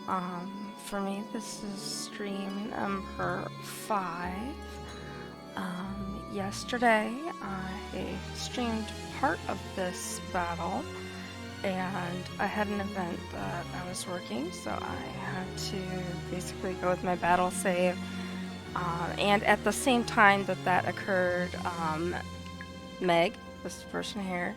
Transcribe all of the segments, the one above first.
For me, this is stream number 5. Yesterday, I streamed part of this battle, and I had an event that I was working, so I had to basically go with my battle save. And at the same time that occurred, Meg, this person here,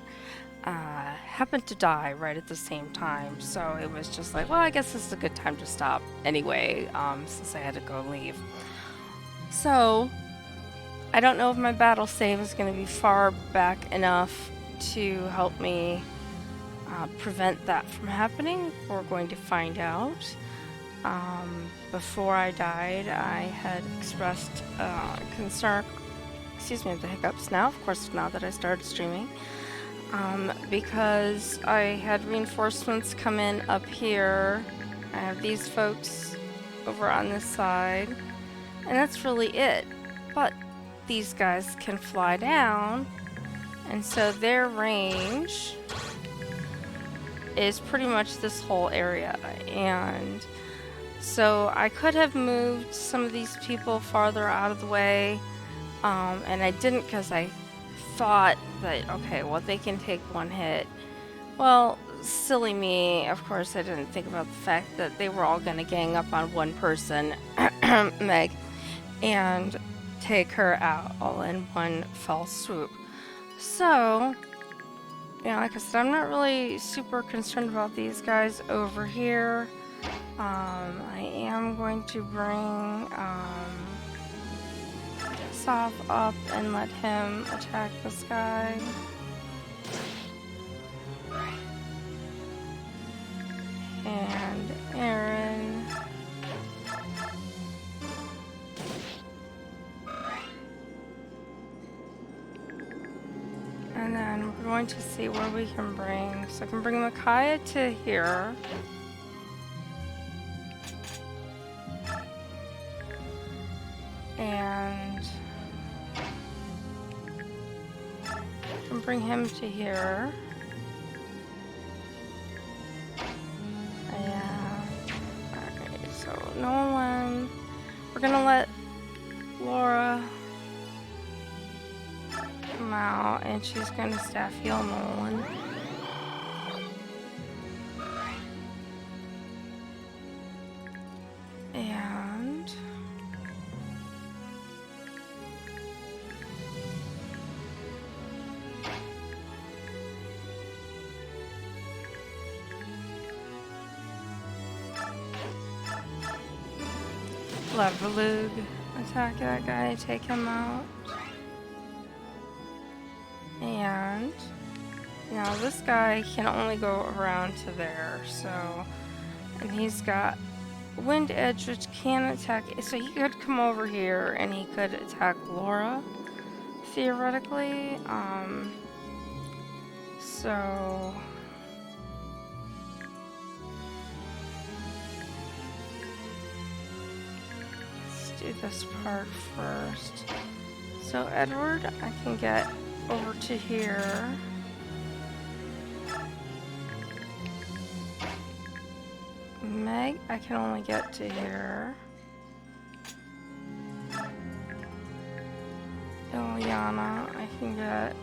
happened to die right at the same time. So it was just like, well, I guess this is a good time to stop anyway, since I had to go leave. So I don't know if my battle save is going to be far back enough to help me prevent that from happening. We're going to find out. Before I died, I had expressed concern, excuse me, the hiccups now, of course, now that I started streaming, because I had reinforcements come in up here. I have these folks over on this side, and that's really it. But these guys can fly down, and so their range is pretty much this whole area, and so I could have moved some of these people farther out of the way, and I didn't because I thought that, okay, well, they can take one hit. Well, silly me, of course I didn't think about the fact that they were all going to gang up on one person, Meg, and take her out all in one fell swoop. So, yeah, like I said, I'm not really super concerned about these guys over here. I am going to bring Soph up and let him attack this guy. And Aaron. And then we're going to see where we can bring. So I can bring Micaiah to here. And I can bring him to here. And alright, so Nolan. We're gonna let Laura come out, and she's gonna staff heal Nolan. And let Valug attack that guy, take him out. And now this guy can only go around to there, so, and he's got Wind Edge, which can attack, so he could come over here and he could attack Laura, theoretically. So let's do this part first. So Edward, I can get over to here. Meg, I can only get to here. Ilyana, I can get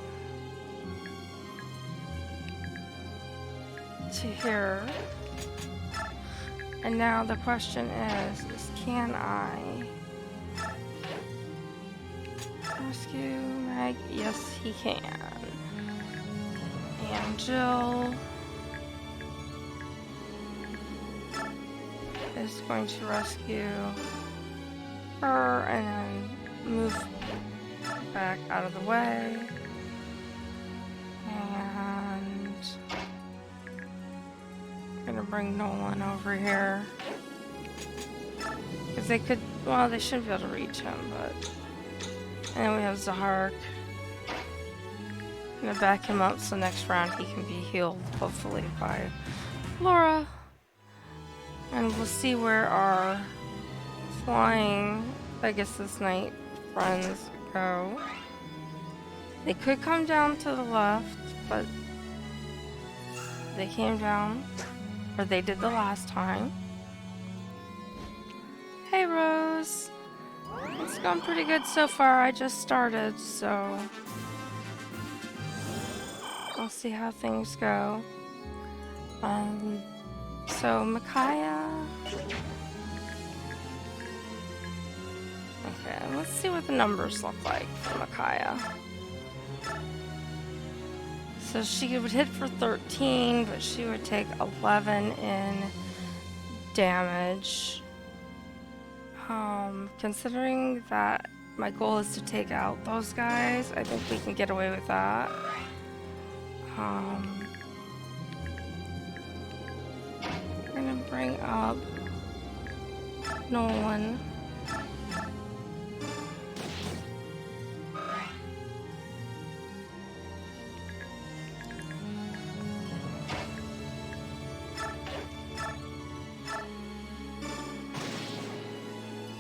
to here. And now the question is can I rescue Meg? Yes, he can. And Jill is going to rescue her and then move back out of the way. And I'm gonna bring Nolan over here. Because they could, well, they should be able to reach him, but. And then we have Zahark. I'm gonna back him up so next round he can be healed, hopefully, by Laura. And we'll see where our flying Pegasus Knight friends go. They could come down to the left, but they came down, or they did the last time. Hey, Rose. It's gone pretty good so far. I just started, so we'll see how things go. So Micaiah. Okay, let's see what the numbers look like for Micaiah. So she would hit for 13, but she would take 11 in damage. Considering that my goal is to take out those guys, I think we can get away with that. We're gonna bring up Nolan.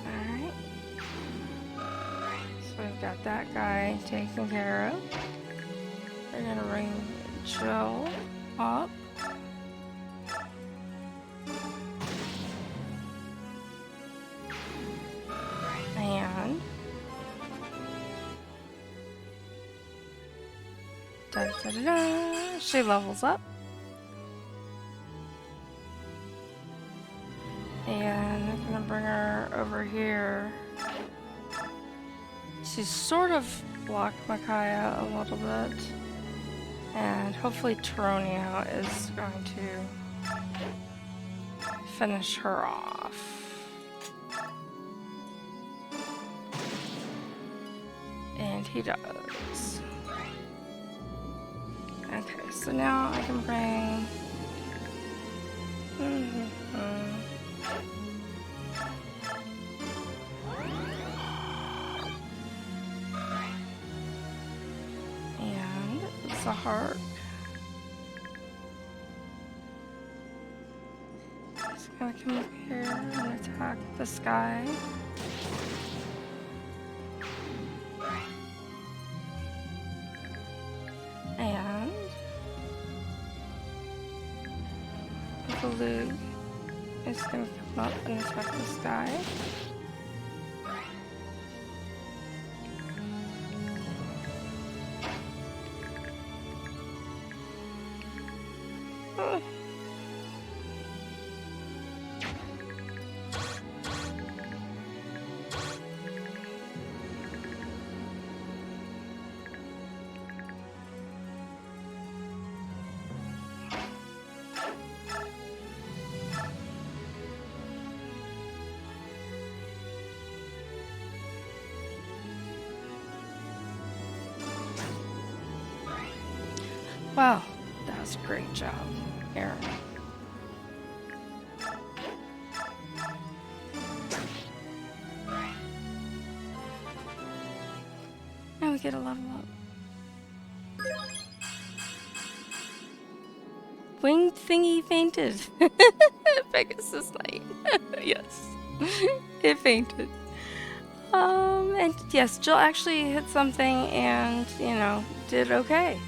Alright. So we've got that guy taken care of. We're gonna bring Joe up. And da da da da, she levels up. And I'm gonna bring her over here. She's sort of blocked Micaiah a little bit. And hopefully Taronia is going to finish her off. And he does. Okay, so now I can bring... And it's a heart. Just gonna come up here and attack this guy. And Baloo is gonna come up and attack this guy. Wow, that was a great job, Aaron. Now we get a level up. Winged thingy fainted. Pegasus Knight. Yes. It fainted. And yes, Jill actually hit something and, you know, did okay.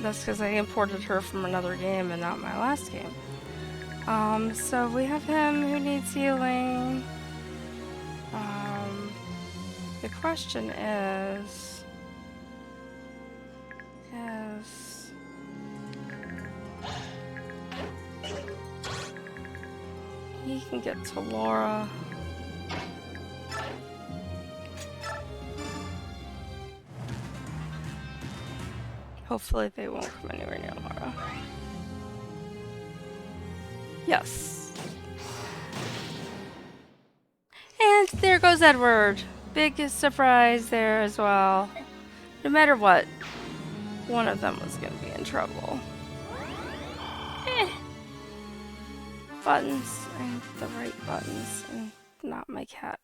That's because I imported her from another game and not my last game. So we have him who needs healing. The question is... He can get to Laura. Hopefully they won't come anywhere near Laura. Yes. And there goes Edward. Big surprise there as well. No matter what, one of them was going to be in trouble. Buttons. I need the right buttons and not my cat.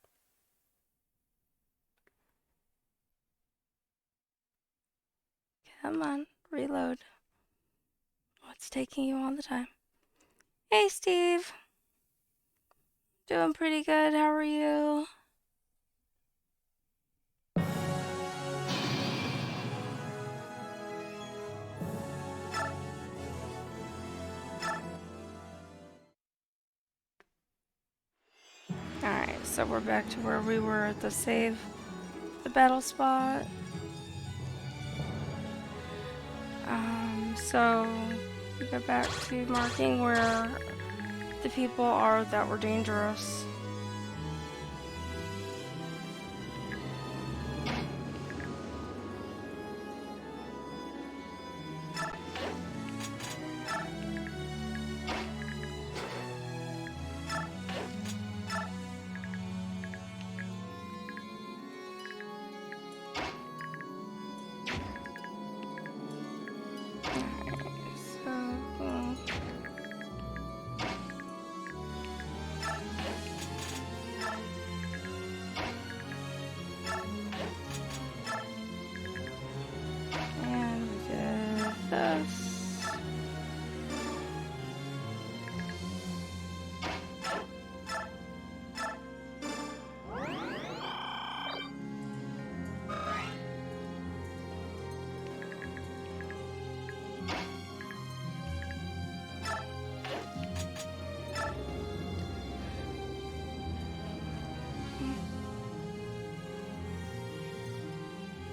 Come on, reload. What's taking you all the time? Hey, Steve. Doing pretty good. How are you? So we're back to where we were at the battle spot. So we go back to marking where the people are that were dangerous.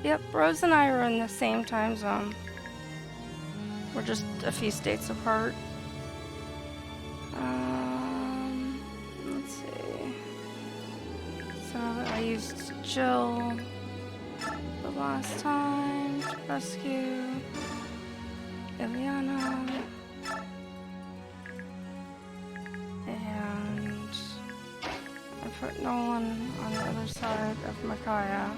Yep, Rose and I are in the same time zone. We're just a few states apart. Let's see. So I used Jill the last time to rescue Ileana. And I put Nolan on the other side of Micaiah.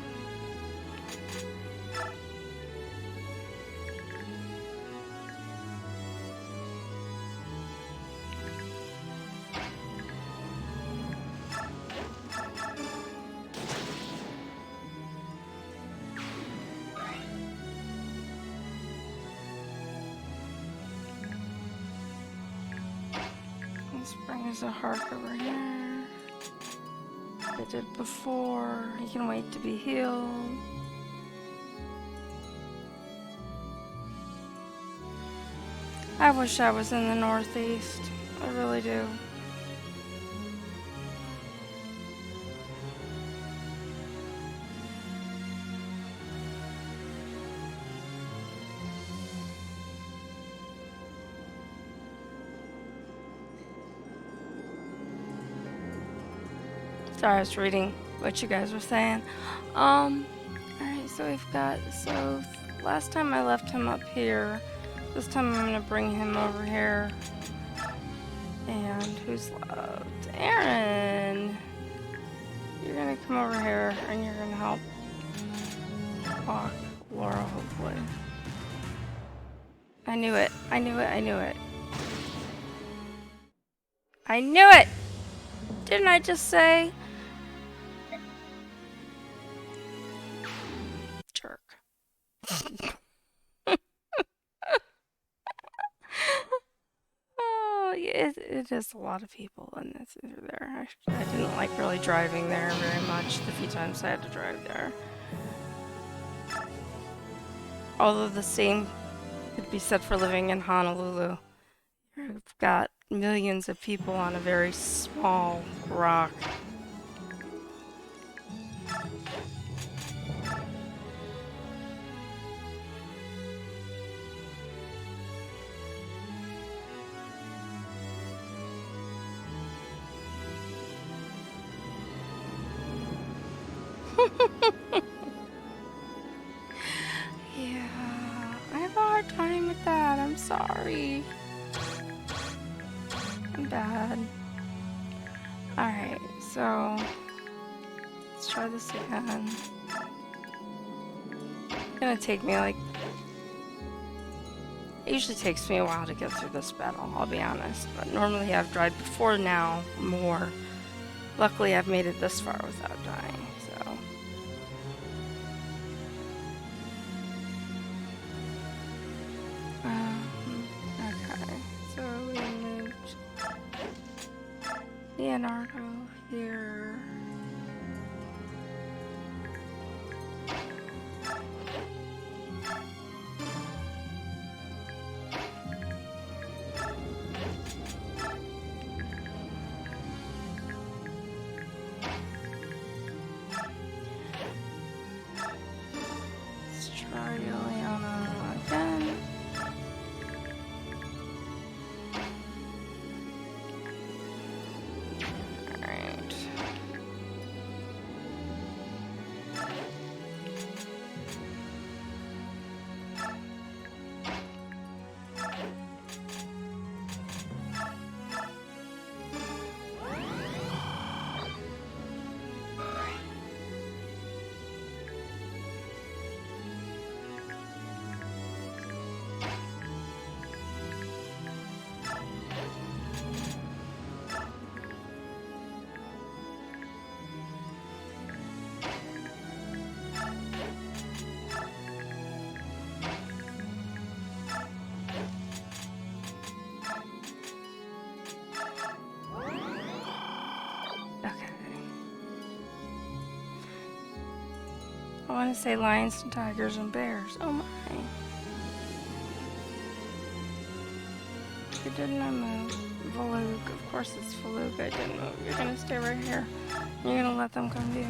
Let's bring his heart over here. I did before. He can wait to be healed. I wish I was in the Northeast. I really do. Sorry, I was reading what you guys were saying. Alright, so we've got, last time I left him up here. This time I'm gonna bring him over here. And who's left? Aaron! You're gonna come over here and you're gonna help walk Laura, hopefully. I knew it. I knew it. I knew it. I knew it! Didn't I just say? Jerk. Oh, yeah, it is a lot of people in this there. I didn't like really driving there very much the few times I had to drive there. Although the same could be said for living in Honolulu. You've got millions of people on a very small rock. Yeah, I have a hard time with that. I'm sorry. I'm bad. Alright, so let's try this again. It's gonna take me like... It usually takes me a while to get through this battle, I'll be honest. But normally I've died before now more. Luckily I've made it this far without dying, so... Okay, so we moved Leonardo here. want to say lions and tigers and bears. Oh my. Didn't I move? Valug. Of course it's Valug. I didn't move. You're gonna stay right here. You're gonna let them come to you.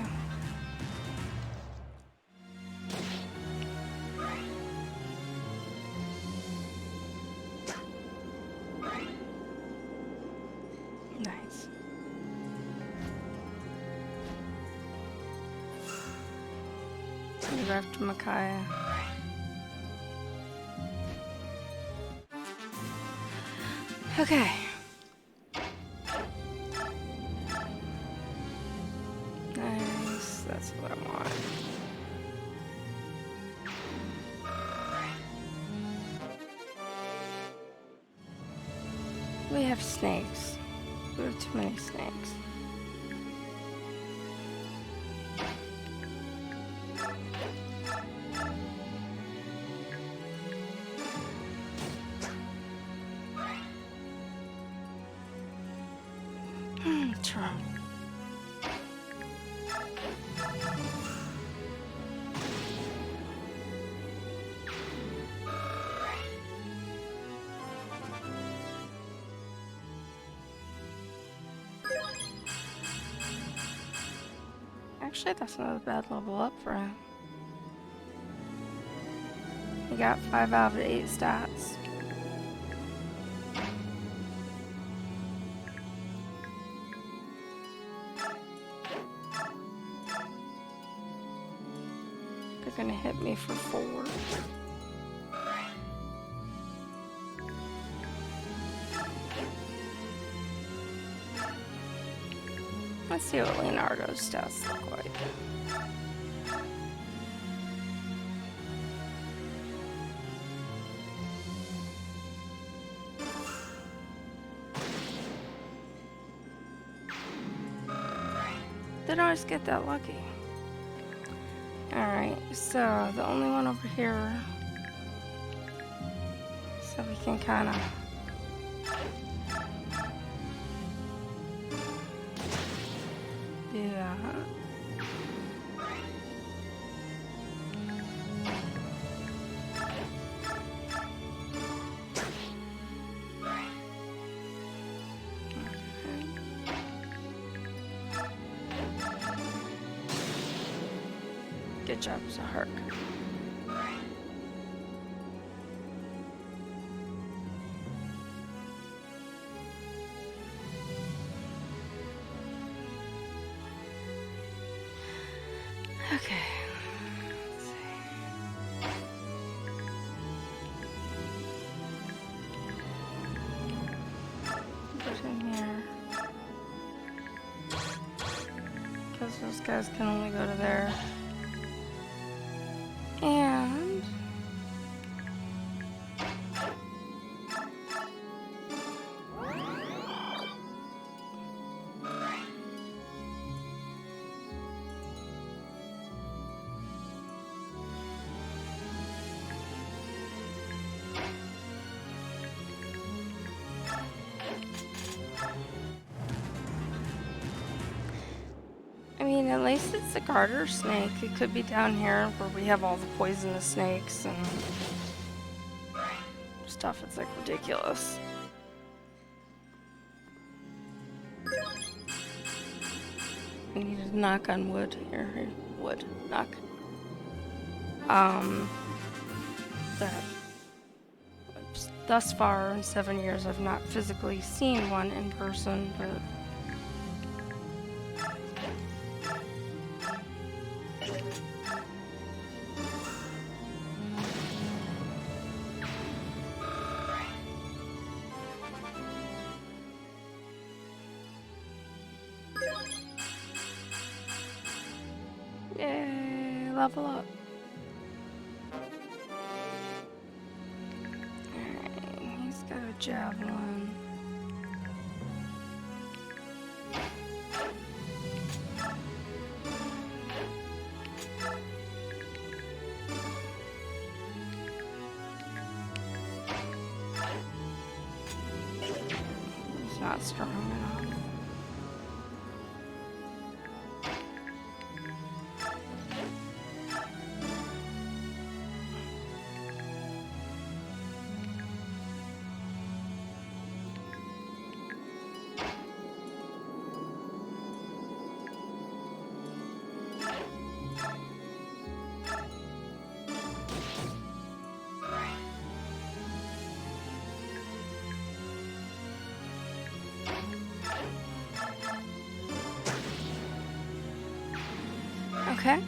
Nice. Move after Micaiah. Okay. Nice. That's what I want. We have snakes. We have too many snakes. Trump. Actually, that's not a bad level up for him. He got 5 out of 8 stats. They're gonna hit me for 4. Let's see what Leonardo's stats look like. Didn't always get that lucky. Alright, so the only one over here, so we can kind of do that. Good job, Zahark. Okay. Let's see. Put in here. Because those guys can only go to there. And I mean, at least it's a garter snake. It could be down here where we have all the poisonous snakes and stuff. It's like ridiculous. We need to knock on wood. Here, wood. Knock. That thus far in 7 years I've not physically seen one in person, but yay, level up. Alright, he's got a javelin. He's not strong enough. Okay.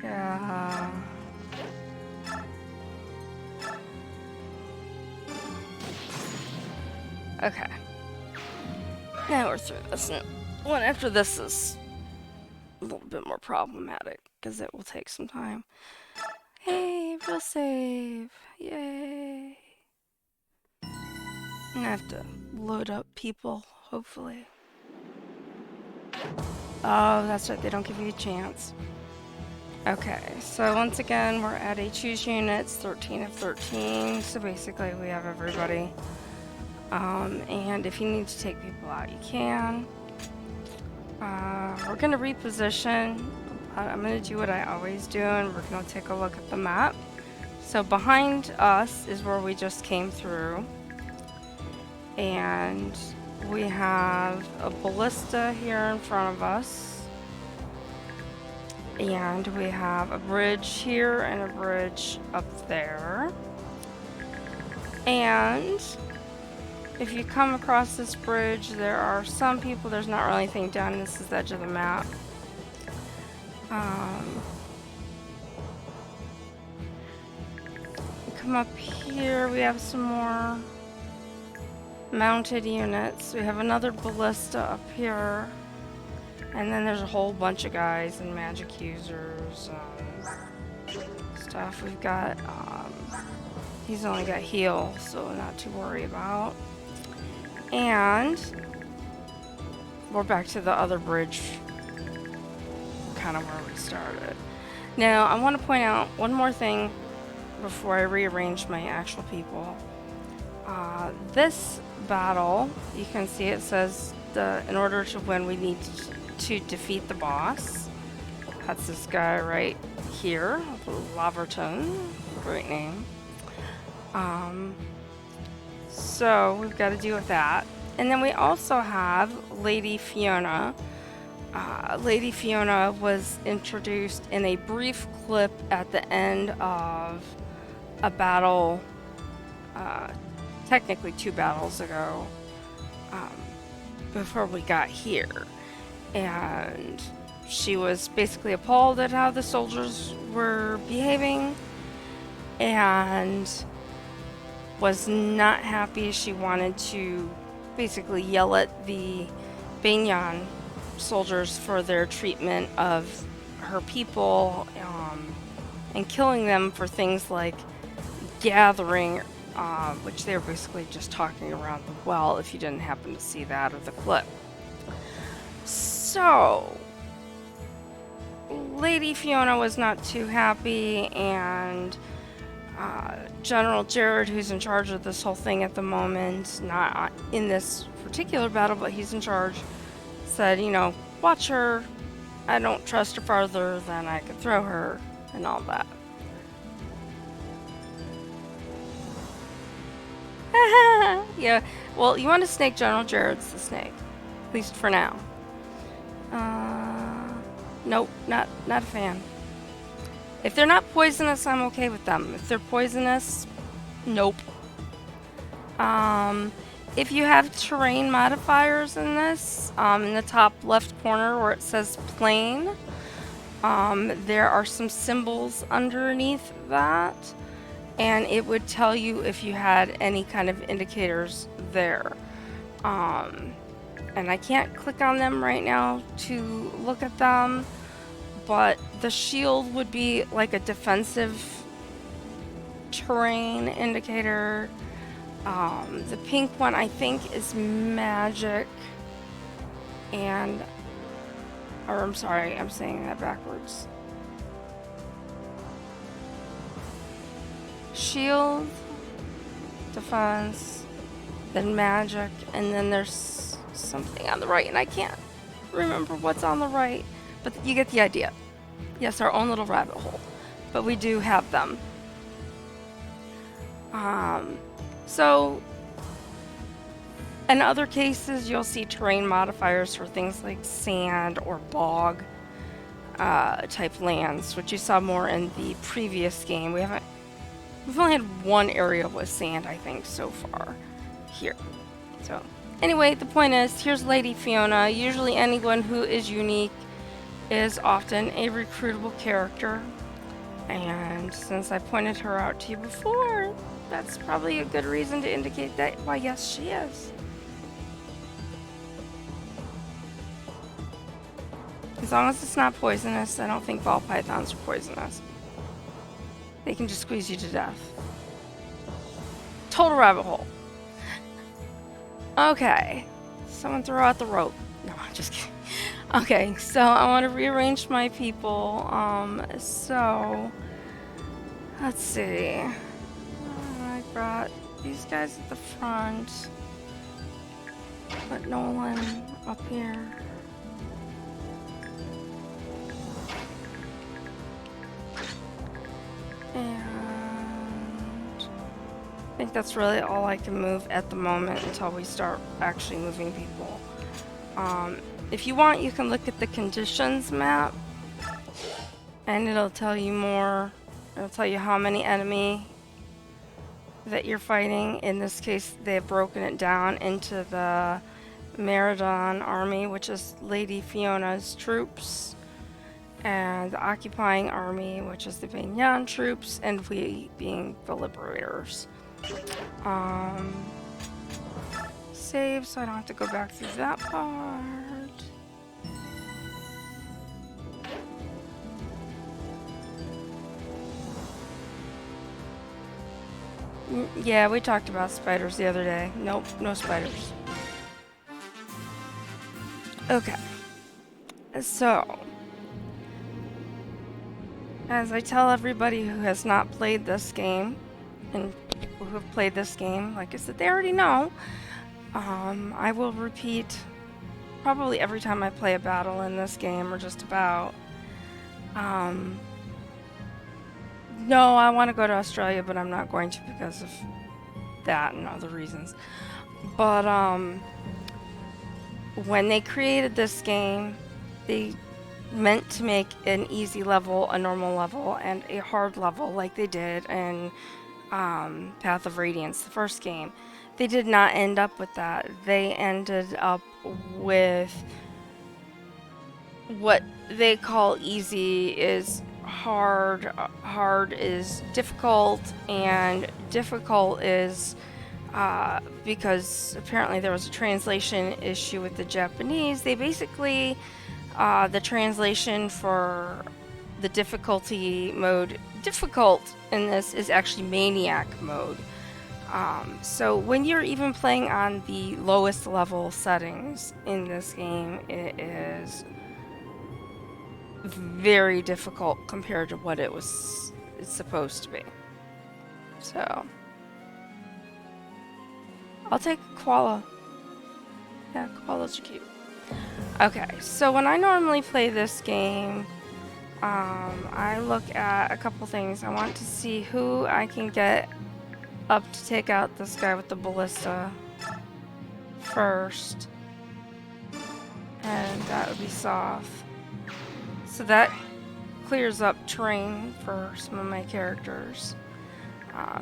Yeah. Okay. Now we're through this. One after this is a little bit more problematic because it will take some time. Hey, real save. Yay. I'm gonna have to load up people, hopefully. Oh, that's right, they don't give you a chance. Okay, so once again, we're at a choose units, 13 of 13. So basically, we have everybody. And if you need to take people out, you can. We're gonna reposition. I'm gonna do what I always do, and we're gonna take a look at the map. So behind us is where we just came through. And we have a ballista here in front of us. And we have a bridge here and a bridge up there. And if you come across this bridge, there are some people, there's not really anything done. This is the edge of the map. Come up here, we have some more mounted units. We have another ballista up here. And then there's a whole bunch of guys and magic users, stuff. We've got, he's only got heal, so not to worry about. And we're back to the other bridge, kind of where we started. Now, I want to point out one more thing before I rearrange my actual people. This battle, you can see it says in order to win, we need to defeat the boss. That's this guy right here, Laverton. Great name. So we've got to deal with that. And then we also have Lady Fiona. Lady Fiona was introduced in a brief clip at the end of a battle, technically 2 battles ago, before we got here. And she was basically appalled at how the soldiers were behaving and was not happy. She wanted to basically yell at the Banyan soldiers for their treatment of her people, and killing them for things like gathering, which they were basically just talking around the well, if you didn't happen to see that or the clip. So Lady Fiona was not too happy, and General Jared, who's in charge of this whole thing at the moment, not in this particular battle, but he's in charge, said, you know, watch her. I don't trust her farther than I could throw her, and all that. Yeah, well, you want to snake General Jared's the snake, at least for now. Nope, not a fan. If they're not poisonous, I'm okay with them. If they're poisonous, nope. If you have terrain modifiers in this, in the top left corner where it says plain, there are some symbols underneath that, and it would tell you if you had any kind of indicators there. And I can't click on them right now to look at them, but the shield would be like a defensive terrain indicator. The pink one I think is magic, and, or I'm sorry, I'm saying that backwards. Shield, defense, then magic, and then there's something on the right, and I can't remember what's on the right, but you get the idea. Yes, our own little rabbit hole, but we do have them. So in other cases, you'll see terrain modifiers for things like sand or bog type lands, which you saw more in the previous game. We haven't We've only had one area with sand, I think, so far here. So, anyway, the point is, here's Lady Fiona. Usually anyone who is unique is often a recruitable character. And since I pointed her out to you before, that's probably a good reason to indicate that, why, yes, she is. As long as it's not poisonous, I don't think ball pythons are poisonous. They can just squeeze you to death. Total rabbit hole. Okay. Someone throw out the rope. No, I'm just kidding. Okay, so I want to rearrange my people. So let's see. I brought these guys at the front. Put Nolan up here. And I think that's really all I can move at the moment until we start actually moving people. If you want, you can look at the conditions map and it'll tell you more. It'll tell you how many enemy that you're fighting. In this case, they've broken it down into the Meridon army, which is Lady Fiona's troops, and the occupying army, which is the Banyan troops, and we being the liberators. Save so I don't have to go back through that part. Yeah, we talked about spiders the other day. Nope, no spiders. Okay. So, as I tell everybody who has not played this game, and who have played this game, like I said, they already know. I will repeat probably every time I play a battle in this game, or just about. No, I want to go to Australia, but I'm not going to because of that and other reasons. But when they created this game, they meant to make an easy level, a normal level, and a hard level like they did in Path of Radiance, the first game. They did not end up with that. They ended up with what they call easy is hard, hard is difficult, and difficult is because apparently there was a translation issue with the Japanese. They basically, the translation for the difficulty mode, difficult in this is actually maniac mode. So when you're even playing on the lowest level settings in this game, it is very difficult compared to what it's supposed to be. So I'll take Koala. Yeah, koalas are cute. Okay, so when I normally play this game, I look at a couple things. I want to see who I can get up to take out this guy with the ballista first. And that would be Soft. So that clears up terrain for some of my characters.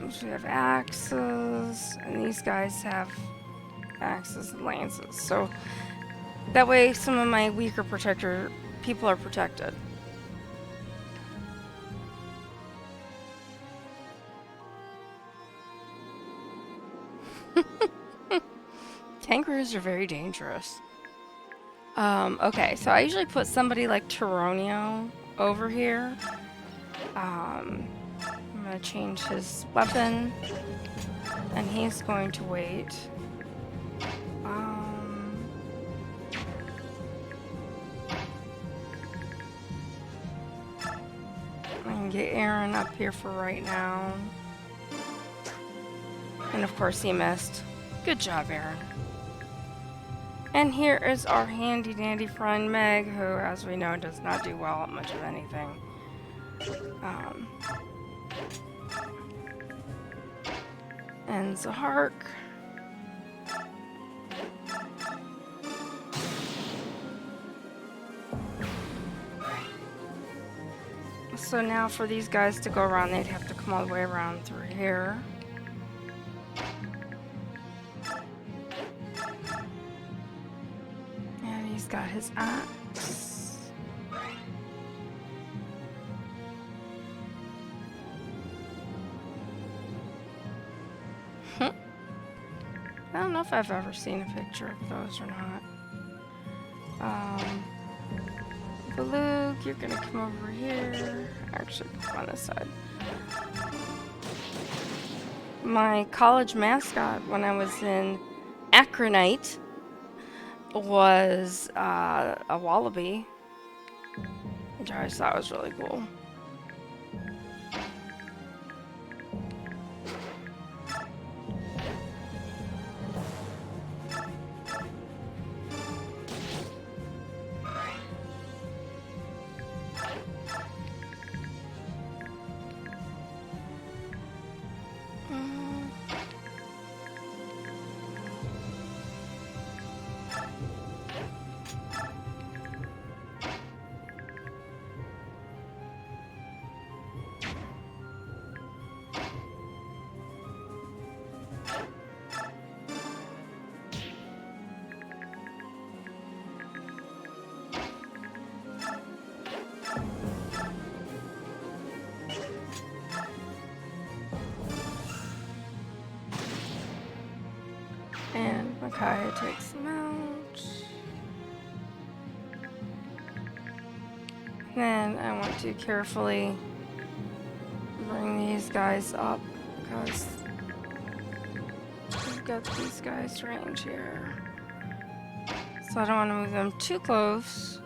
So we have axes, and these guys have axes and lances. So that way some of my weaker people are protected. Kangaroos are very dangerous. Okay, so I usually put somebody like Tyronio over here. I'm gonna change his weapon, and he's going to wait. I can get Aaron up here for right now. And of course he missed. Good job, Aaron. And here is our handy dandy friend Meg, who, as we know, does not do well at much of anything. And Zahark. So now for these guys to go around, they'd have to come all the way around through here. And he's got his axe. I don't know if I've ever seen a picture of those or not. Luke, you're gonna come over here. Actually, come on this side. My college mascot when I was in Akronite was a wallaby, which I just thought was really cool. And Micaiah takes them out. Then I want to carefully bring these guys up because we've got these guys range here. So I don't want to move them too close.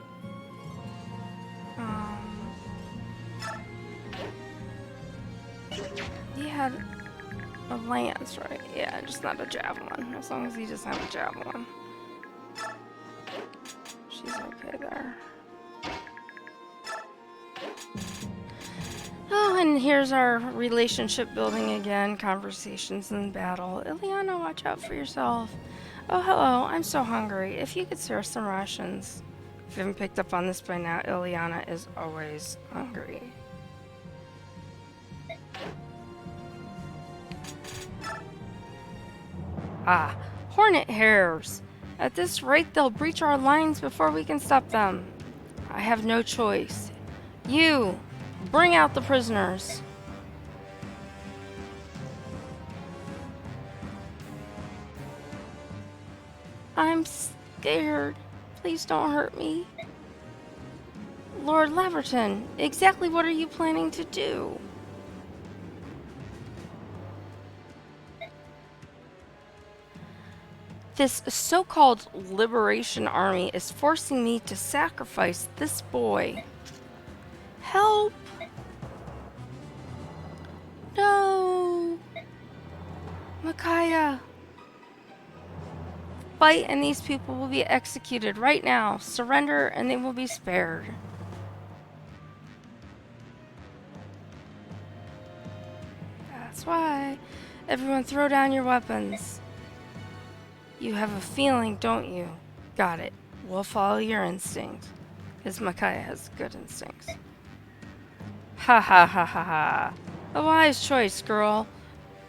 He had a lance, right? Yeah, just not a javelin. As long as he doesn't have a javelin. She's okay there. Oh, and here's our relationship building again. Conversations in battle. Ileana, watch out for yourself. Oh, hello. I'm so hungry. If you could serve some rations. If you haven't picked up on this by now, Ileana is always hungry. Ah, hornet hares. At this rate, they'll breach our lines before we can stop them. I have no choice. You, bring out the prisoners. I'm scared. Please don't hurt me. Lord Leverton, exactly what are you planning to do? This so-called Liberation Army is forcing me to sacrifice this boy. Help! No! Micaiah! Fight and these people will be executed right now. Surrender and they will be spared. That's why. Everyone throw down your weapons. You have a feeling, don't you? Got it. We'll follow your instinct. Because Micaiah has good instincts. Ha ha ha ha ha. A wise choice, girl.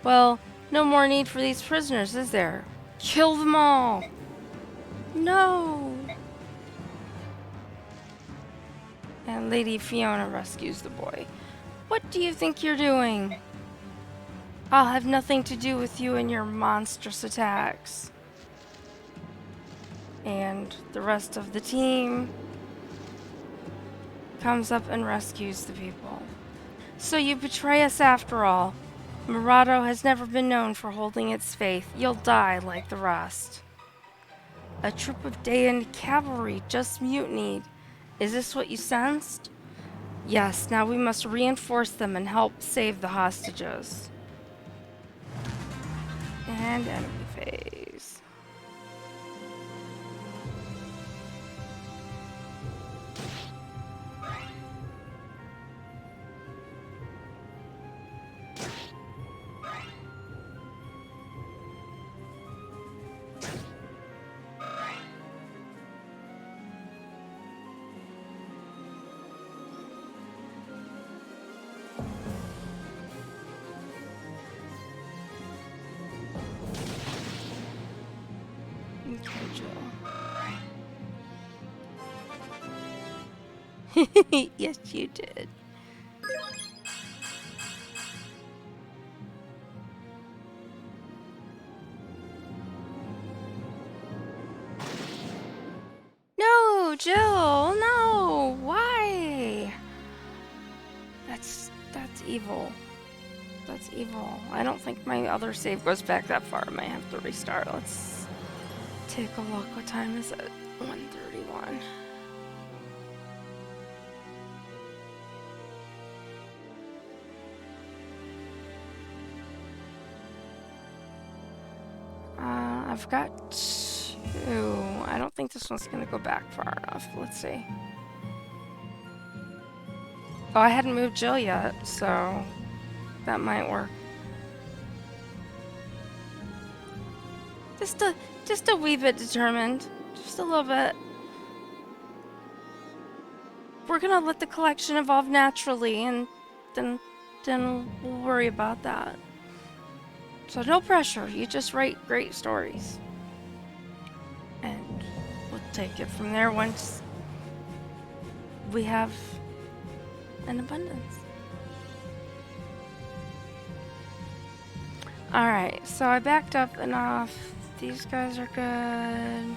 Well, no more need for these prisoners, is there? Kill them all! No! And Lady Fiona rescues the boy. What do you think you're doing? I'll have nothing to do with you and your monstrous attacks. And the rest of the team comes up and rescues the people. So you betray us after all. Murado has never been known for holding its faith. You'll die like the rest. A troop of Dayan cavalry just mutinied. Is this what you sensed? Yes, now we must reinforce them and help save the hostages. And enemy phase. Okay, Jill. Yes, you did. No, Jill, no. Why? That's evil. That's evil. I don't think my other save goes back that far. I might have to restart. Let's take a look. What time is it? 1:31. I've got two. I don't think this one's gonna go back far enough. Let's see. Oh, I hadn't moved Jill yet, so that might work. Just a wee bit determined. Just a little bit. We're gonna let the collection evolve naturally, and then we'll worry about that. So no pressure. You just write great stories, and we'll take it from there once we have an abundance. Alright, so I backed up enough. These guys are good.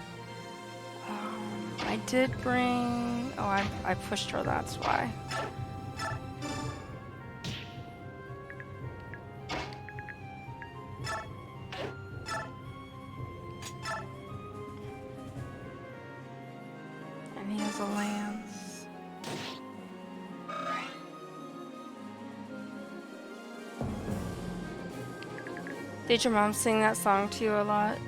I did bring... Oh, I pushed her, that's why. And he has a lance. Did your mom sing that song to you a lot?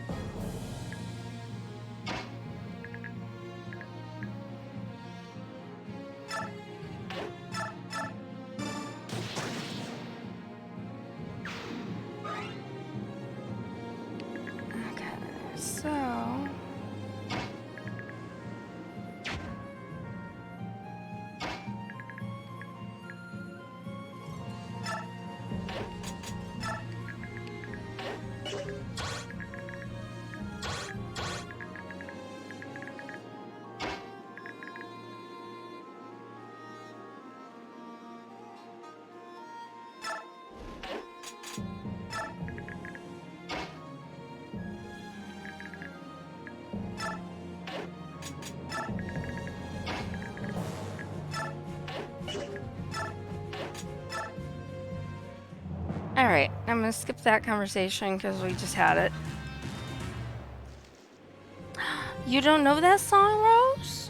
Alright, I'm gonna skip that conversation because we just had it. You don't know that song, Rose?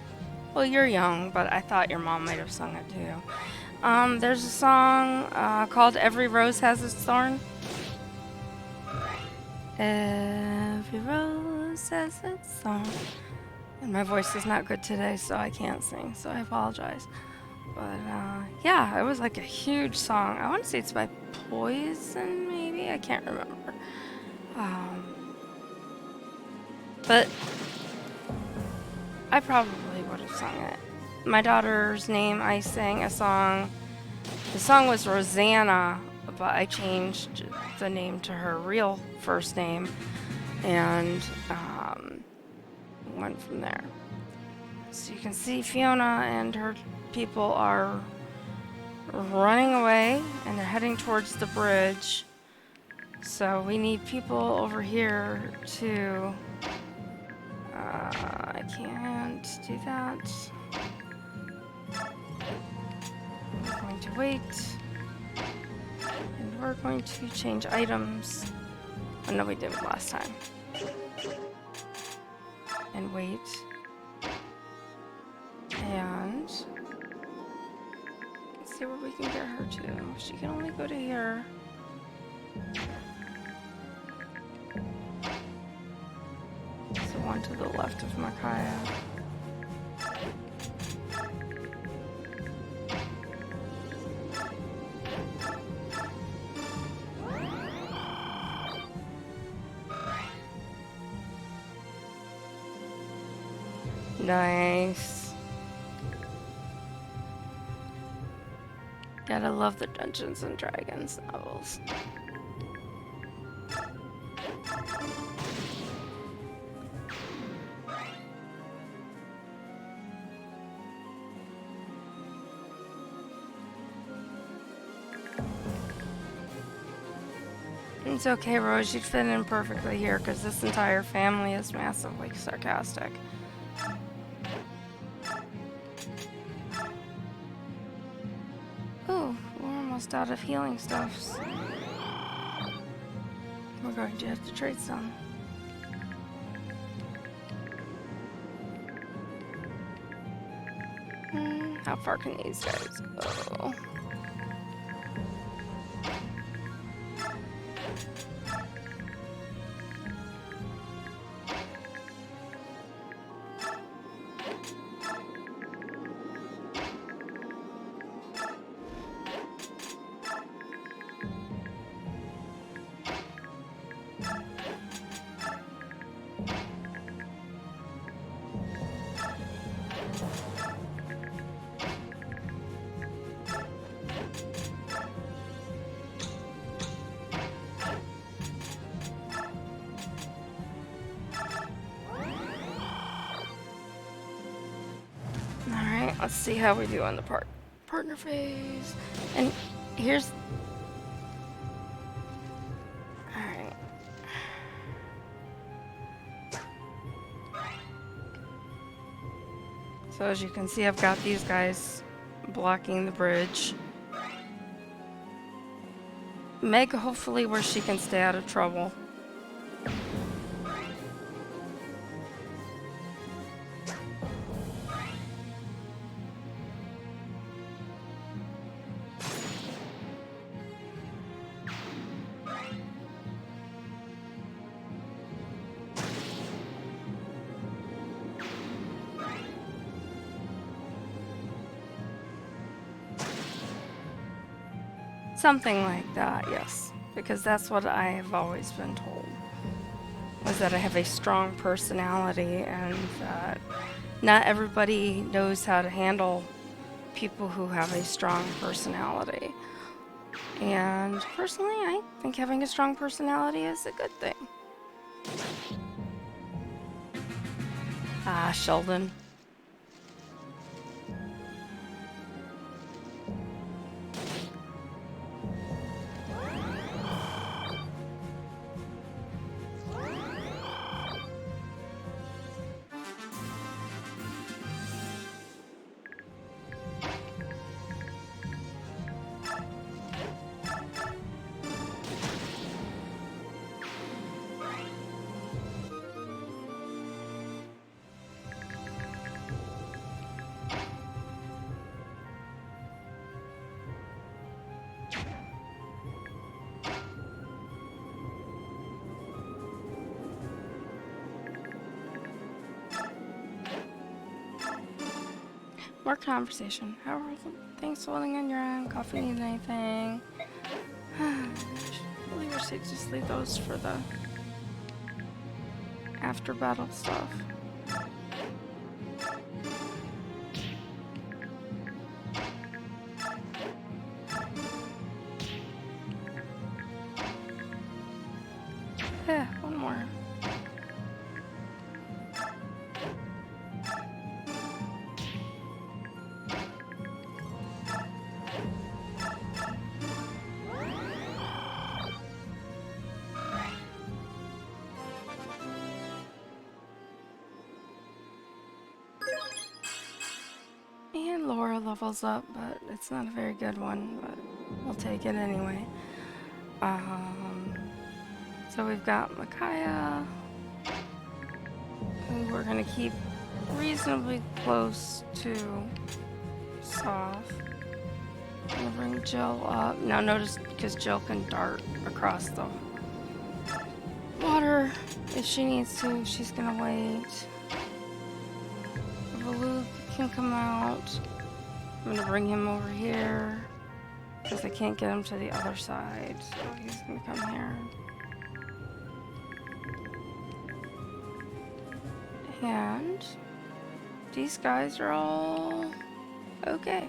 Well, you're young, but I thought your mom might have sung it too. There's a song called Every Rose Has Its Thorn. Every rose has its thorn. And my voice is not good today, so I can't sing, so I apologize. But yeah, it was like a huge song. I want to say it's by Poison, maybe? I can't remember. But I probably would have sung it. My daughter's name, I sang a song. The song was Rosanna, but I changed the name to her real first name and went from there. So you can see Fiona and her people are running away and they're heading towards the bridge. So we need people over here to... I can't do that. We're going to wait. And we're going to change items. Oh no, we did it last time. And wait. And let's see where we can get her to. She can only go to here. So one to the left of Makaya. Nice. Gotta love the Dungeons and Dragons novels. It's okay, Rose. You'd fit in perfectly here because this entire family is massively sarcastic. Ooh, we're almost out of healing stuffs. We're going to have to trade some. How far can these guys go? Alright, let's see how we do on the partner phase. And here's... Alright. So as you can see, I've got these guys blocking the bridge. Meg, hopefully where she can stay out of trouble. Something like that, yes. Because that's what I have always been told. Was that I have a strong personality and that not everybody knows how to handle people who have a strong personality. And personally, I think having a strong personality is a good thing. Ah, Sheldon. More conversation. How are things holding on your end? Coffee need anything? I really wish they'd just leave those for the after battle stuff. Yeah, one more. And Laura levels up, but it's not a very good one, but we'll take it anyway. So we've got Micaiah, who we're gonna keep reasonably close to Soft. I'm gonna bring Jill up. Now notice, because Jill can dart across the water if she needs to, she's gonna wait. Valug can come out. I'm gonna bring him over here because I can't get him to the other side, so he's gonna come here. And these guys are all okay.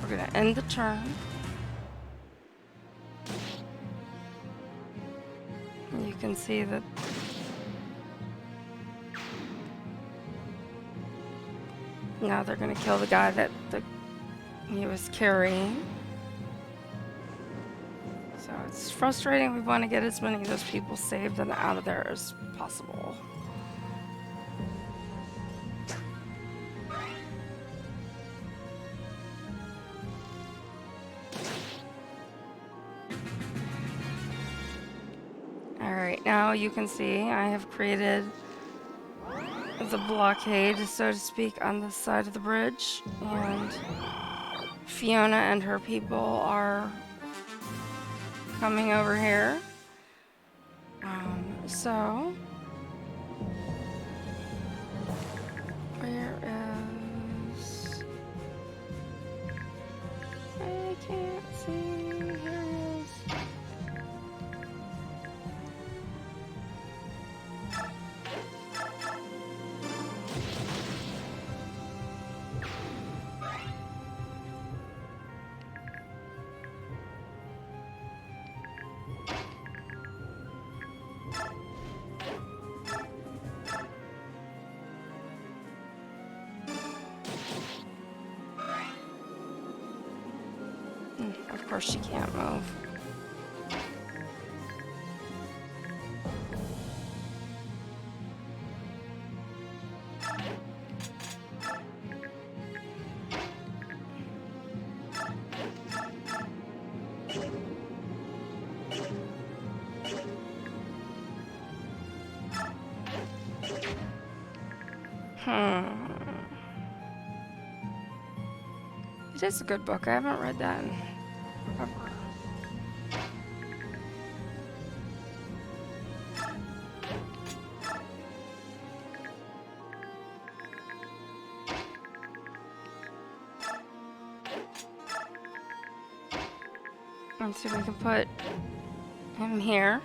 We're gonna end the turn. And you can see that Now they're gonna kill the guy that he was carrying. So it's frustrating. We want to get as many of those people saved and out of there as possible. Alright, now you can see I have created the blockade, so to speak, on this side of the bridge, and Fiona and her people are coming over here. So where is... I can't see. Here it is. Of course she can't move. It is a good book. I haven't read that in forever. Let's see if we can put him here.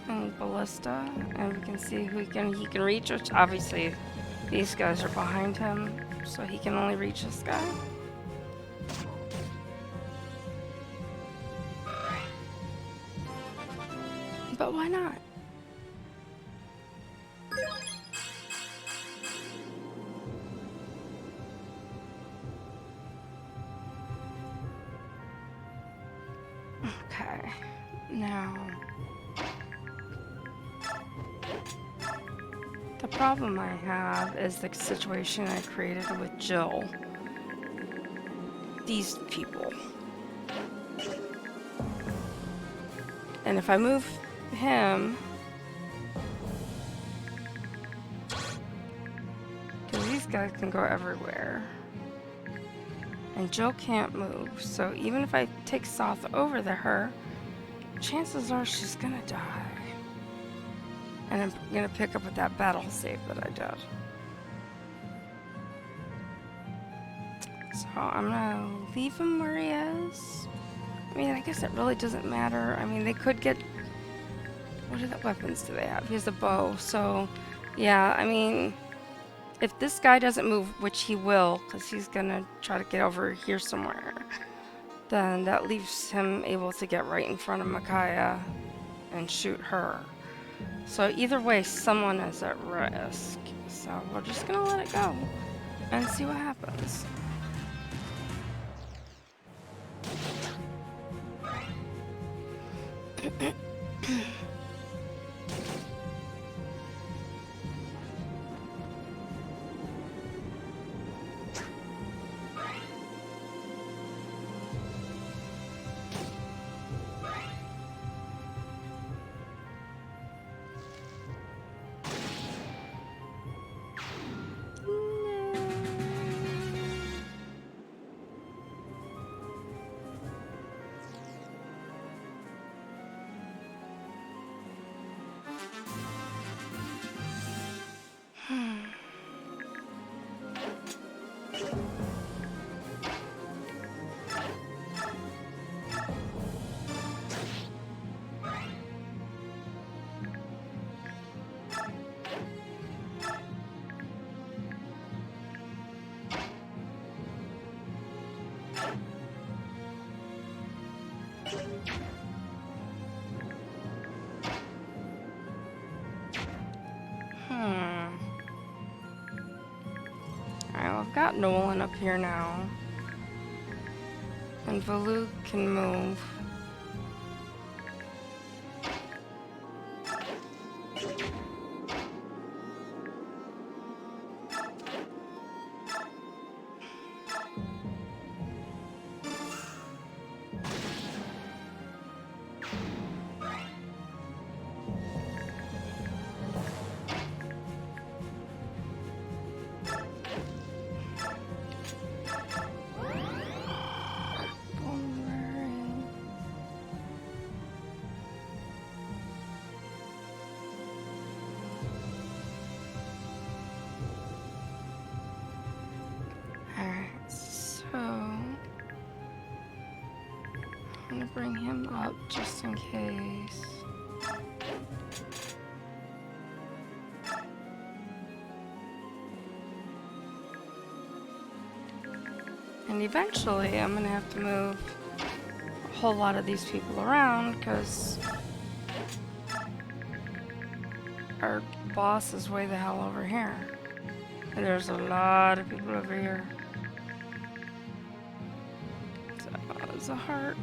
And Ballista. And we can see who he can reach, which obviously these guys are behind him. So he can only reach this guy. But why not? Okay, now the problem I have is the situation I created with Jill. These people. And if I move him, because these guys can go everywhere. And Jill can't move, so even if I take Soth over to her, chances are she's gonna die. And I'm gonna pick up with that battle save that I did. So I'm gonna leave him where he is. I mean, I guess it really doesn't matter. I mean, they could get... What weapons do they have? He has a bow, so... Yeah, I mean... If this guy doesn't move, which he will, because he's gonna try to get over here somewhere, then that leaves him able to get right in front of Micaiah and shoot her. So either way, someone is at risk. So we're just gonna let it go and see what happens. got Nolan up here now. And Valug can move. I'm gonna bring him up just in case. And eventually I'm gonna have to move a whole lot of these people around because our boss is way the hell over here. And there's a lot of people over here. So, Zahark.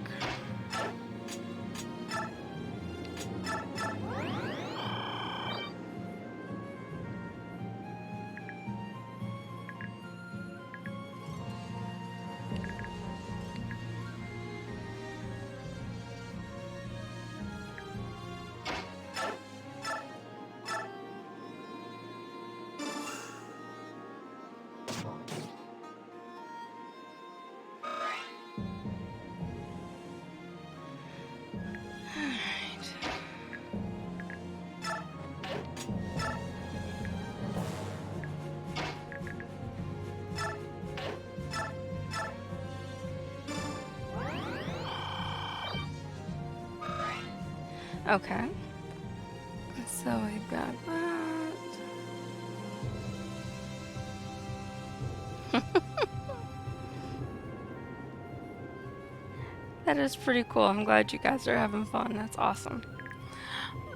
Okay. So we've got that. That is pretty cool. I'm glad you guys are having fun. That's awesome.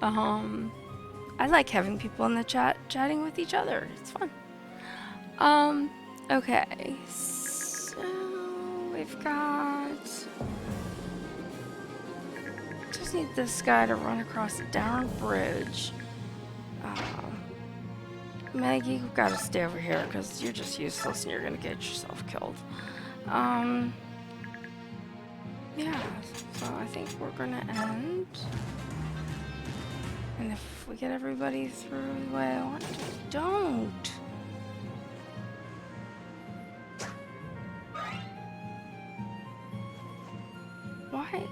I like having people in the chat chatting with each other. It's fun. Okay. So we've got... Just need this guy to run across the down bridge. Maggie, you've got to stay over here because you're just useless and you're going to get yourself killed. Yeah, so I think we're going to end. And if we get everybody through the way I want to, don't. Why?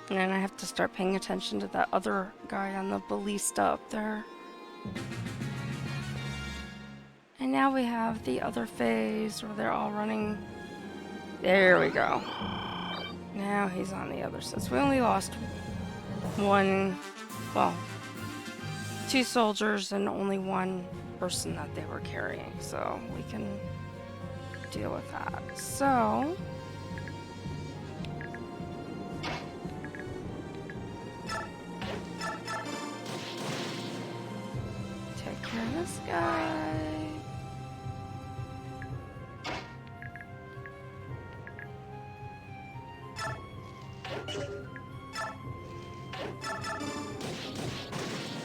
And then I have to start paying attention to that other guy on the ballista up there. And now we have the other phase where they're all running. There we go. Now he's on the other side. So we only lost one, well, 2 soldiers and only 1 person that they were carrying. So we can deal with that. So... take care of this guy.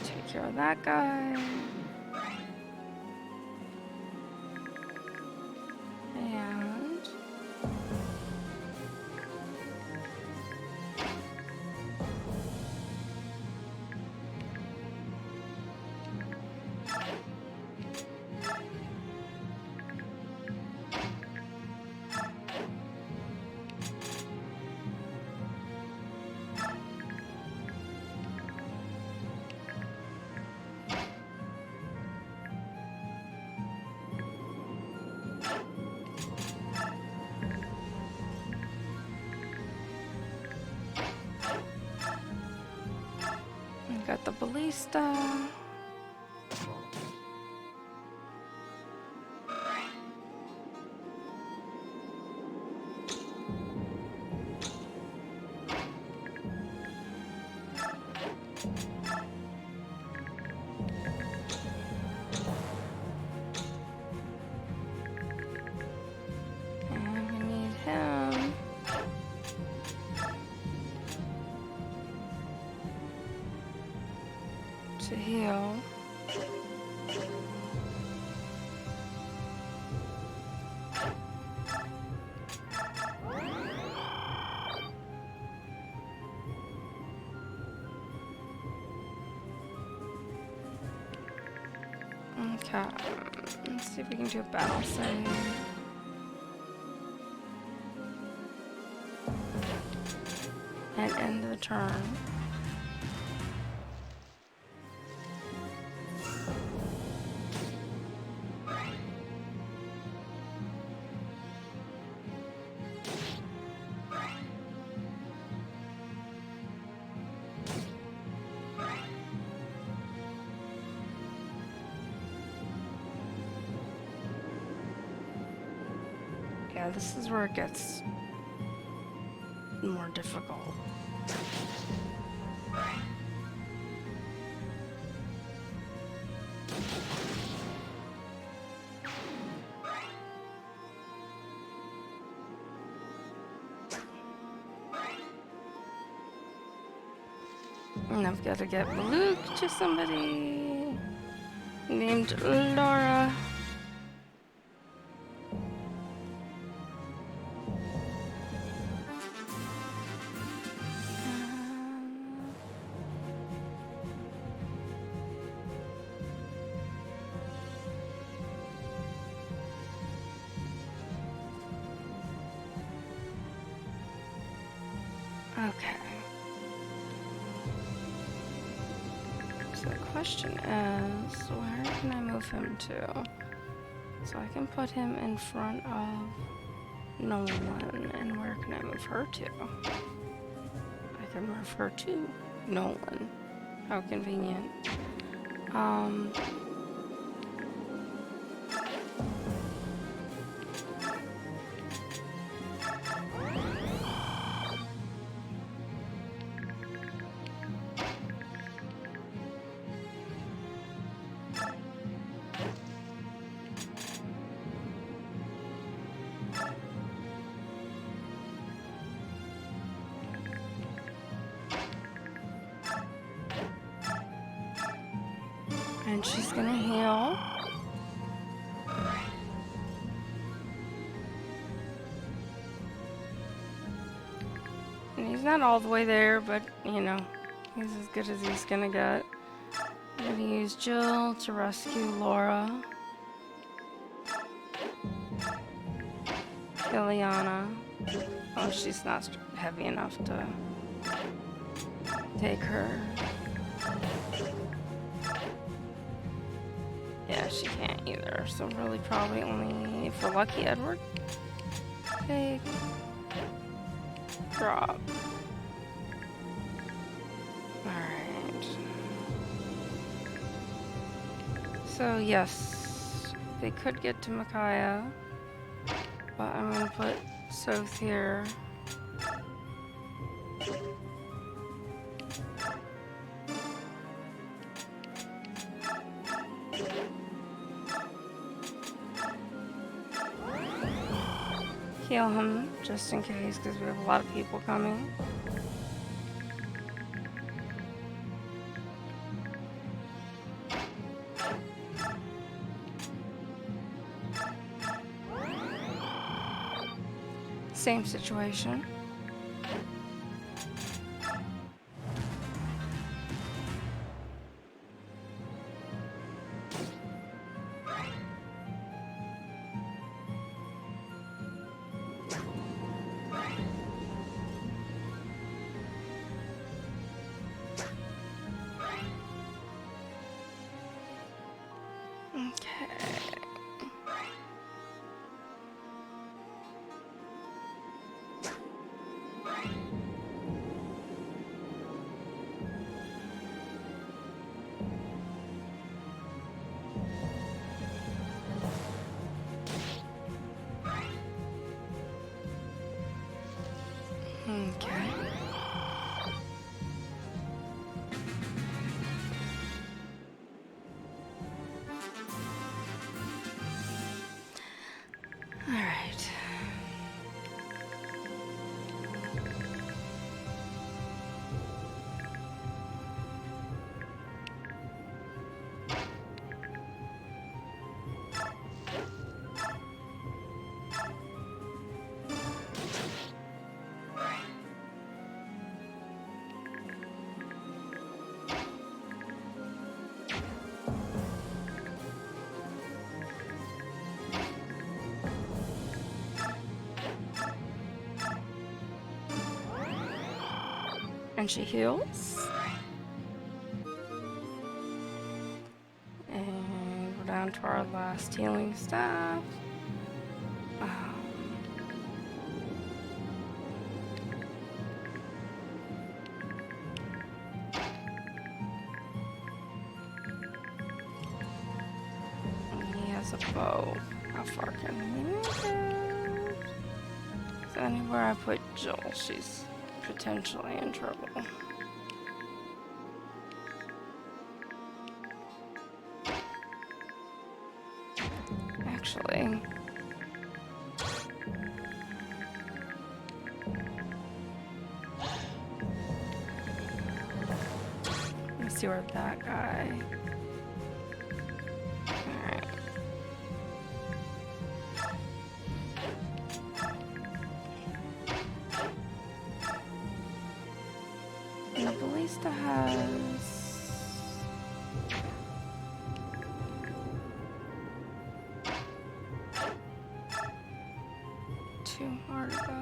Take care of that guy. And... got the ballista. heal. Okay, let's see if we can do a battle save. And end the turn. Yeah, this is where it gets more difficult. And I've got to get Luke to somebody named Laura. Okay. So the question is, where can I move him to? So I can put him in front of Nolan, and where can I move her to? I can move her to Nolan. How convenient. And she's gonna heal. And he's not all the way there, but, you know, he's as good as he's gonna get. I'm gonna use Jill to rescue Laura. Ileana. Oh, she's not heavy enough to take her. Yeah, she can't either. So really probably only, if we're lucky, Edward. Take. Drop. Alright. So yes, they could get to Micaiah. But I'm gonna put Soth here. Heal him just in case, because we have a lot of people coming. Same situation. Okay. All right. And she heals. And we're down to our last healing staff. He has a bow. How far can he make it? So anywhere I put Jill, she's potentially in trouble. Actually, let's see where that guy. Alright. And the ballista has 2 more to go.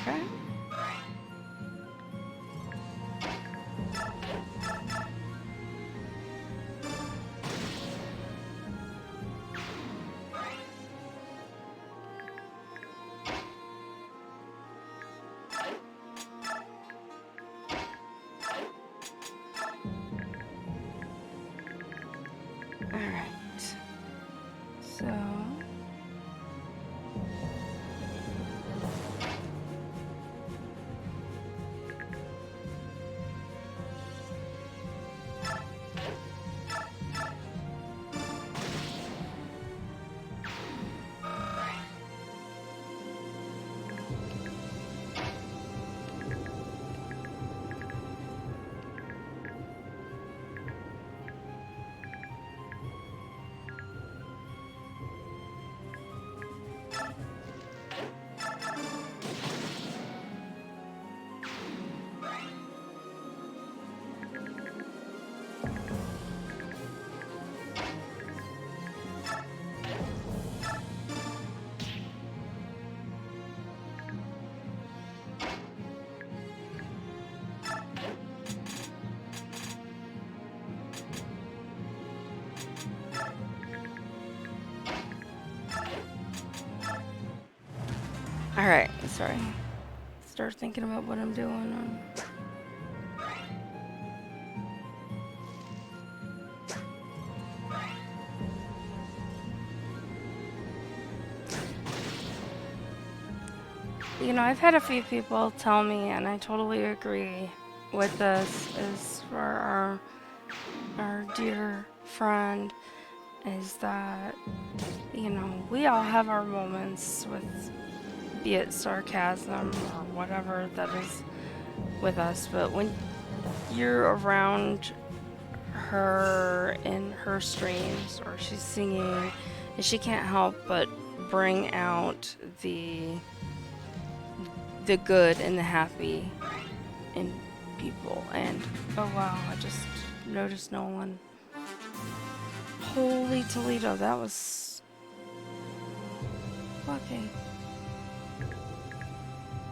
Okay. Alright. So alright, sorry. Start thinking about what I'm doing. You know, I've had a few people tell me, and I totally agree with this, is for our dear friend, is that, you know, we all have our moments with, be it sarcasm or whatever that is with us, but when you're around her in her streams or she's singing, and she can't help but bring out the good and the happy in people. And oh wow, I just noticed no one. Holy Toledo, that was fucking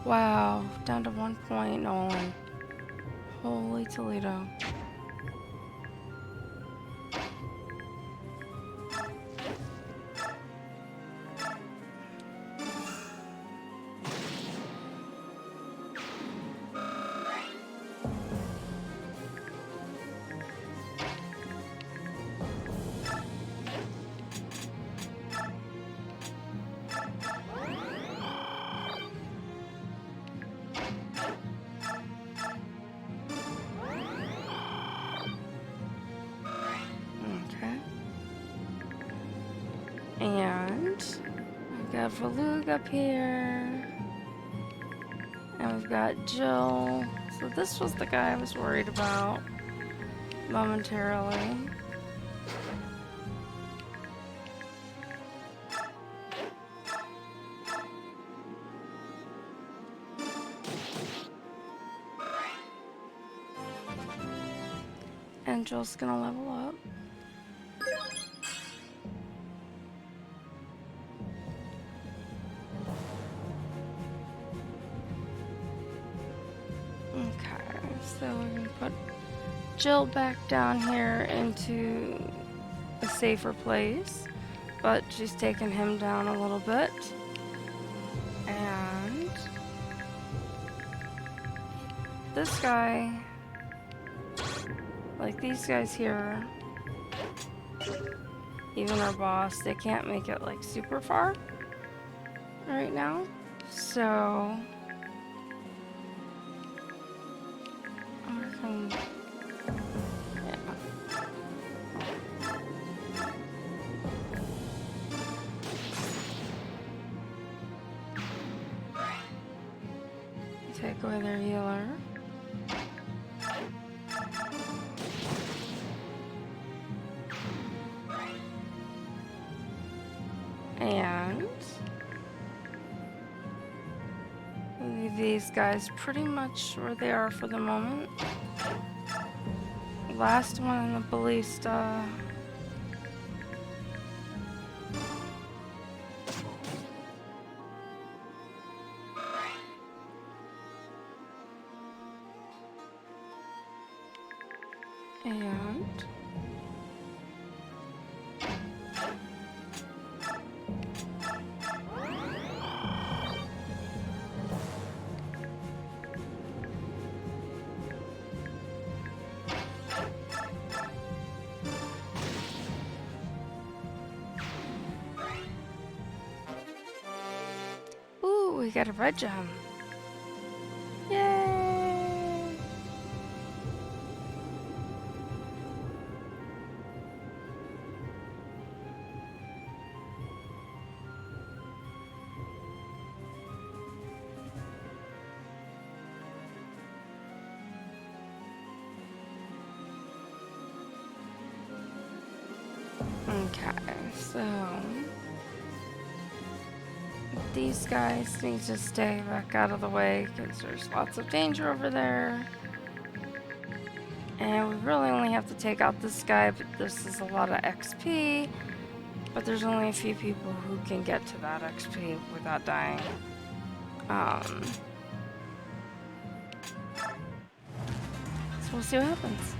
wow. Down to 1 point, Nolan. Holy Toledo. And got Valug up here. And we've got Jill. So this was the guy I was worried about momentarily. And Jill's gonna level up. Okay, so we can put Jill back down here into a safer place, but she's taken him down a little bit. And this guy, like these guys here, even our boss, they can't make it like super far right now. So yeah. Take away their healer. And leave these guys pretty much where they are for the moment. Last one in the ballista. And ooh, we got a red gem. Yay! Okay, so these guys need to stay back out of the way because there's lots of danger over there. And we really only have to take out this guy, but this is a lot of XP. But there's only a few people who can get to that XP without dying. So we'll see what happens.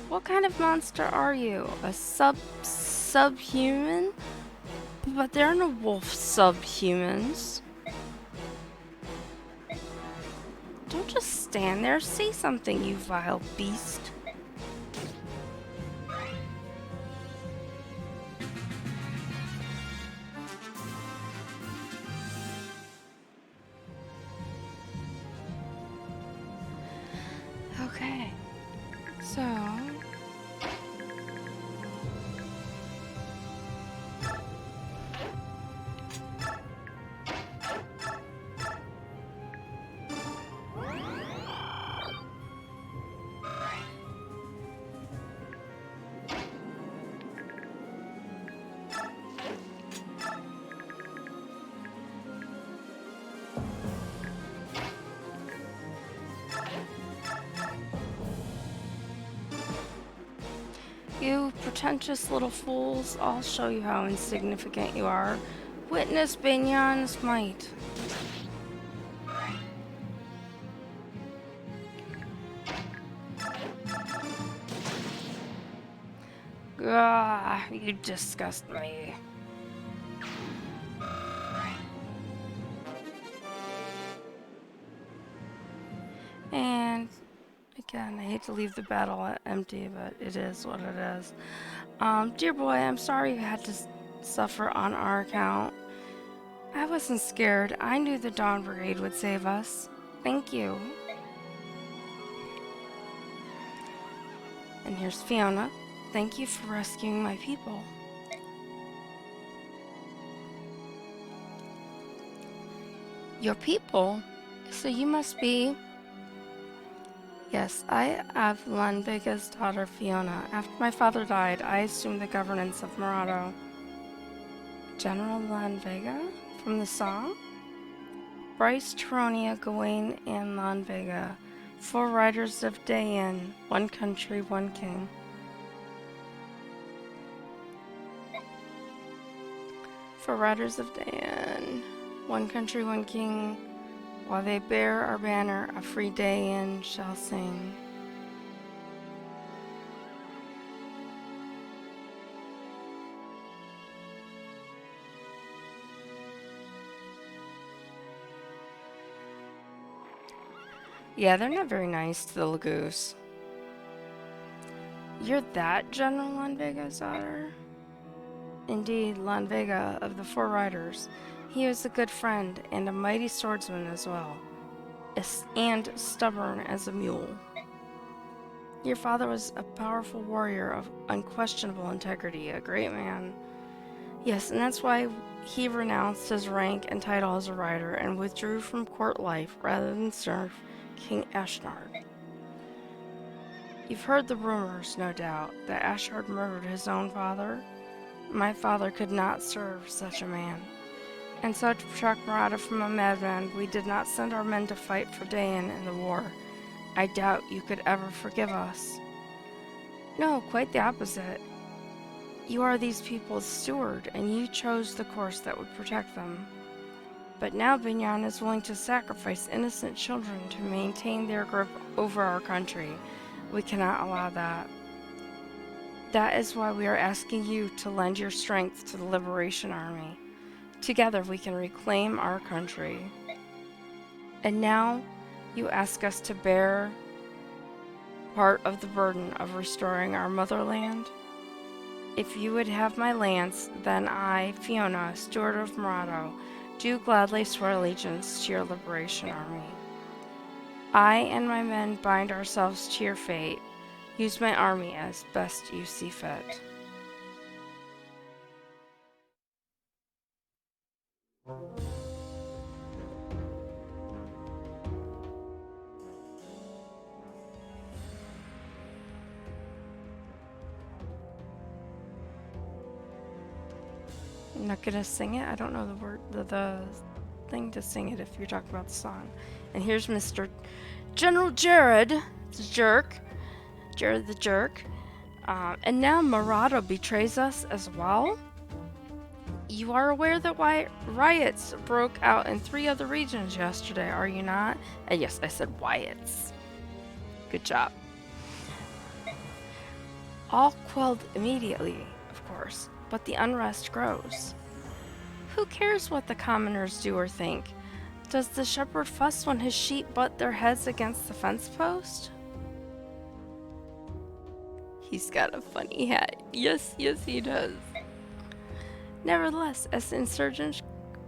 What kind of monster are you? A subhuman? But there are no wolf subhumans. Don't just stand there. Say something, you vile beast. Okay. So you pretentious little fools, I'll show you how insignificant you are. Witness Binyan's might. Ah, you disgust me. And again, I hate to leave the battle empty, but it is what it is. Dear boy, I'm sorry you had to suffer on our account. I wasn't scared. I knew the Dawn Brigade would save us. Thank you. And here's Fiona. Thank you for rescuing my people. Your people? So you must be... Yes, I have Lanvega's daughter Fiona. After my father died, I assumed the governance of Murado. General Lanvega? From the song? Bryce, Taronia, Gawain, and Lanvega. 4 riders of Dayan. 1 country, 1 king. For riders of Dayan. 1 country, 1 king. While they bear our banner, a free Dayan shall sing. Yeah, they're not very nice to the Lagoose. You're that General Lanvega's daughter? Indeed, Lanvega of the 4 riders. He was a good friend and a mighty swordsman as well, and stubborn as a mule. Your father was a powerful warrior of unquestionable integrity, a great man. Yes, and that's why he renounced his rank and title as a rider and withdrew from court life rather than serve King Ashnard. You've heard the rumors, no doubt, that Ashnard murdered his own father? My father could not serve such a man. And so to protect Murata from a madman, we did not send our men to fight for Dayan in the war. I doubt you could ever forgive us. No, quite the opposite. You are these people's steward, and you chose the course that would protect them. But now Binyan is willing to sacrifice innocent children to maintain their grip over our country. We cannot allow that. That is why we are asking you to lend your strength to the Liberation Army. Together we can reclaim our country. And now you ask us to bear part of the burden of restoring our motherland? If you would have my lance, then I, Fiona, steward of Murado, do gladly swear allegiance to your Liberation Army. I and my men bind ourselves to your fate. Use my army as best you see fit. I'm not gonna sing it. I don't know the word, the thing to sing it if you're talking about the song. And here's Mr. General Jared, the jerk. Jared the jerk. And now Murado betrays us as well? You are aware that riots broke out in 3 other regions yesterday, are you not? And yes, I said riots. Good job. All quelled immediately, of course, but the unrest grows. Who cares what the commoners do or think? Does the shepherd fuss when his sheep butt their heads against the fence post? He's got a funny hat. Yes, he does. Nevertheless, as the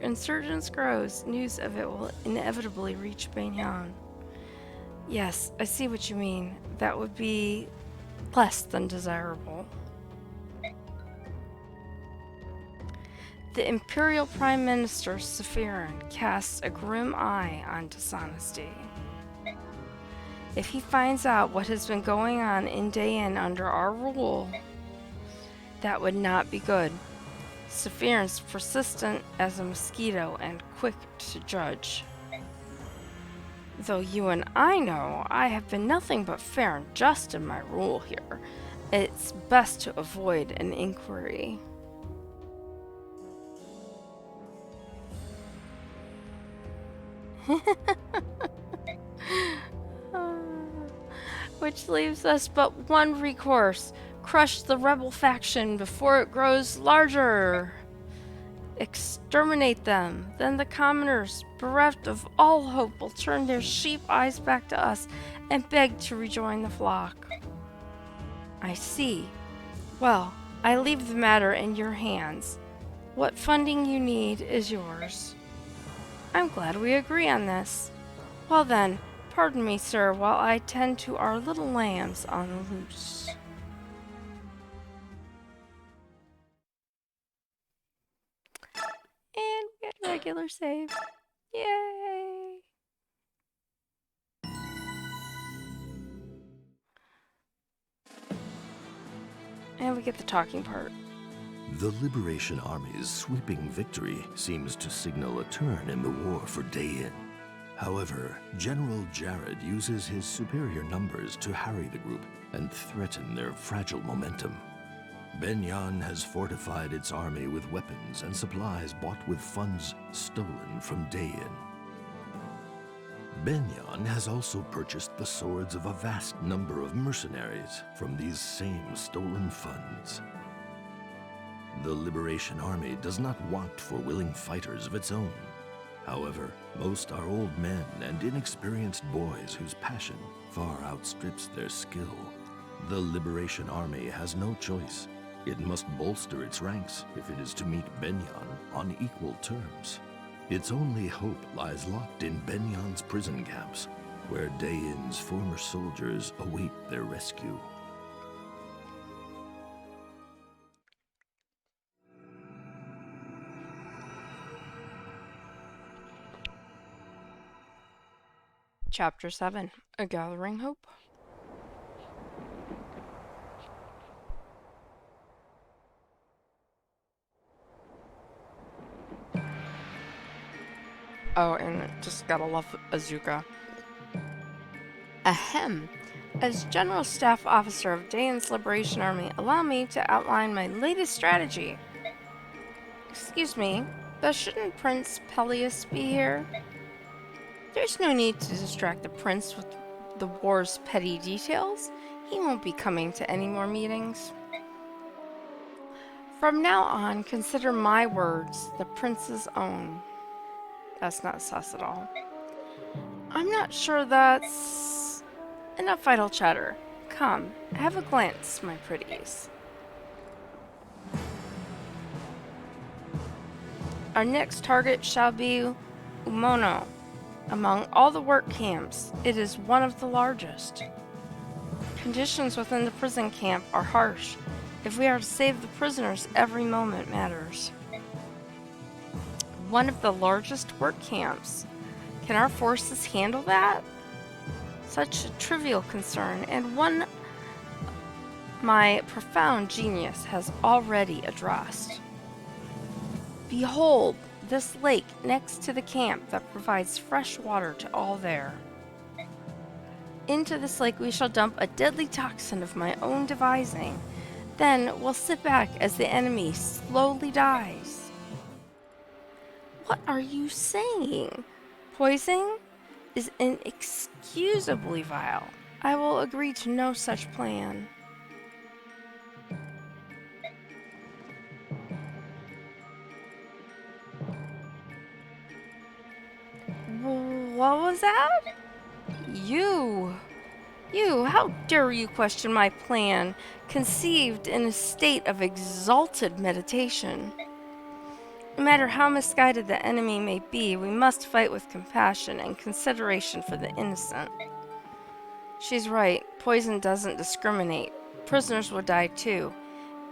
insurgents grows, news of it will inevitably reach Banyan. Yes, I see what you mean. That would be less than desirable. The Imperial Prime Minister, Sephirin, casts a grim eye on dishonesty. If he finds out what has been going on in Dayan under our rule, that would not be good. Sephirin's persistent as a mosquito and quick to judge. Though you and I know I have been nothing but fair and just in my rule here, it's best to avoid an inquiry. Which leaves us but one recourse. Crush the rebel faction before it grows larger. Exterminate them. Then the commoners, bereft of all hope, will turn their sheep eyes back to us and beg to rejoin the flock. I see. Well, I leave the matter in your hands. What funding you need is yours. I'm glad we agree on this. Well then, pardon me, sir, while I tend to our little lambs on the loose. And we got a regular save. Yay! And we get the talking part. The Liberation Army's sweeping victory seems to signal a turn in the war for Dayin. However, General Jared uses his superior numbers to harry the group and threaten their fragile momentum. Benyan has fortified its army with weapons and supplies bought with funds stolen from Dayin. Benyan has also purchased the swords of a vast number of mercenaries from these same stolen funds. The Liberation Army does not want for willing fighters of its own. However, most are old men and inexperienced boys whose passion far outstrips their skill. The Liberation Army has no choice. It must bolster its ranks if it is to meet Benyan on equal terms. Its only hope lies locked in Benyan's prison camps, where Dayin's former soldiers await their rescue. Chapter 7, A Gathering Hope. Oh, and just gotta love Azuka. Ahem. As General Staff Officer of Dayin's Liberation Army, allow me to outline my latest strategy. Excuse me, but shouldn't Prince Peleus be here? There's no need to distract the prince with the war's petty details. He won't be coming to any more meetings. From now on, consider my words the prince's own. That's not sus at all. I'm not sure that's enough idle chatter. Come, have a glance, my pretties. Our next target shall be Umono. Among all the work camps, it is one of the largest. Conditions within the prison camp are harsh. If we are to save the prisoners, every moment matters. One of the largest work camps. Can our forces handle that? Such a trivial concern, and one my profound genius has already addressed. Behold, this lake next to the camp that provides fresh water to all there. Into this lake we shall dump a deadly toxin of my own devising. Then we'll sit back as the enemy slowly dies. What are you saying? Poison is inexcusably vile. I will agree to no such plan. What was that? You, how dare you question my plan, conceived in a state of exalted meditation? No matter how misguided the enemy may be, we must fight with compassion and consideration for the innocent. She's right, poison doesn't discriminate. Prisoners would die too,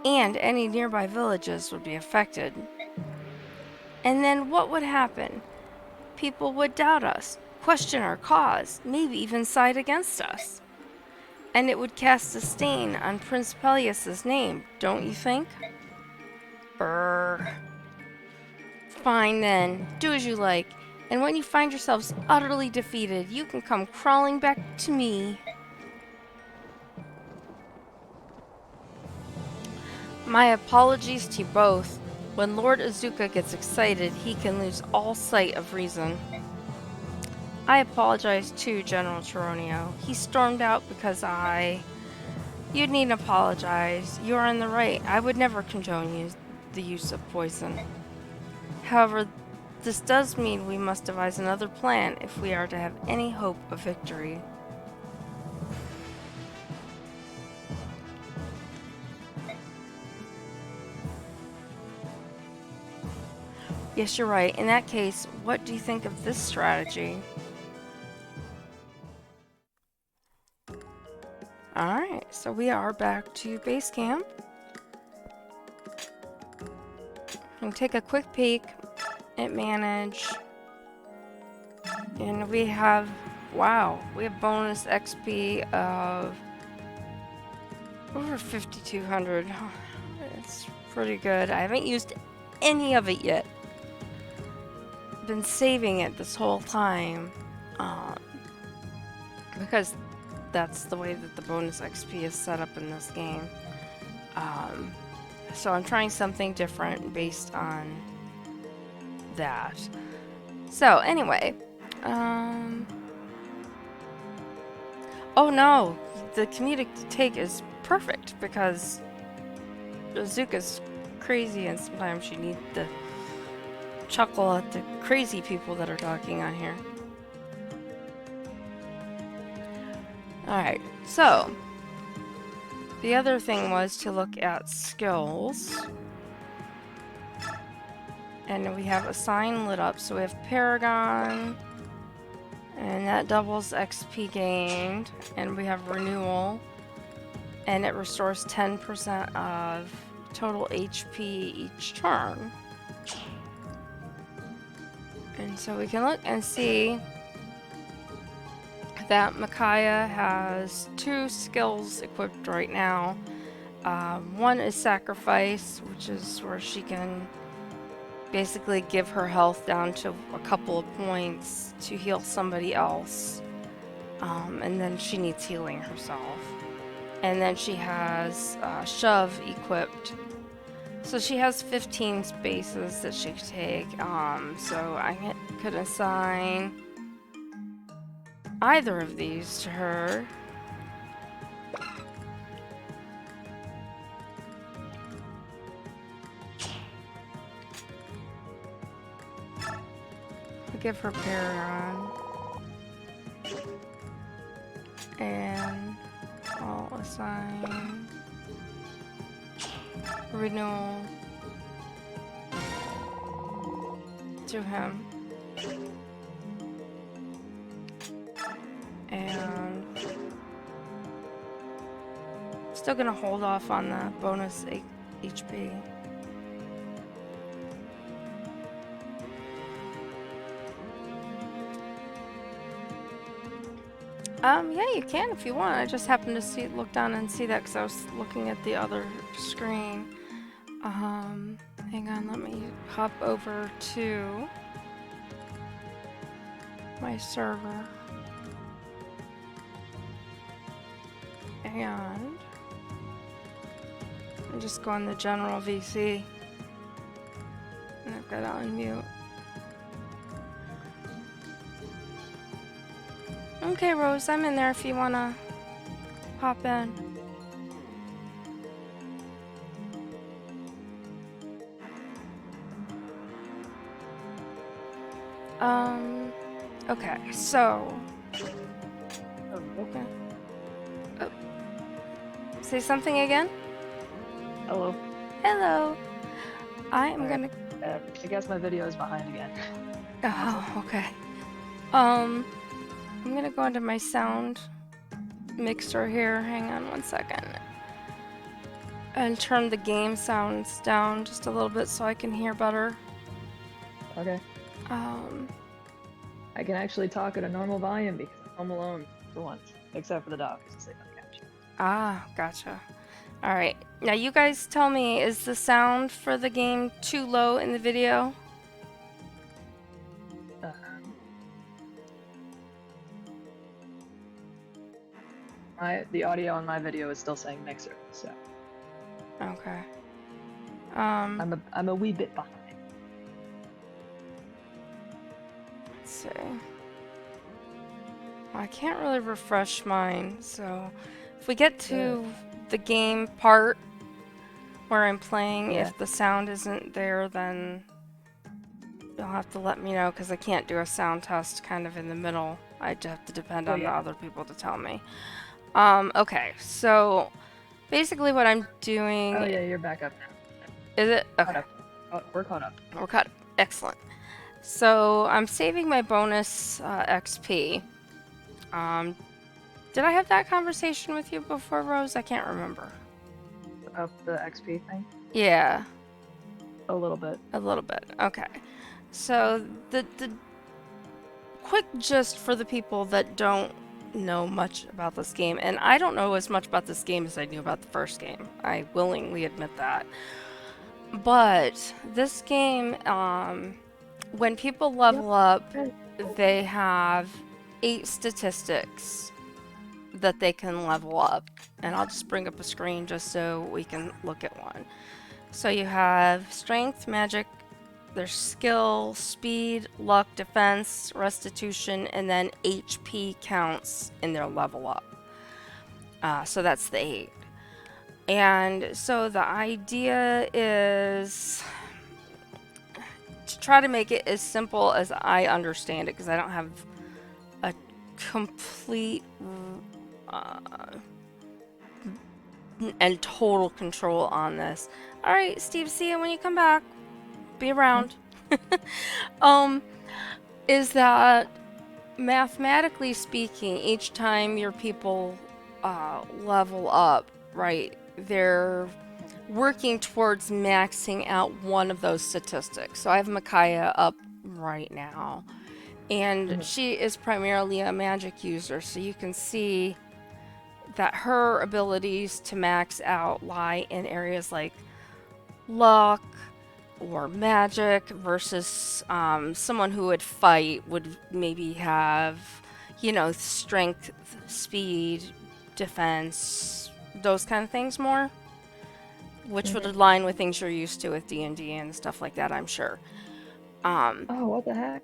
and any nearby villages would be affected. And then what would happen? People would doubt us, question our cause, maybe even side against us. And it would cast a stain on Prince Peleus' name, don't you think? Fine then, do as you like, and when you find yourselves utterly defeated, you can come crawling back to me. My apologies to you both. When Lord Azuka gets excited, he can lose all sight of reason. I apologize too, General Chironio. He stormed out because I You needn't apologize. You are in the right. I would never condone the use of poison. However, this does mean we must devise another plan if we are to have any hope of victory. Yes, you're right. In that case, what do you think of this strategy? Alright, so we are back to base camp. And take a quick peek at manage. And we have, wow, we have bonus XP of over 5,200. It's pretty good. I haven't used any of it yet. Been saving it this whole time. Because that's the way that the bonus XP is set up in this game. So I'm trying something different based on that. So anyway, oh no, the comedic take is perfect because Azuka's crazy and sometimes you need to chuckle at the crazy people that are talking on here. Alright, so the other thing was to look at skills. And we have a sign lit up, so we have Paragon, and that doubles XP gained, and we have Renewal, and it restores 10% of total HP each turn. And so we can look and see that Micaiah has 2 skills equipped right now. One is Sacrifice, which is where she can basically give her health down to a couple of points to heal somebody else. And then she needs healing herself. And then she has Shove equipped. So she has 15 spaces that she could take. So I could assign either of these to her. I'll give her Paragon. And I'll assign Renewal to him. And still gonna hold off on the bonus HP. Yeah, you can if you want. I just happened to look down and see that because I was looking at the other screen. Hang on, let me hop over to my server. And I'm just going to general VC. And I've got to unmute. Okay, Rose, I'm in there if you want to hop in. Okay, so... Okay. Oh. Say something again? Hello. Hello. I am gonna... I guess my video is behind again. Oh, okay. I'm gonna go into my sound mixer here. Hang on one second. And turn the game sounds down just a little bit so I can hear better. Okay. I can actually talk at a normal volume because I'm home alone for once, except for the dog because they don't catch. Ah, gotcha. All right. Now you guys tell me, is the sound for the game too low in the video? The audio on my video is still saying mixer, so. Okay. I'm a wee bit behind. Let's see. I can't really refresh mine, so if we get to the game part where I'm playing. Yeah. If the sound isn't there, then you'll have to let me know, because I can't do a sound test kind of in the middle. I'd have to depend Oh, on the yeah. other people to tell me. Okay, so basically what I'm doing... Oh, yeah, you're back up now. Is it? Caught Okay. up. Oh, we're caught up. We're cut. Excellent. So I'm saving my bonus XP. Did I have that conversation with you before, Rose? I can't remember. Of the XP thing? Yeah, A little bit. a little bit. Okay. So the quick gist for the people that don't know much about this game, and I don't know as much about this game as I knew about the first game. I willingly admit that. But this game, when people level up, they have 8 statistics that they can level up. And I'll just bring up a screen just so we can look at one. So you have strength, magic, there's skill, speed, luck, defense, restitution, and then HP counts in their level up. So that's the 8. And so the idea is to try to make it as simple as I understand it, because I don't have a complete and total control on this. All right, Steve, see you when you come back. Be around. Is that mathematically speaking, each time your people level up, right, they're working towards maxing out one of those statistics. So I have Micaiah up right now, and she is primarily a magic user, so you can see that her abilities to max out lie in areas like luck or magic, versus someone who would fight would maybe have, strength, speed, defense, those kind of things more, which would align with things you're used to with D&D and stuff like that, I'm sure. Oh, what the heck?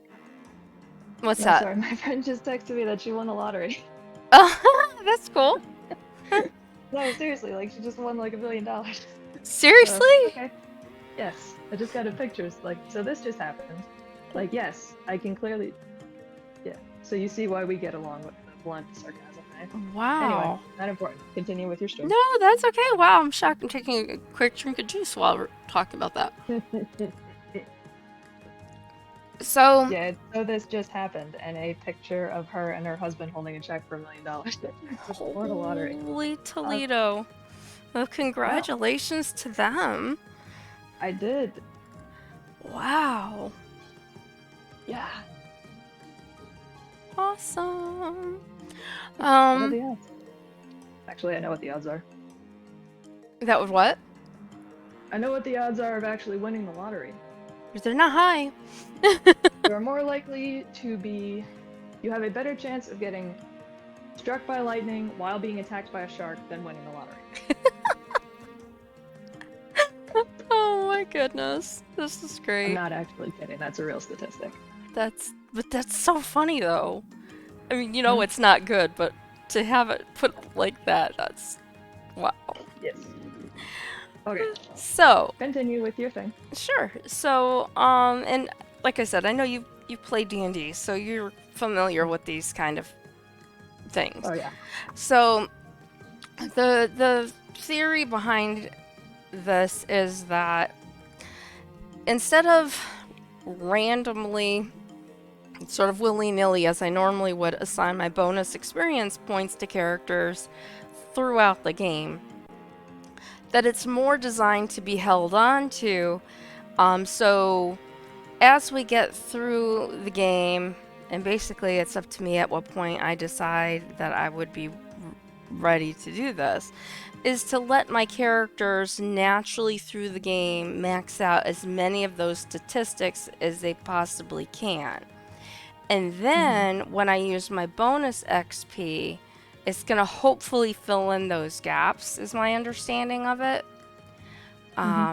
What's No, that? sorry, my friend just texted me that she won the lottery. That's cool. No, seriously, like she just won like $1 billion. Seriously? Okay. Yes, I just got a pictures. Like, so this just happened. Like, yes, I can clearly. Yeah. So you see why we get along with the blunt sarcasm, right? Wow. Anyway, not important. Continue with your story. No, that's okay. Wow, I'm shocked. I'm taking a quick drink of juice while we're talking about that. So, Yeah, so this just happened, and a picture of her and her husband holding a check for $1 million. Just won the lottery. holy Toledo. Well, congratulations to them. I did. Wow. Yeah. Awesome. What are the odds? Actually, I know what the odds are. That would what? I know what the odds are of actually winning the lottery. They're not high. You are more likely to be. You have a better chance of getting struck by lightning while being attacked by a shark than winning the lottery. Oh my goodness. This is I'm great. not actually kidding. That's a real statistic. But that's so funny though. I mean, it's not good, but to have it put like that, that's wow. Yes. Okay. So, Continue with your thing. sure. So, and like I said, I know you play D&D, so you're familiar with these kind of things. Oh yeah. So, the theory behind this is that instead of randomly, sort of willy-nilly, as I normally would, assign my bonus experience points to characters throughout the game, that it's more designed to be held on to. So as we get through the game, and basically it's up to me at what point I decide that I would be ready to do this, is to let my characters naturally through the game max out as many of those statistics as they possibly can. And then when I use my bonus XP, it's going to hopefully fill in those gaps, is my understanding of it.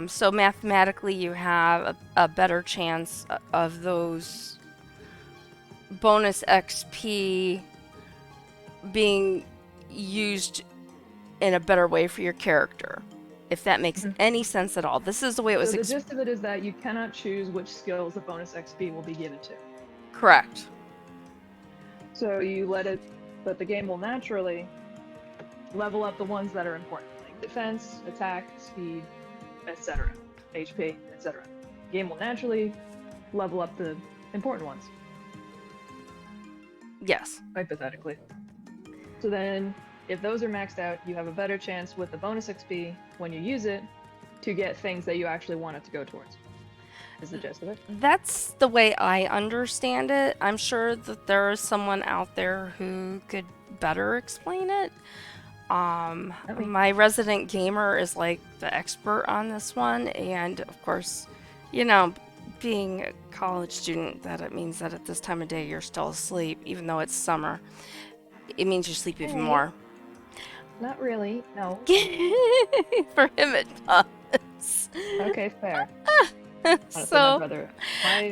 So mathematically, you have a better chance of those bonus XP being used in a better way for your character. If that makes Mhm. any sense at all. This is the way it was So the gist of it is that you cannot choose which skills the bonus XP will be given to. correct. So you but the game will naturally level up the ones that are important, like defense, attack, speed, etc., HP, etc. The game will naturally level up the important ones, Yes. hypothetically. So then, if those are maxed out, you have a better chance with the bonus XP when you use it to get things that you actually want it to go towards. Is the gist of it? That's the way I understand it. I'm sure that there is someone out there who could better explain it. Not me. My resident gamer is like the expert on this one, and of course, you know, being a college student, that it means that at this time of day you're still asleep, even though it's summer. It means you sleep even Hey. more. Not really. No. For him, it does. Okay, fair. Honestly, my So brother,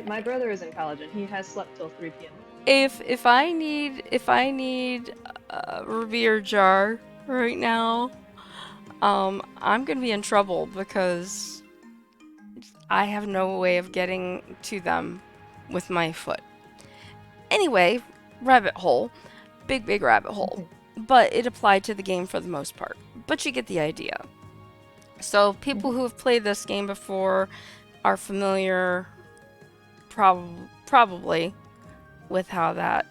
my brother is in college and he has slept till 3 p.m. if I need a Revere jar right now, I'm gonna be in trouble because I have no way of getting to them with my foot. Anyway, rabbit hole, big rabbit hole, but it applied to the game for the most part. But you get the idea. So people who have played this game before are familiar, probably, with how that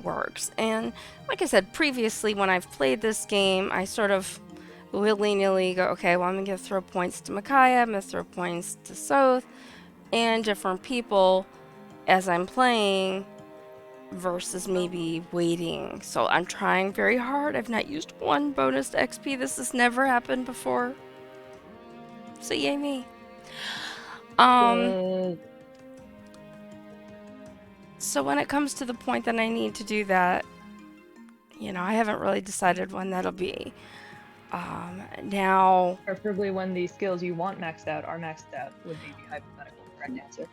works. And like I said previously, when I've played this game, I sort of willy-nilly go, okay, well, I'm gonna throw points to Micaiah, I'm gonna throw points to Soth, and different people as I'm playing, versus maybe waiting. So I'm trying very hard. I've not used one bonus XP. This has never happened before. So yay me. So when it comes to the point that I need to do that, I haven't really decided when that'll be. Now, Preferably when the skills you want maxed out are maxed out would be the hypothetical correct answer.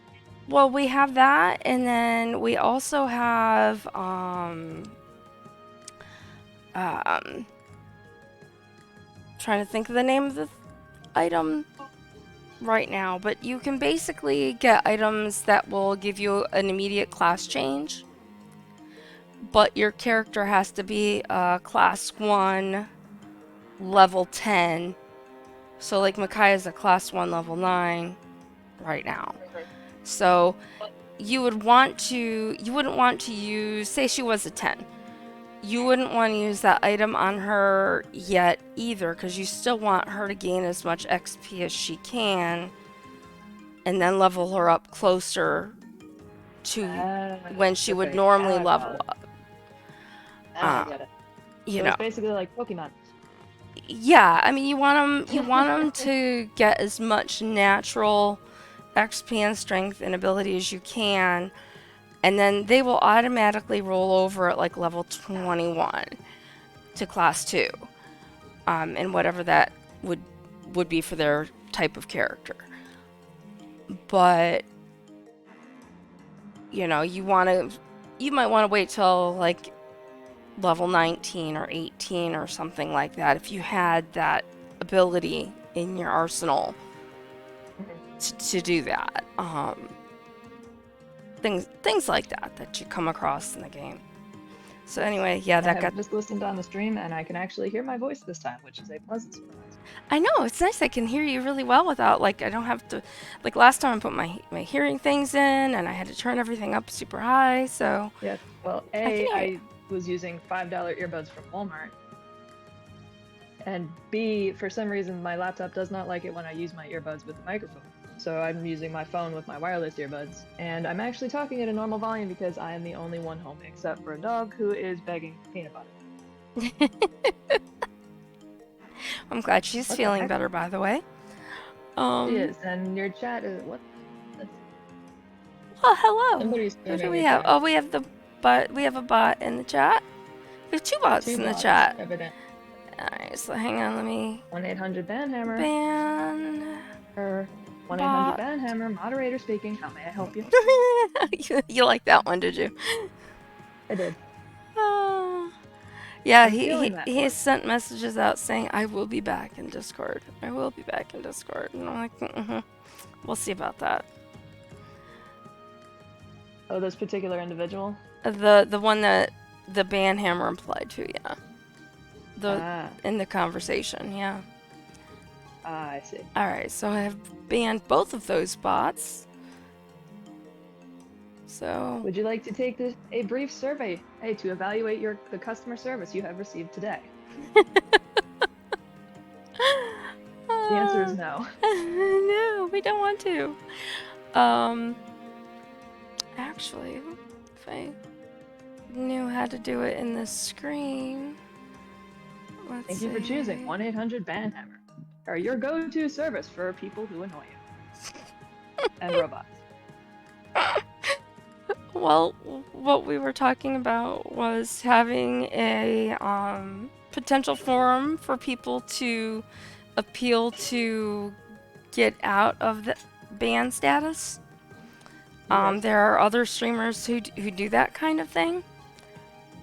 well, we have that, and then we also have trying to think of the name of the item right now, but you can basically get items that will give you an immediate class change, but your character has to be class 1 level 10. So like Micaiah's a class 1 level 9 right now. So you wouldn't want to use, say she was a 10. You wouldn't want to use that item on her yet either, because you still want her to gain as much XP as she can and then level her up closer to when she would normally level up. I get it. So it's basically like Pokemon. Yeah, I mean, you want them to get as much natural XP and strength and ability as you can, and then they will automatically roll over at like level 21 to class 2, and whatever that would be for their type of character. But you might want to wait till like level 19 or 18 or something like that if you had that ability in your arsenal to do that. Things like that you come across in the game. So anyway, yeah, I have just listened on the stream and I can actually hear my voice this time, which is a pleasant surprise. I know, it's nice. I can hear you really well without, like, I don't have to, like, last time I put my hearing things in and I had to turn everything up super high, so. Yeah, well, I was using $5 earbuds from Walmart, and B, for some reason my laptop does not like it when I use my earbuds with the microphone. So I'm using my phone with my wireless earbuds, and I'm actually talking at a normal volume because I am the only one home except for a dog who is begging for peanut butter. I'm glad she's feeling better, by the way. She is, and your chat is what? Oh, hello. Somebody's Who do we have? Oh, we have a bot in the chat. We have 2 bots in the chat. Evident. Alright, so hang on, let me 1-800-BANHAMMER. ban Or 1-800-BANHAMMER, moderator speaking. How may I help you? You like that one, did you? I did. Yeah, I'm feeling that he has one. sent messages out saying, I will be back in Discord. I will be back in Discord. And I'm like, we'll see about that. Oh, this particular individual? The one that the banhammer implied to, yeah. The Ah, In the conversation, yeah. I see. Alright, so I have banned both of those bots. So Would you like to take a brief survey, hey, to evaluate the customer service you have received today? The answer is no. no, we don't want to. Actually, if I knew how to do it in the screen, let's Thank see. you for choosing 1-800-BANHAMMER, or your go-to service for people who annoy you. And robots. Well, what we were talking about was having a potential forum for people to appeal to get out of the ban status. Yes. There are other streamers who do that kind of thing.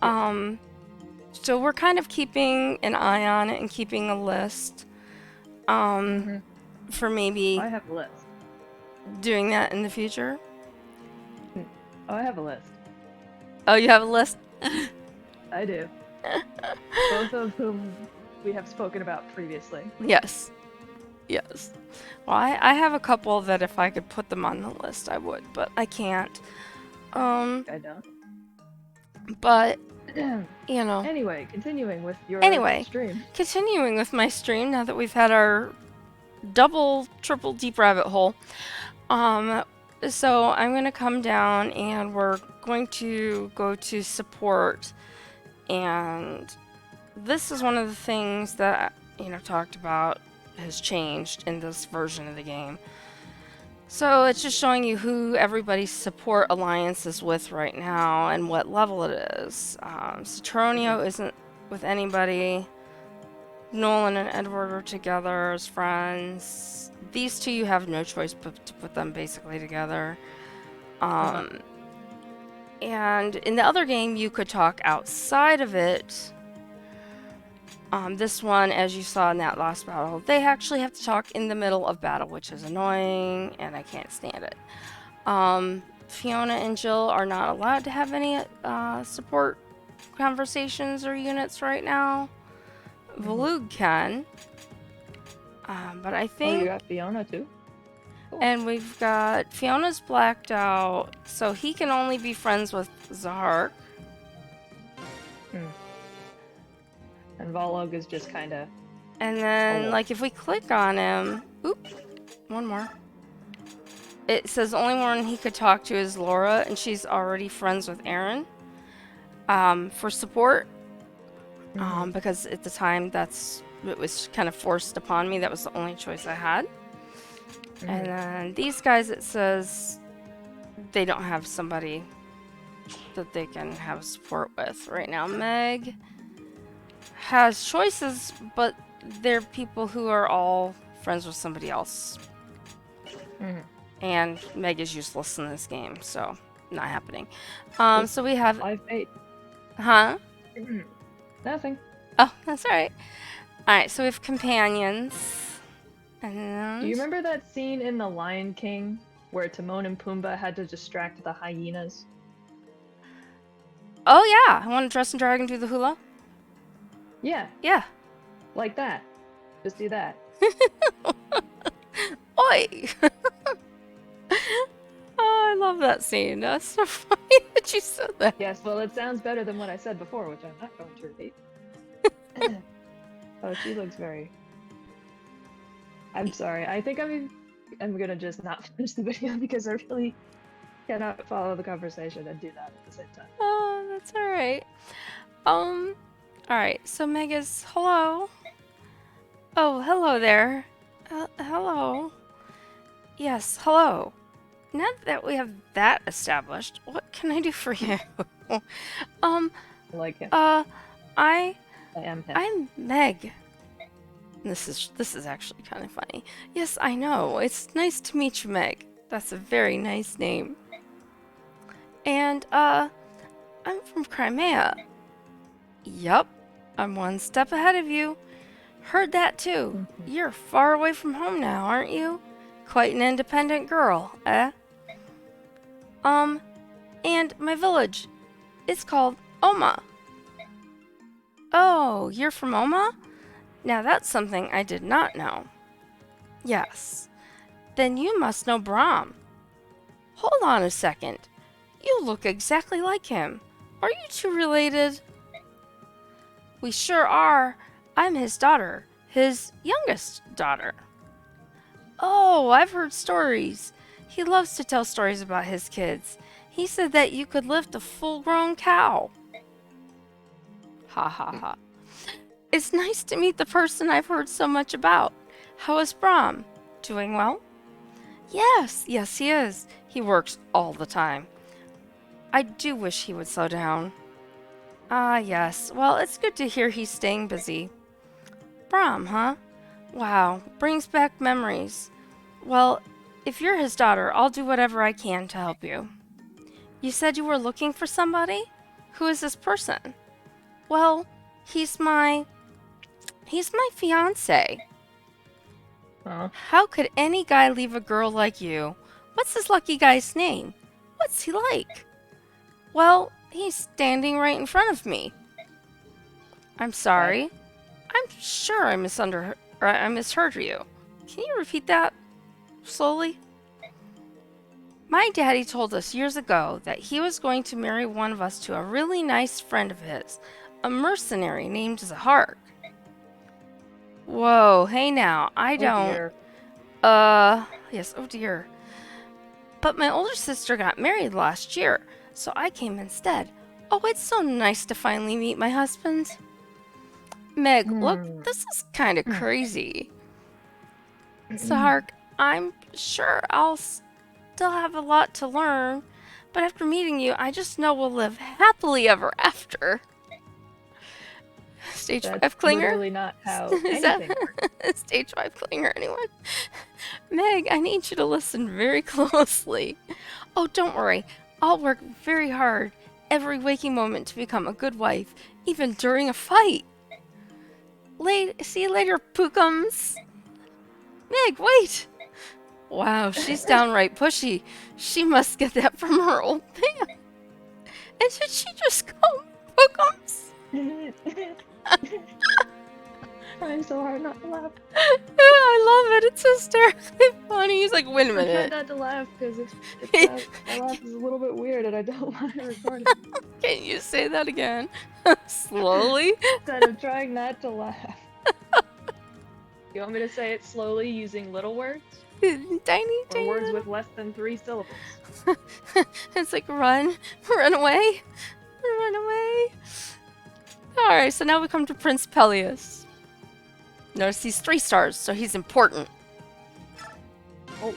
So we're kind of keeping an eye on it and keeping a list for maybe I have a list. doing that in the future. Oh, I have a list. Oh, you have a list? I do. Both of whom we have spoken about previously. Yes. Yes. Well, I have a couple that if I could put them on the list, I would, but I can't. I don't. But, you know. Anyway, continuing with your stream. Continuing with my stream, now that we've had our double, triple deep rabbit hole. So I'm going to come down and we're going to go to support. And this is one of the things that, talked about has changed in this version of the game. So it's just showing you who everybody's support alliance is with right now and what level it is. Citronio isn't with anybody. Nolan and Edward are together as friends. These two you have no choice but to put them basically together. And in the other game you could talk outside of it. This one, as you saw in that last battle, they actually have to talk in the middle of battle, which is annoying, and I can't stand it. Fiona and Jill are not allowed to have any support conversations or units right now. Valug can. But I think... Oh, you got Fiona too? Cool. And we've got... Fiona's blacked out, so he can only be friends with Zahark. And Volog is just kind of... And then, like, if we click on him... Oop! One more. It says only one he could talk to is Laura, and she's already friends with Aaron. For support. Because at the time, it was kind of forced upon me. That was the only choice I had. And then these guys, it says they don't have somebody that they can have support with right now. Meg has choices, but they're people who are all friends with somebody else. And Meg is useless in this game, so not happening. So we have... Live bait. Huh? Nothing. Oh, that's alright. Alright, so we have companions. And... Do you remember that scene in The Lion King where Timon and Pumbaa had to distract the hyenas? Oh yeah, I want to dress and dragon do the hula. Yeah. Yeah. Like that. Just do that. Oi! Oh, I love that scene. That's so funny that you said that. Yes, well, it sounds better than what I said before, which I'm not going to repeat. Oh, she looks very... I'm sorry. I think I'm gonna just not finish the video because I really cannot follow the conversation and do that at the same time. Oh, that's alright. Alright, so Megas, hello. Oh, hello there. Hello. Yes, hello. Now that we have that established, what can I do for you? I like him. I am him. I'm Meg. This is actually kind of funny. Yes, I know. It's nice to meet you, Meg. That's a very nice name. And I'm from Crimea. Yup. I'm one step ahead of you. Heard that too. You're far away from home now, aren't you? Quite an independent girl, eh? And my village. It's called Oma. Oh, you're from Oma? Now that's something I did not know. Yes. Then you must know Brahm. Hold on a second. You look exactly like him. Are you two related? We sure are. I'm his daughter. His youngest daughter. Oh, I've heard stories. He loves to tell stories about his kids. He said that you could lift a full-grown cow. Ha ha ha. It's nice to meet the person I've heard so much about. How is Brahm? Doing well? Yes, he is. He works all the time. I do wish he would slow down. Ah, yes. Well, it's good to hear he's staying busy. Brahm, huh? Wow, brings back memories. Well, if you're his daughter, I'll do whatever I can to help you. You said you were looking for somebody? Who is this person? Well, he's my fiancé. Huh? How could any guy leave a girl like you? What's this lucky guy's name? What's he like? Well, he's standing right in front of me. I'm sorry. I'm sure I misheard you. Can you repeat that slowly? My daddy told us years ago that he was going to marry one of us to a really nice friend of his, a mercenary named Zahark. Whoa, hey now, I don't... Dear. Yes, oh dear. But my older sister got married last year, so I came instead. Oh, it's so nice to finally meet my husband. Meg, look, this is kind of crazy. Zahark, I'm sure I'll still have a lot to learn, but after meeting you, I just know we'll live happily ever after. Stage That's 5 clinger? literally not how Is anything that works. Stage 5 clinger, anyone? Meg, I need you to listen very closely. Oh, don't worry. I'll work very hard every waking moment to become a good wife, even during a fight. See you later, Pookums. Meg, wait! Wow, she's downright pushy. She must get that from her old man. And did she just call me Pookums? Trying so hard not to laugh. Yeah, I love it. It's hysterically funny. He's like, wait a I tried minute. not to laugh because my laugh is a little bit weird and I don't want to record it. Can you say that again? Slowly? Instead of trying not to laugh. You want me to say it slowly using little words? Tiny, Or words with less than 3 syllables? It's like run away, run away. Alright, so now we come to Prince Peleus. Notice he's 3 stars, so he's important. Oh.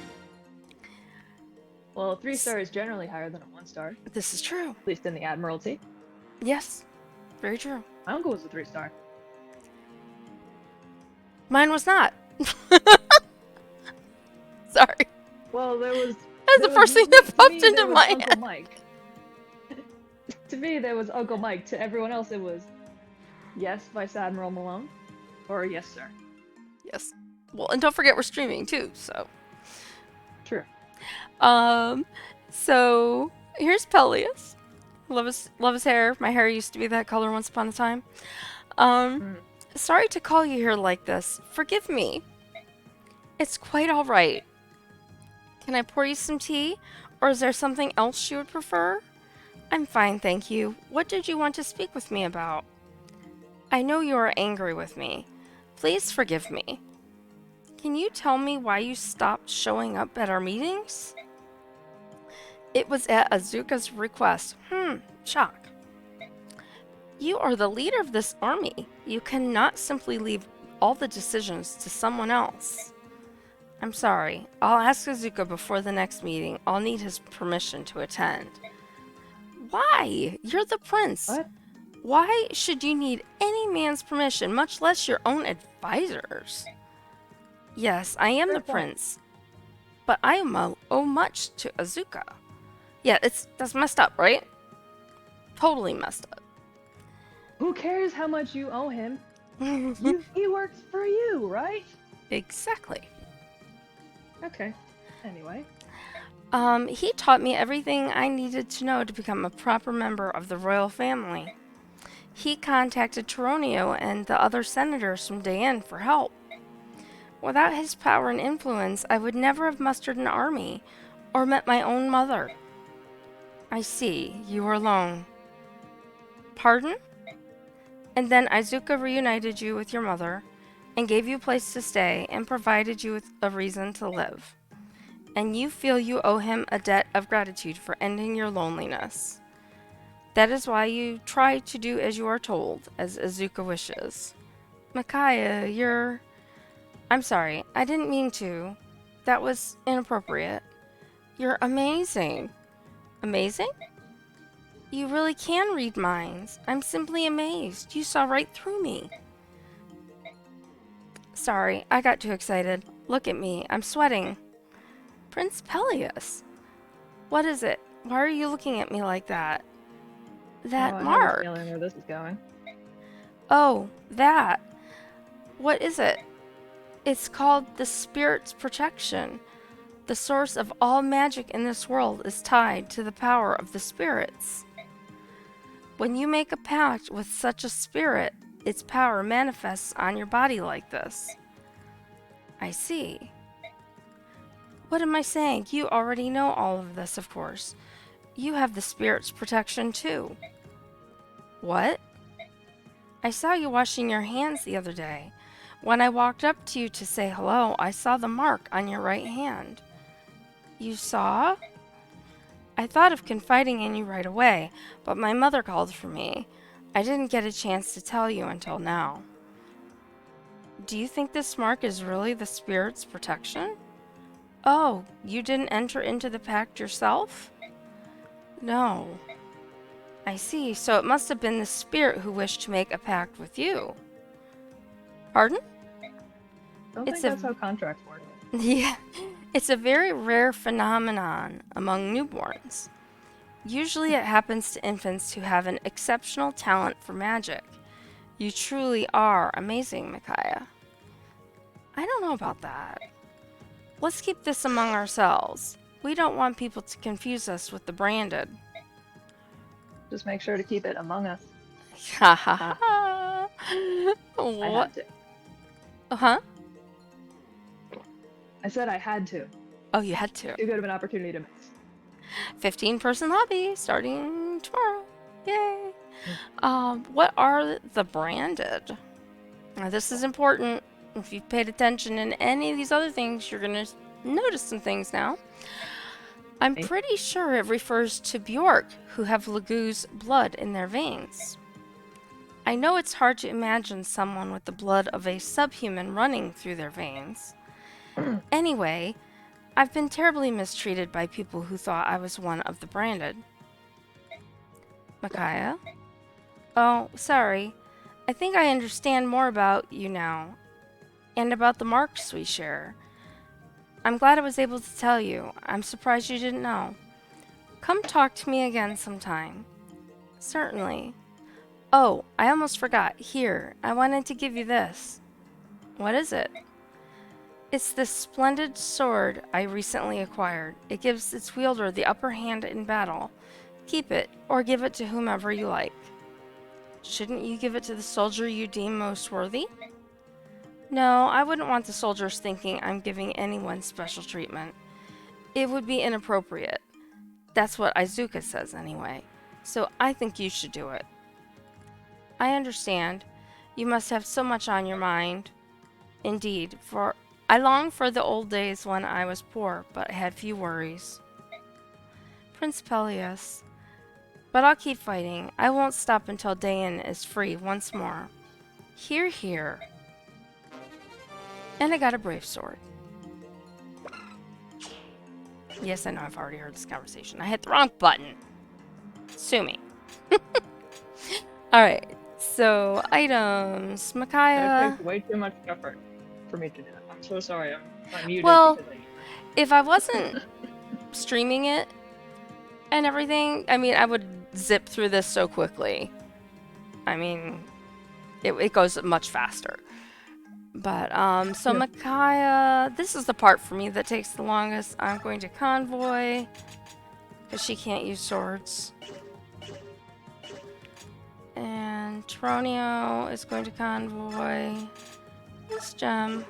Well, a 3-star is generally higher than a 1-star, This is true. at least in the Admiralty. Yes, very true. My uncle was a 3-star. Mine was not. Sorry. Well, there was. That's the first thing that to popped me, there into was my Uncle head. Mike. To me, there was Uncle Mike. To everyone else, it was yes, Vice Admiral Malone, or yes, sir. Yes. Well, and don't forget we're streaming too, so. True. So here's Peleus. Love his hair. My hair used to be that color once upon a time. Sorry to call you here like this. Forgive me. It's quite all right. Can I pour you some tea, or is there something else you would prefer? I'm fine, thank you. What did you want to speak with me about? I know you are angry with me. Please forgive me. Can you tell me why you stopped showing up at our meetings? It was at Azuka's request. Shock. You are the leader of this army. You cannot simply leave all the decisions to someone else. I'm sorry. I'll ask Azuka before the next meeting. I'll need his permission to attend. Why? You're the prince. What? Why should you need any man's permission, much less your own advisors? Yes, I am Fair the point. prince, but I owe much to Azuka. Yeah, that's messed up, right? Totally messed up. Who cares how much you owe him? He works for you, right? Exactly. Okay. Anyway. He taught me everything I needed to know to become a proper member of the royal family. He contacted Toronio and the other senators from Dayan for help. Without his power and influence, I would never have mustered an army or met my own mother. I see, you were alone. Pardon? And then Izuka reunited you with your mother and gave you a place to stay and provided you with a reason to live. And you feel you owe him a debt of gratitude for ending your loneliness. That is why you try to do as you are told, as Izuka wishes. Micaiah, you're... I'm sorry, I didn't mean to. That was inappropriate. You're amazing. Amazing? You really can read minds. I'm simply amazed. You saw right through me. Sorry, I got too excited. Look at me, I'm sweating. Prince Peleus. What is it? Why are you looking at me like that? That I have a mark. feeling where this is going. Oh, that. What is it? It's called the Spirit's Protection. The source of all magic in this world is tied to the power of the spirits. When you make a pact with such a spirit, its power manifests on your body like this. I see. What am I saying? You already know all of this, of course. You have the Spirit's protection too. What? I saw you washing your hands the other day. When I walked up to you to say hello, I saw the mark on your right hand. You saw? I thought of confiding in you right away, but my mother called for me. I didn't get a chance to tell you until now. Do you think this mark is really the Spirit's protection? Oh, you didn't enter into the pact yourself? No. I see, so it must have been the Spirit who wished to make a pact with you. Pardon? Don't It's think that's how contracts work. Yeah, it's a very rare phenomenon among newborns. Usually it happens to infants who have an exceptional talent for magic. You truly are amazing, Micaiah. I don't know about that. Let's keep this among ourselves. We don't want people to confuse us with the branded. Just make sure to keep it among us. Ha ha ha. I What? had to. Huh? I said I had to. Oh, you had to. Too good of an opportunity to miss. 15-person lobby starting tomorrow. Yay. What are the branded? Now, this is important. If you've paid attention in any of these other things, you're going to notice some things now. I'm pretty sure it refers to Bjork, who have Lagu's blood in their veins. I know it's hard to imagine someone with the blood of a subhuman running through their veins. Anyway, I've been terribly mistreated by people who thought I was one of the branded. Micaiah? Oh, sorry. I think I understand more about you now, and about the marks we share. I'm glad I was able to tell you. I'm surprised you didn't know. Come talk to me again sometime. Certainly. Oh, I almost forgot. Here, I wanted to give you this. What is it? It's this splendid sword I recently acquired. It gives its wielder the upper hand in battle. Keep it, or give it to whomever you like. Shouldn't you give it to the soldier you deem most worthy? No, I wouldn't want the soldiers thinking I'm giving anyone special treatment. It would be inappropriate. That's what Izuka says anyway. So I think you should do it. I understand. You must have so much on your mind. Indeed, for I long for the old days when I was poor, but I had few worries. Prince Peleus. But I'll keep fighting. I won't stop until Dayan is free once more. Hear, hear. And I got a brave sword. Yes, I know I've already heard this conversation. I hit the wrong button. Sue me. Alright, so items. That Micaiah. takes way too much effort for me to do that. I'm so sorry. I'm muted Well, because if I wasn't streaming it and everything, I mean, I would zip through this so quickly. I mean, it goes much faster. But, so Yeah. Micaiah, this is the part for me that takes the longest. I'm going to convoy, because she can't use swords. And Tronio is going to convoy this gem.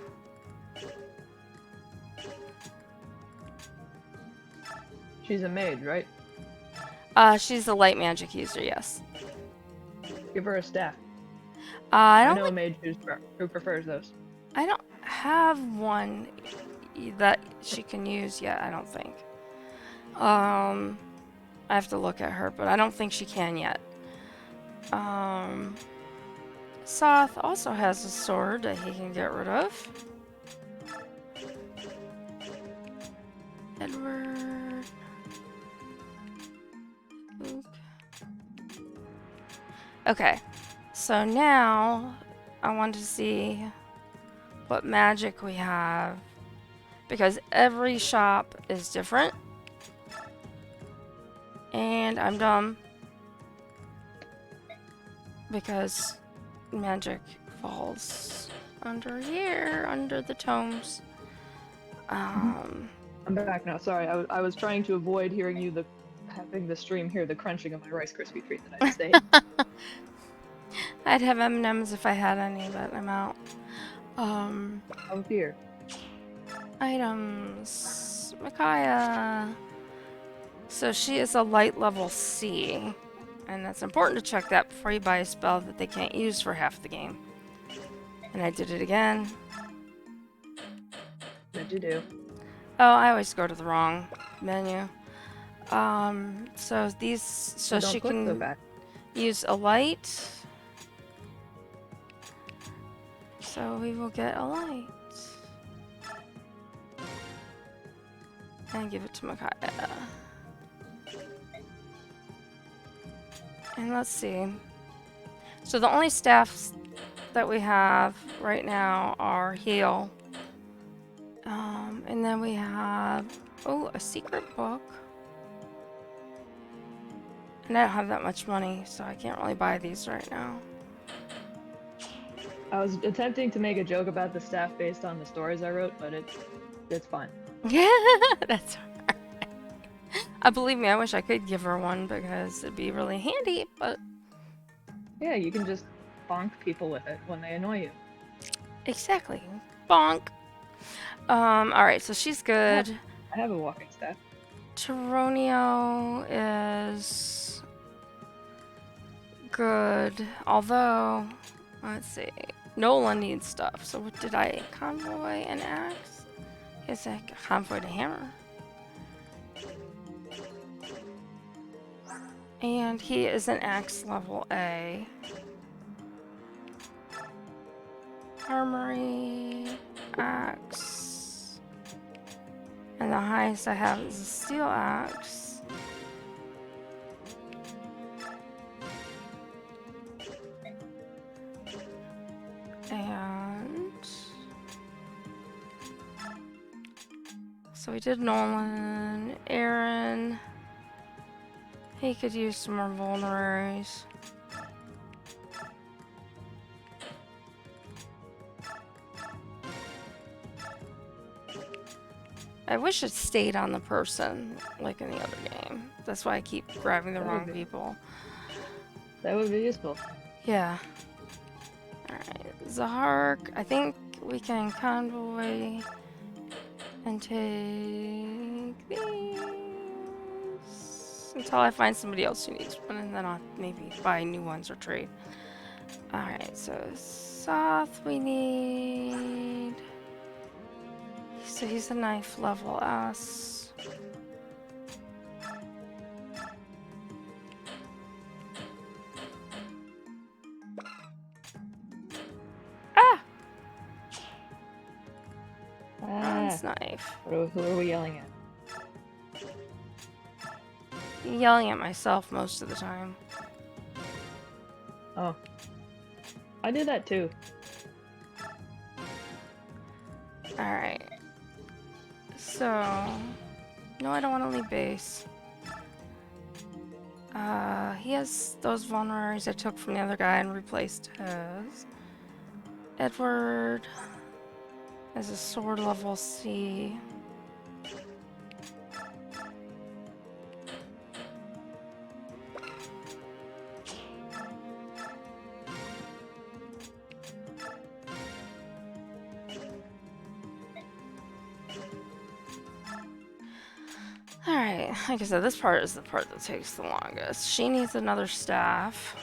She's a mage, right? She's a light magic user, yes. Give her a staff. I I don't know a think, mage who prefers those. I don't have one that she can use yet, I don't think. I have to look at her, but I don't think she can yet. Soth also has a sword that he can get rid of. Edward. Luke. Okay, so now I want to see what magic we have, because every shop is different. And I'm dumb because magic falls under here, under the tomes. I'm back now. Sorry, I was trying to avoid hearing you having the stream hear the crunching of my Rice Krispie treat that I just ate. I'd have M&Ms if I had any, but I'm out. Oh dear. Items. Micaiah. So she is a light level C. And that's important to check that before you buy a spell that they can't use for half the game. And I did it again. What'd you do? Oh, I always go to the wrong menu. So these, so Don't she click so can fast. use a light. So we will get a light. And give it to Micaiah. And let's see. So the only staffs that we have right now are heal. And then we have, oh, a secret book. And I don't have that much money, so I can't really buy these right now. I was attempting to make a joke about the staff based on the stories I wrote, but it's fine. Yeah, that's alright. Believe me, I wish I could give her one because it'd be really handy, but... Yeah, you can just bonk people with it when they annoy you. Exactly. Bonk. Alright, so she's good. I have a walking staff. Tronio is good, although, let's see, Nola needs stuff. So what did I convoy an axe? Yes, I convoyed a hammer. And he is an axe level A. Armory, axe. And the highest I have is a steel axe. And so we did Nolan, Aaron. He could use some more vulneraries. I wish it stayed on the person, like in the other game. That's why I keep grabbing the wrong people. That would be useful. Yeah. Alright, Zahark. I think we can convoy and take these until I find somebody else who needs one, and then I'll maybe buy new ones or trade. Alright, so Soth we need. So he's a knife level S. Ah! Bronze knife. Who are we yelling at? Yelling at myself most of the time. Oh. I do that too. Alright. So... No, I don't want to leave base. He has those vulneraries I took from the other guy and replaced his. Edward has a sword level C. Alright, like I said, this part is the part that takes the longest. She needs another staff.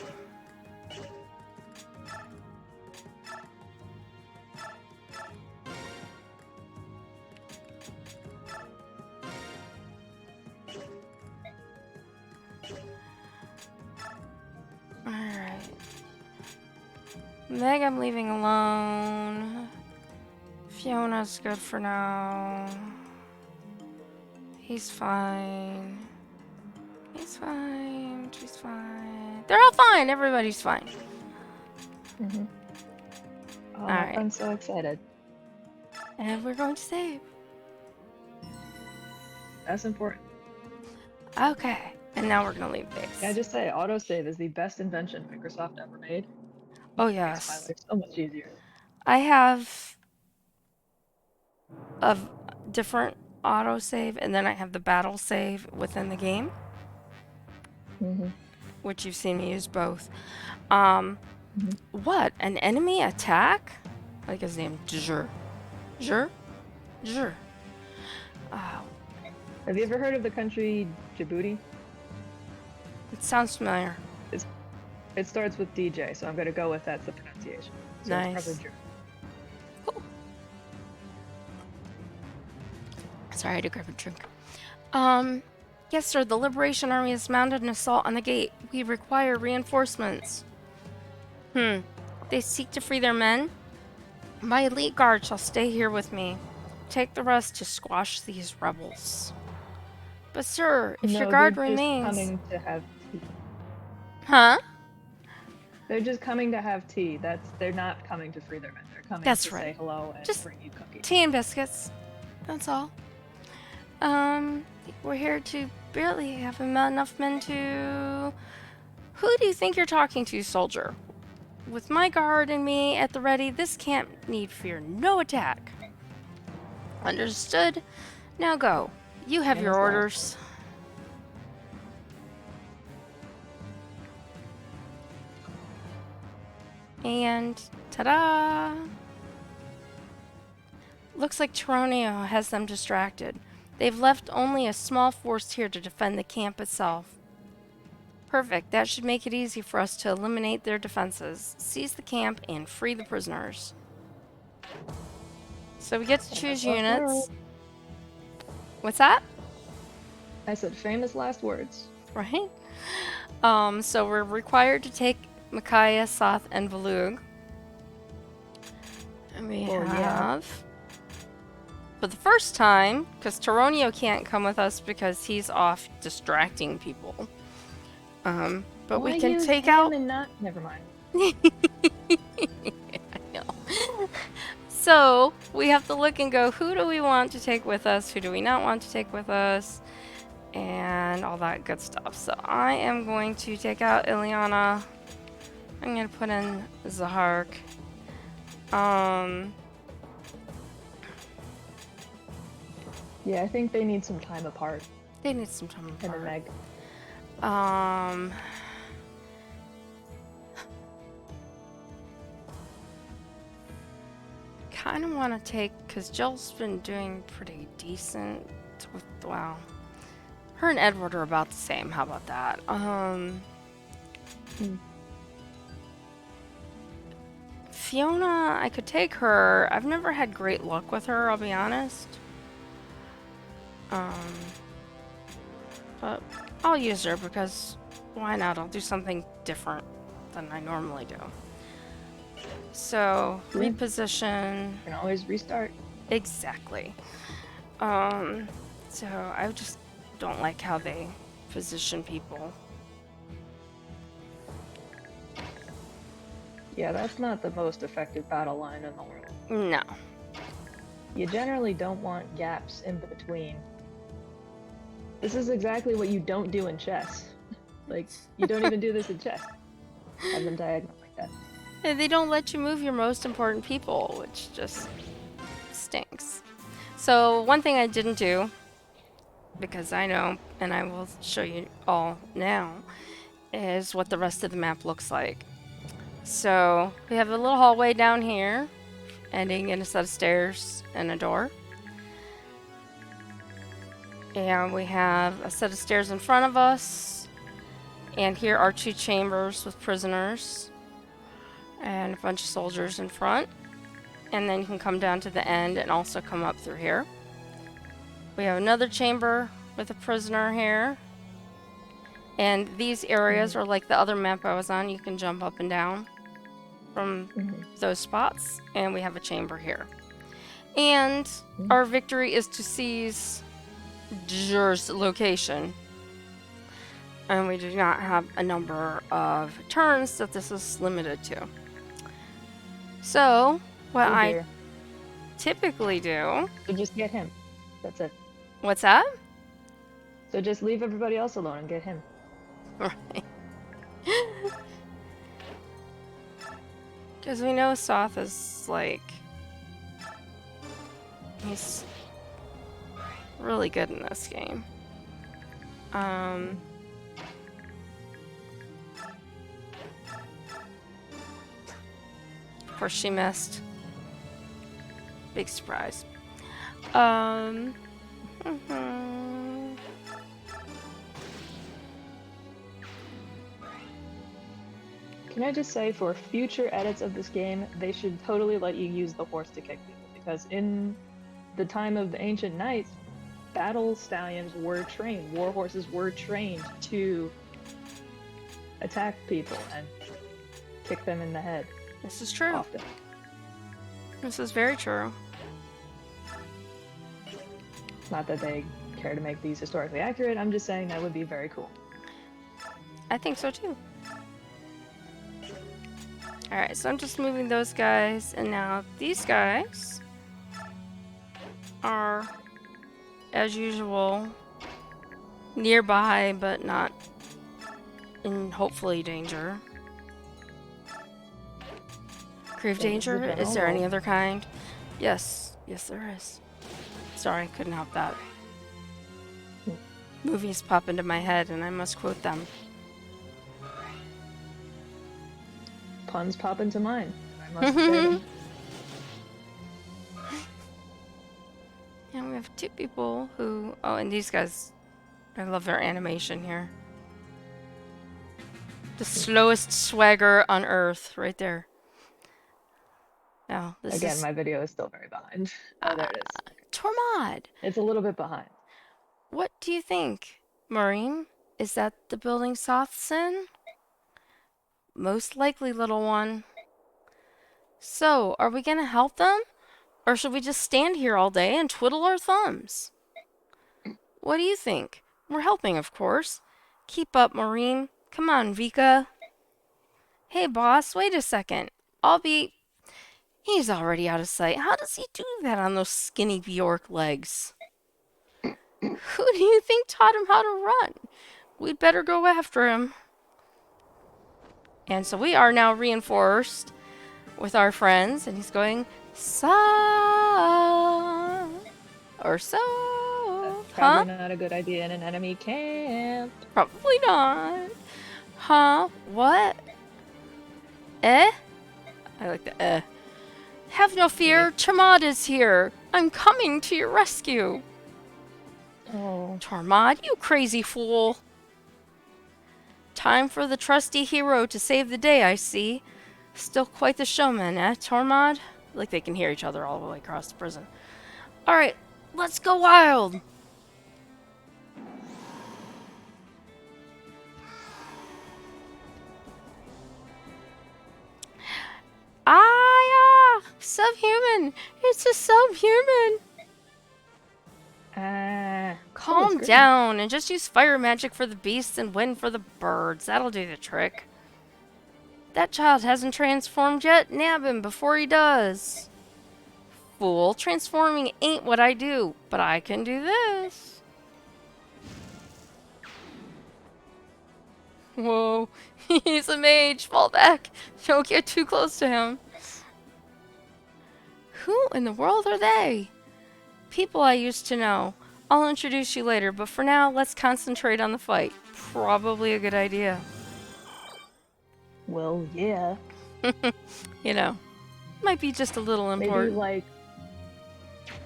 Alright. Meg I'm leaving alone. Fiona's good for now. He's fine. He's fine. She's fine. They're all fine. Everybody's fine. Mm-hmm. Oh, All my right. friend's so excited. And we're going to save. That's important. Okay. And now we're going to leave base. Can I just say, autosave is the best invention Microsoft ever made. Oh, Makes my yes. life so much easier. I have a different autosave, and then I have the battle save within the game, Mm-hmm. which you've seen me use both. Mm-hmm. What? An enemy attack? Like his name, Jur. Jur? Jur. Oh, Have you ever heard of the country Djibouti? it sounds familiar. It starts with DJ, so I'm going to go with that's the pronunciation. So Nice. It's probably Djibouti. Cool. Sorry, I had to grab a drink. Yes, sir. The Liberation Army has mounted an assault on the gate. We require reinforcements. They seek to free their men? My elite guard shall stay here with me. Take the rest to squash these rebels. But, sir, if your No, guard they're just remains... coming to have tea. Huh? They're just coming to have tea. They're not coming to free their men. They're coming That's to right. say hello and Just bring you cookies. Tea and biscuits. That's all. We're here to barely have enough men to... Who do you think you're talking to, soldier? With my guard and me at the ready, this camp need fear no attack. Understood? Now go. You have your Famous last. orders. And ta-da! Looks like Toronio has them distracted. They've left only a small force here to defend the camp itself. Perfect. That should make it easy for us to eliminate their defenses, seize the camp, and free the prisoners. So we get to choose units. What's that? I said famous last words. Right? So we're required to take Micaiah, Soth, and Valug. And we Well, yeah. have... For the first time, because Toronio can't come with us because he's off distracting people. But we Why can use take him out... and not. Never mind. I know. So, we have to look and go, who do we want to take with us? Who do we not want to take with us? And all that good stuff. So, I am going to take out Ileana. I'm going to put in Zahark. Yeah, I think they need some time apart. They need some time Him and apart. Meg. Kind of want to take, because Jill's been doing pretty decent with, wow. Her and Edward are about the same. How about that? Fiona, I could take her. I've never had great luck with her, I'll be honest. But I'll use her because why not? I'll do something different than I normally do. So, Yeah. reposition. You can always restart. Exactly. So I just don't like how they position people. Yeah, that's not the most effective battle line in the world. No. You generally don't want gaps in between. This is exactly what you don't do in chess. Like, you don't even do this in chess. Have them diagonal like that. And they don't let you move your most important people, which just stinks. So one thing I didn't do, because I know, and I will show you all now, is what the rest of the map looks like. So we have a little hallway down here, ending in a set of stairs and a door. And we have a set of stairs in front of us. And here are 2 chambers with prisoners. And a bunch of soldiers in front. And then you can come down to the end and also come up through here. We have another chamber with a prisoner here. And these areas are like the other map I was on. You can jump up and down from those spots. And we have a chamber here. And our victory is to seize Jur's location. And we do not have a number of turns that this is limited to. So, what I typically do... So just get him. That's it. What's that? So just leave everybody else alone and get him. Right. Because we know Soth is, like... He's really good in this game. Of course, she missed. Big surprise. Can I just say, for future edits of this game, they should totally let you use the horse to kick people, because in the time of the ancient knights, battle stallions were trained, war horses were trained to attack people and kick them in the head. This is true. Often. This is very true. Not that they care to make these historically accurate, I'm just saying that would be very cool. I think so too. Alright, so I'm just moving those guys, and now these guys are, as usual, nearby, but not in, hopefully, danger. Grave danger? Is there any other kind? Yes. Yes, there is. Sorry, couldn't help that. Movies pop into my head, and I must quote them. Puns pop into mine. I must say them. And we have 2 people who... Oh, and these guys... I love their animation here. The slowest swagger on Earth, right there. Now, this Again, is... my video is still very behind. Oh, there it is. Tormod! It's a little bit behind. What do you think, Maureen? Is that the building Soth's in? Most likely, little one. So, are we gonna help them? Or should we just stand here all day and twiddle our thumbs? What do you think? We're helping, of course. Keep up, Maureen. Come on, Vika. Hey, boss, wait a second. He's already out of sight. How does he do that on those skinny Bjork legs? Who do you think taught him how to run? We'd better go after him. And so we are now reinforced with our friends, and he's going, Sa or so. That's probably not a good idea in an enemy camp. Probably not. Huh? What? Eh? I like the eh. Have no fear, Tormod is here. I'm coming to your rescue. Oh. Tormod, you crazy fool. Time for the trusty hero to save the day, I see. Still quite the showman, eh, Tormod? Like they can hear each other all the way across the prison. Alright, let's go wild! Ah, subhuman! It's a subhuman! Calm down and just use fire magic for the beasts and wind for the birds. That'll do the trick. That child hasn't transformed yet. Nab him before he does. Fool, transforming ain't what I do, but I can do this. Whoa. He's a mage. Fall back. Don't get too close to him. Who in the world are they? People I used to know. I'll introduce you later, but for now, let's concentrate on the fight. Probably a good idea. Well, yeah. You know, might be just a little Maybe, important. like,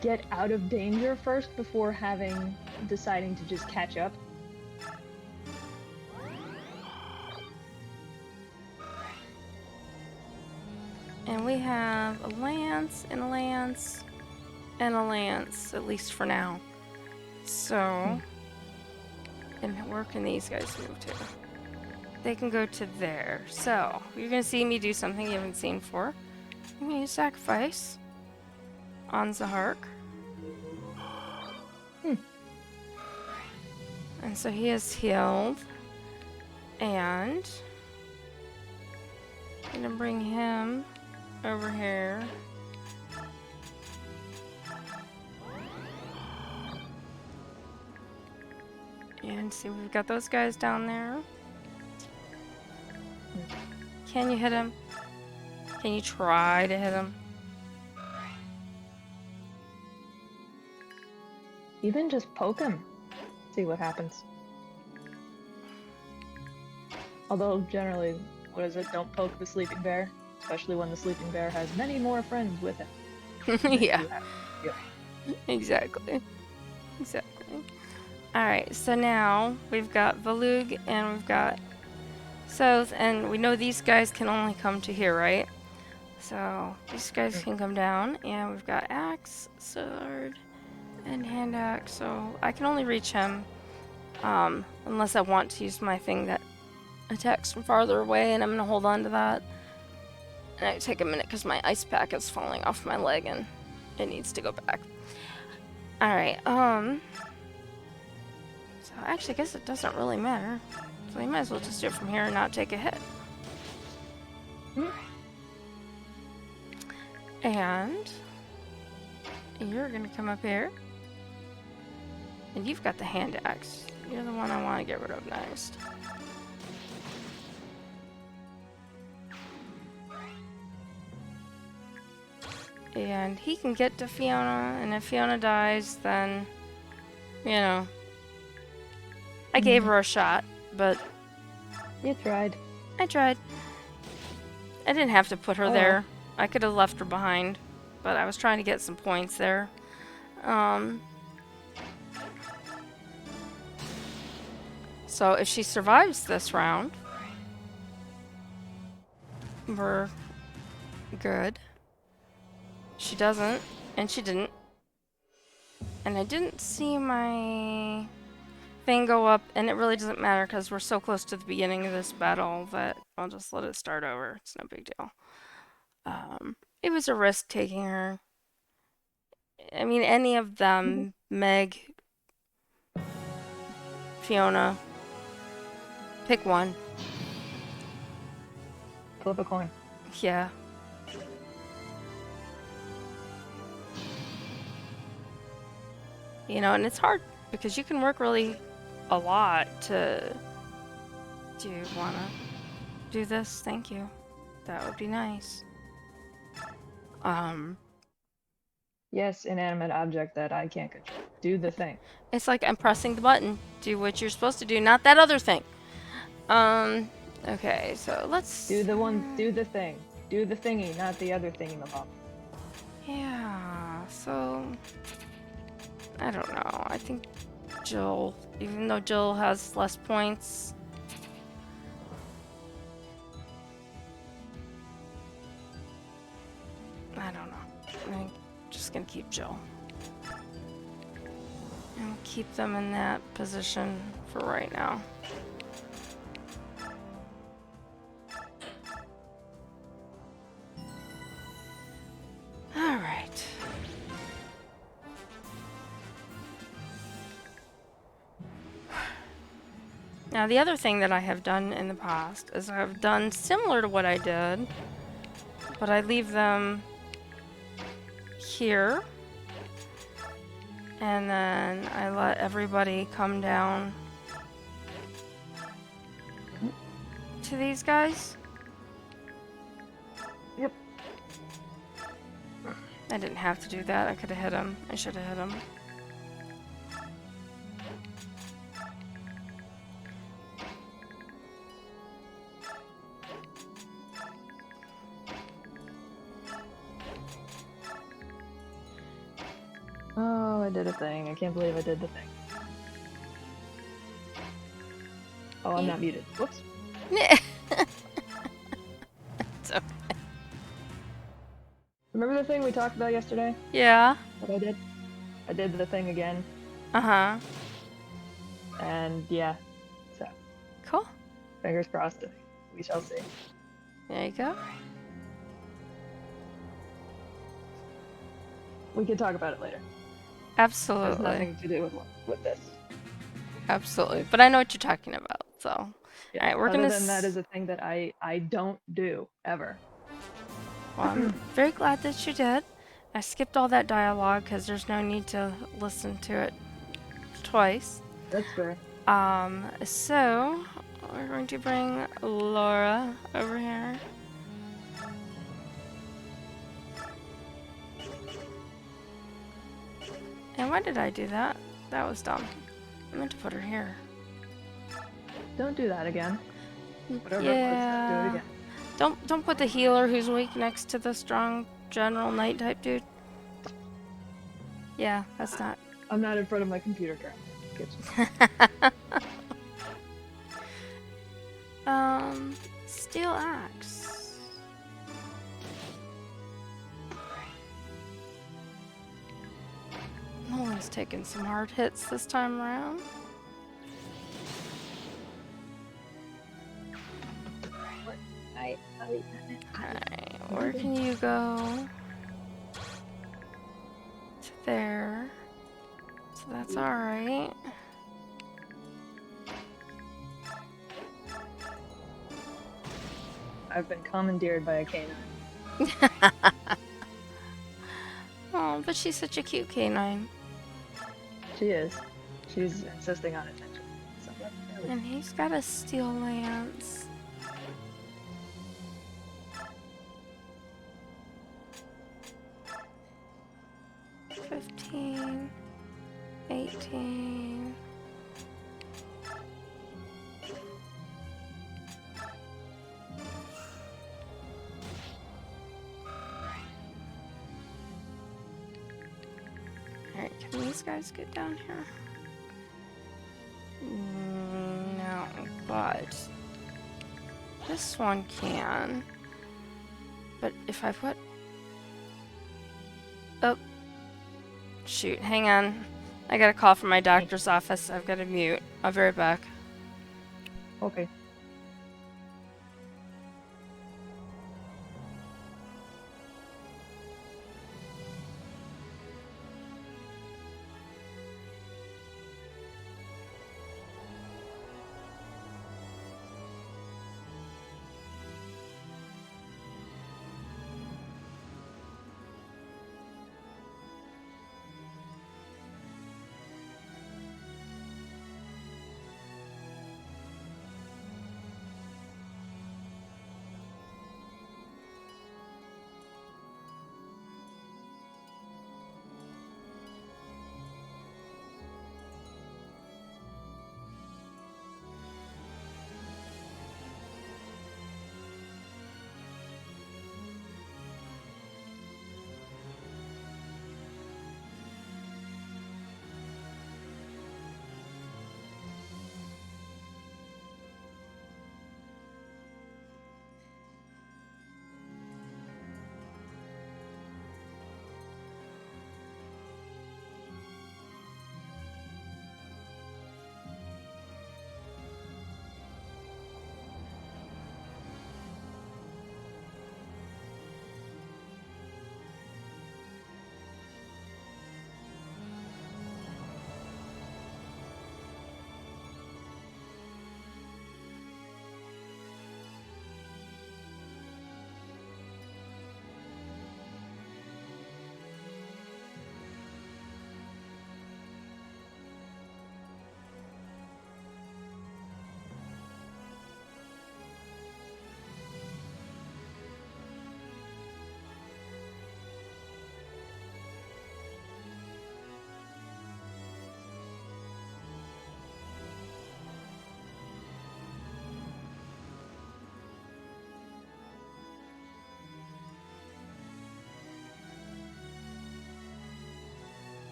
get out of danger first before deciding to just catch up. And we have a lance and a lance and a lance, at least for now. So, and where can these guys move to? They can go to there. So, you're going to see me do something you haven't seen before. I'm going to use sacrifice on Zahark. And so he is healed. And I'm going to bring him over here. And see, we've got those guys down there. Can you hit him? Can you try to hit him? Even just poke him. See what happens. Although, generally, what is it? Don't poke the sleeping bear. Especially when the sleeping bear has many more friends with him. Yeah. Yeah. Exactly. Alright, so now we've got Valug and we've got Soth, and we know these guys can only come to here, right? So these guys can come down, and we've got axe, sword, and hand axe, so I can only reach him unless I want to use my thing that attacks from farther away, and I'm gonna hold on to that. And it take a minute because my ice pack is falling off my leg and it needs to go back. Alright, so actually I guess it doesn't really matter. So you might as well just do it from here and not take a hit. And you're gonna come up here. And you've got the hand axe. You're the one I want to get rid of next. And he can get to Fiona, and if Fiona dies, then, you know, I gave her a shot, but You tried. I tried. I didn't have to put her there. I could have left her behind, but I was trying to get some points there. So if she survives this round, we're good. She doesn't, and she didn't. And I didn't see my thing go up, and it really doesn't matter because we're so close to the beginning of this battle that I'll just let it start over. It's no big deal. It was a risk taking her. I mean, any of them, Meg, Fiona, pick one. Flip a coin. Yeah. You know, and it's hard because you can work really a lot to... Do you want to do this? Thank you. That would be nice. Yes, inanimate object that I can't control. Do the thing. It's like I'm pressing the button. Do what you're supposed to do, not that other thing. Okay, so let's... Do the thing. Do the thingy, not the other thingy, Mom. Yeah, so... I don't know. I think Jill, even though Jill has less points... I don't know. I'm just gonna keep Jill. And keep them in that position for right now. Alright. Now the other thing that I have done in the past is I've done similar to what I did, but I leave them here, and then I let everybody come down to these guys? Yep. I didn't have to do that. I could have hit him. I should have hit him. Oh, I did a thing. I can't believe I did the thing. Oh, I'm not muted. Whoops. It's okay. Remember the thing we talked about yesterday? Yeah. What I did? I did the thing again, Uh-huh. and yeah. So, Cool. fingers crossed. We shall see. There you go. We can talk about it later. It has Absolutely. nothing to do with this. Absolutely. But I know what you're talking about, so. Yeah. Alright, we're Other gonna than that is a thing that I don't do ever. Well, I'm very glad that you did. I skipped all that dialogue because there's no need to listen to it twice. That's fair. So we're going to bring Laura over here. And why did I do that? That was dumb. I meant to put her here. Don't do that again. Whatever Yeah. it was, don't do it again. Don't put the healer who's weak next to the strong general knight type dude. Yeah, that's not. I'm not in front of my computer currently. Steel axe. Nolan's taking some hard hits this time around. Alright, where can you go? To there. So that's alright. I've been commandeered by a canine. Oh, but she's such a cute canine. She is. She's insisting on attention. So that's fairly- And he's got a steel lance. $15, $18. Alright, can these guys get down here? No, but this one can. But if I put... Oh. Shoot, hang on. I got a call from my doctor's office. I've got to mute. I'll be right back. Okay.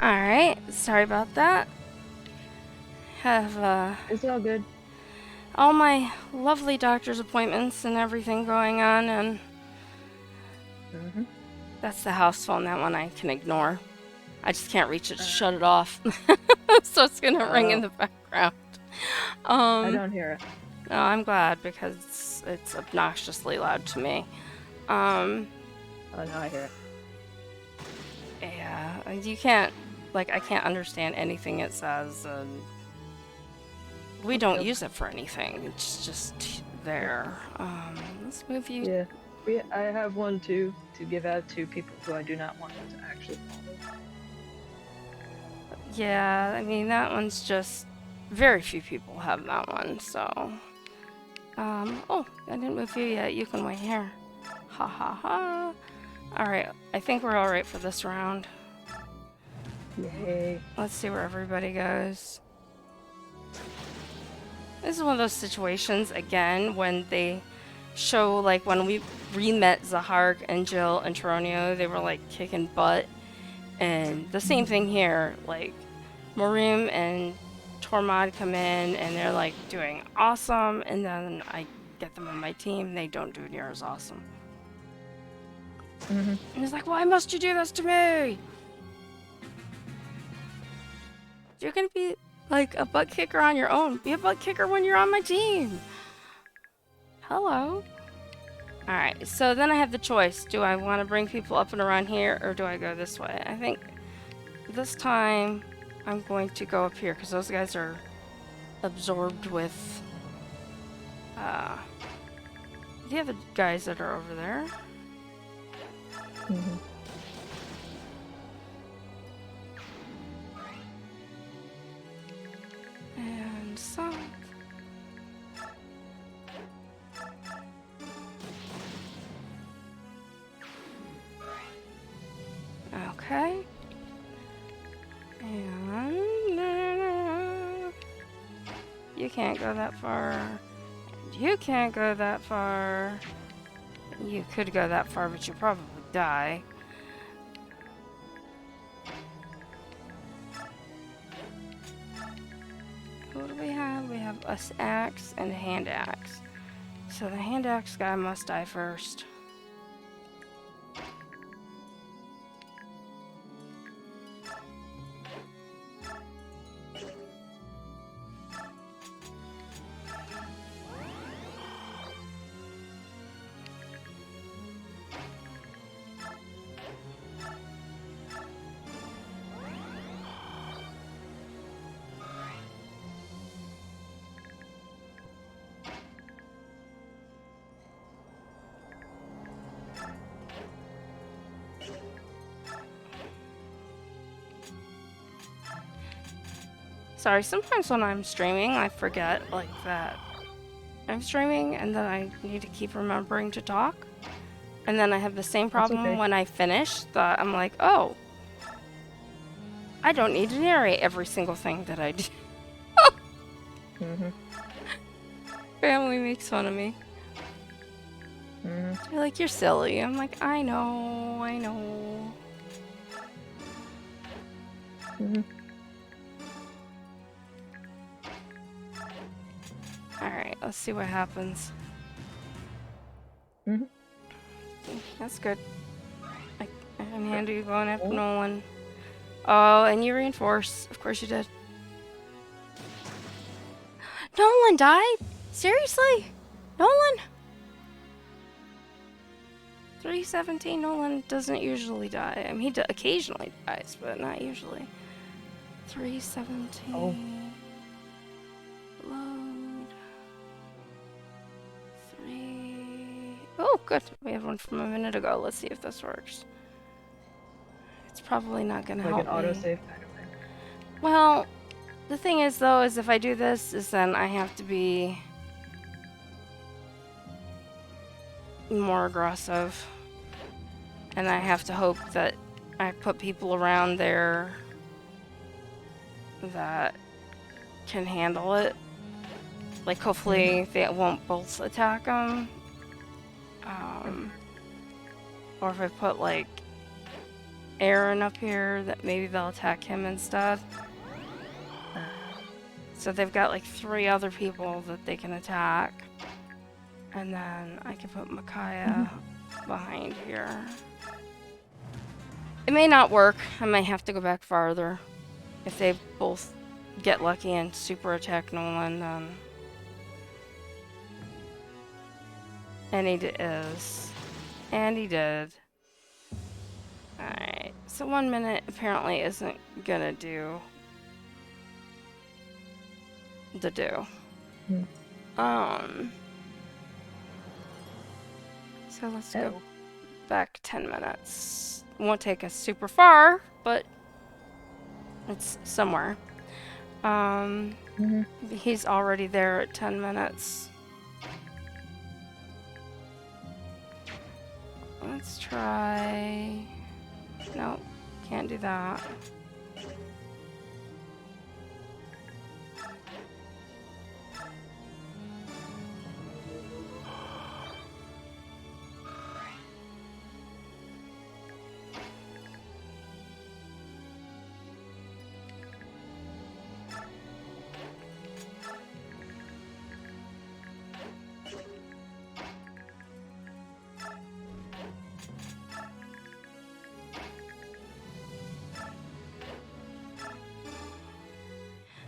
Alright, sorry about that. Have It's all good. all my lovely doctor's appointments and everything going on, and Mm-hmm. that's the house phone. That one I can ignore. I just can't reach it to shut it off. So it's gonna ring in the background. I don't hear it. No, I'm glad because it's obnoxiously loud to me. Oh, no, I hear it. Yeah, you can't, like, I can't understand anything it says, and we don't use it for anything. It's just there. Let's move you. Yeah. I have one too to give out to people who I do not want them to actually follow. Yeah, I mean, that one's just, very few people have that one, so. Oh, I didn't move you yet. You can wait here. Ha ha ha. Alright, I think we're alright for this round. Yay. Let's see where everybody goes. This is one of those situations, again, when they show, like, when we re-met Zahark and Jill and Taronio, they were, like, kicking butt. And the same thing here, like, Marim and Tormod come in, and they're, like, doing awesome, and then I get them on my team, they don't do near as awesome. Mm-hmm. And he's like, why must you do this to me? You're gonna be like a butt kicker on your own. Be a butt kicker when you're on my team. Hello. Alright, so then I have the choice. Do I want to bring people up and around here, or do I go this way? I think this time I'm going to go up here, because those guys are absorbed with the other guys that are over there. Mm-hmm. And south. Okay. And you can't go that far. And you can't go that far. You could go that far, but you'd probably die. What do we have? We have a axe and a hand axe. So the hand axe guy must die first. Sorry, sometimes when I'm streaming, I forget, like, that I'm streaming, and then I need to keep remembering to talk. And then I have the same problem when I finish, that I'm like, oh, I don't need to narrate every single thing that I do. Mm-hmm. Family makes fun of me. Mm-hmm. They're like, you're silly. I'm like, I know, I know. Mm-hmm. Alright, let's see what happens. Mm-hmm. That's good. I can handle you going after Nolan. Oh, and you reinforce. Of course you did. Nolan died? Seriously? Nolan? 317, Nolan doesn't usually die. I mean, he occasionally dies, but not usually. 317. Oh. Load. 3. Oh, good. We have one from a minute ago. Let's see if this works. It's probably not going to help Like an me. autosave kind of thing. Well, the thing is, though, is if I do this, is then I have to be more aggressive. And I have to hope that I put people around there that can handle it. Like, hopefully they won't both attack them. Or if I put, like, Aaron up here, that maybe they'll attack him instead. So they've got like 3 other people that they can attack. And then I can put Micaiah behind here. It may not work. I might have to go back farther. If they both get lucky and super attack Nolan, then... And he is. And he did. Alright, so 1 minute apparently isn't gonna do the do. So let's go back 10 minutes. Won't take us super far, but it's somewhere. He's already there at 10 minutes. Let's try... Nope, can't do that.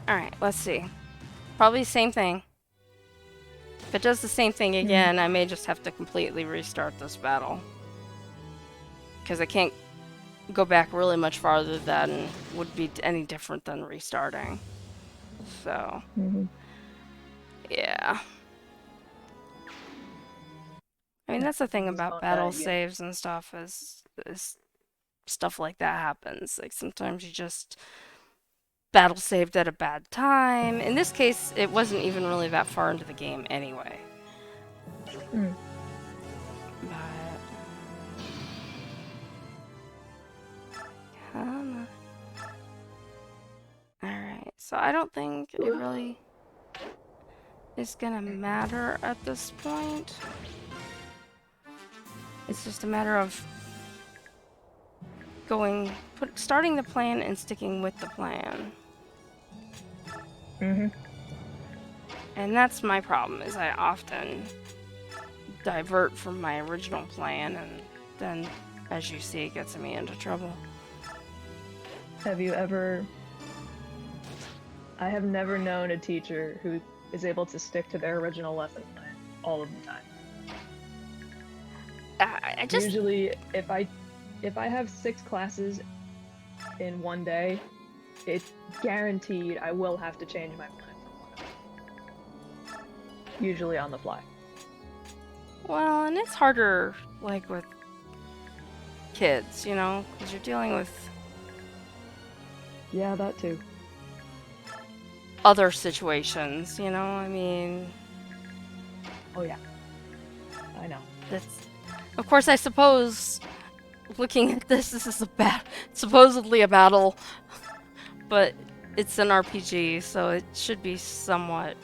Alright, let's see. Probably the same thing. If it does the same thing again, I may just have to completely restart this battle. Because I can't go back really much farther than would be any different than restarting. So, yeah. I mean, that's the thing about battle saves and stuff is stuff like that happens. Like, sometimes you just... battle saved at a bad time. In this case, it wasn't even really that far into the game anyway. Come on. Alright, so I don't think it really is gonna matter at this point. It's just a matter of starting the plan and sticking with the plan. And that's my problem, is I often divert from my original plan, and then, as you see, it gets me into trouble. Have you ever... I have never known a teacher who is able to stick to their original lesson plan all of the time. I just... Usually, if I have 6 classes in one day, it's guaranteed I will have to change my plan from one of them. Usually on the fly. Well, and it's harder, like, with kids, you know? Because you're dealing with... Yeah, that too. Other situations, you know? I mean... Oh yeah. I know. That's... Of course, I suppose... Looking at this is supposedly a battle, but it's an RPG, so it should be somewhat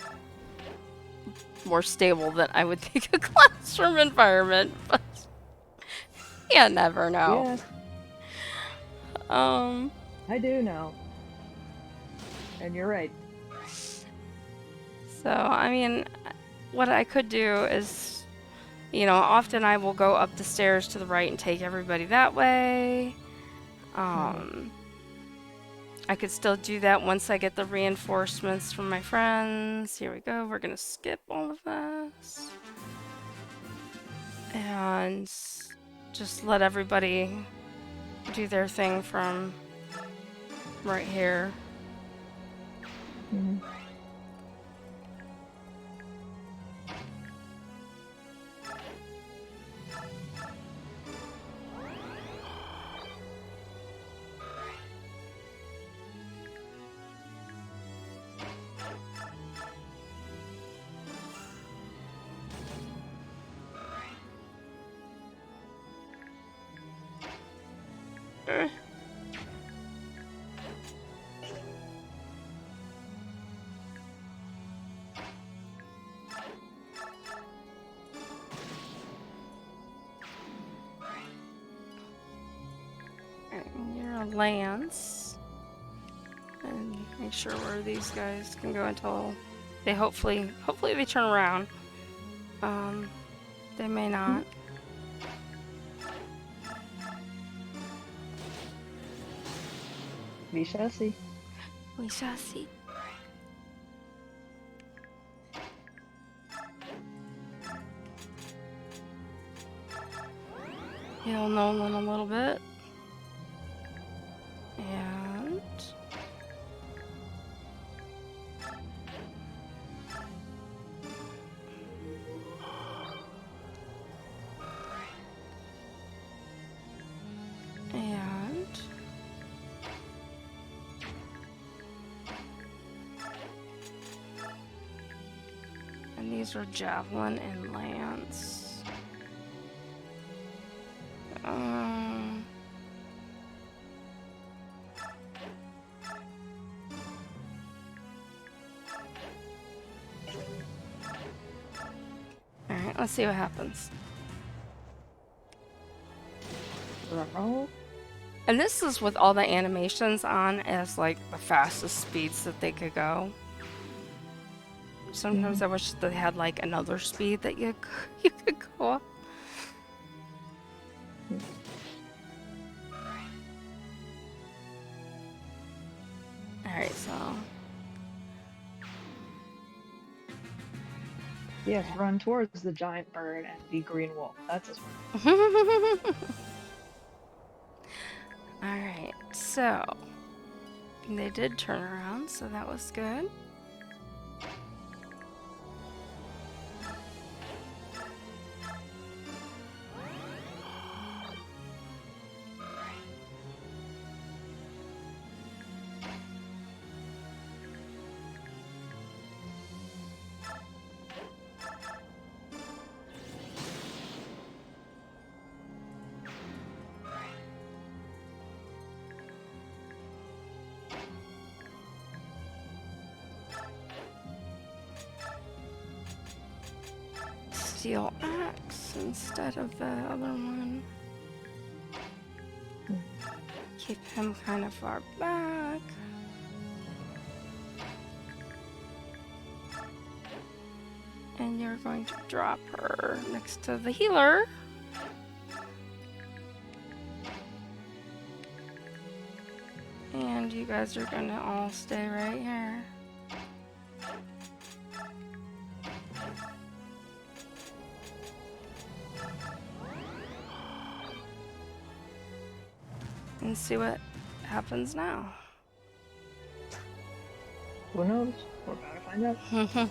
more stable than I would think a classroom environment, but you never know. Yeah. I do know. And you're right. So, I mean, what I could do is, you know, often I will go up the stairs to the right and take everybody that way. I could still do that once I get the reinforcements from my friends. Here we go. We're gonna skip all of this. And just let everybody do their thing from right here. lance. And make sure where these guys can go until they hopefully they turn around. They may not. We shall see. We shall see. Heal Nolan a little bit. And these are javelin and lance. Alright, let's see what happens. Roll. And this is with all the animations on as like the fastest speeds that they could go. Sometimes I wish they had like another speed that you could go up. Alright, so yes, run towards the giant bird and the green wolf. That's his word. Alright, so they did turn around, so that was good. Steel axe instead of the other one. Keep him kind of far back. And you're going to drop her next to the healer. And you guys are gonna all stay right here. And see what happens now. Who knows? We're about to find out.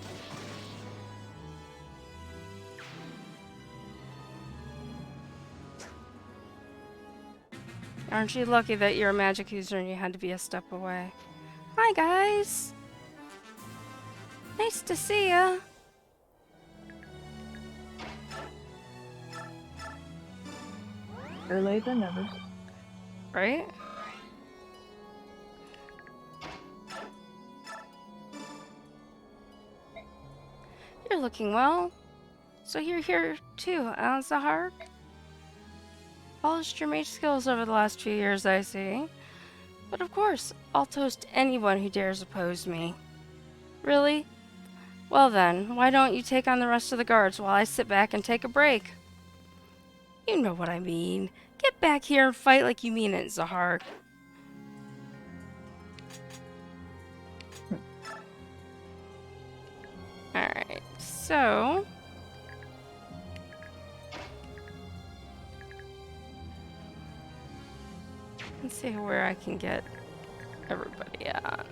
Aren't you lucky that you're a magic user and you had to be a step away? Hi guys! Nice to see ya! Better late than never. Right? You're looking well. So you're here too, Zahar? Polished your mage skills over the last few years, I see. But of course, I'll toast anyone who dares oppose me. Really? Well then, why don't you take on the rest of the guards while I sit back and take a break? You know what I mean. Get back here and fight like you mean it, Zahar. Alright, so... let's see where I can get everybody at.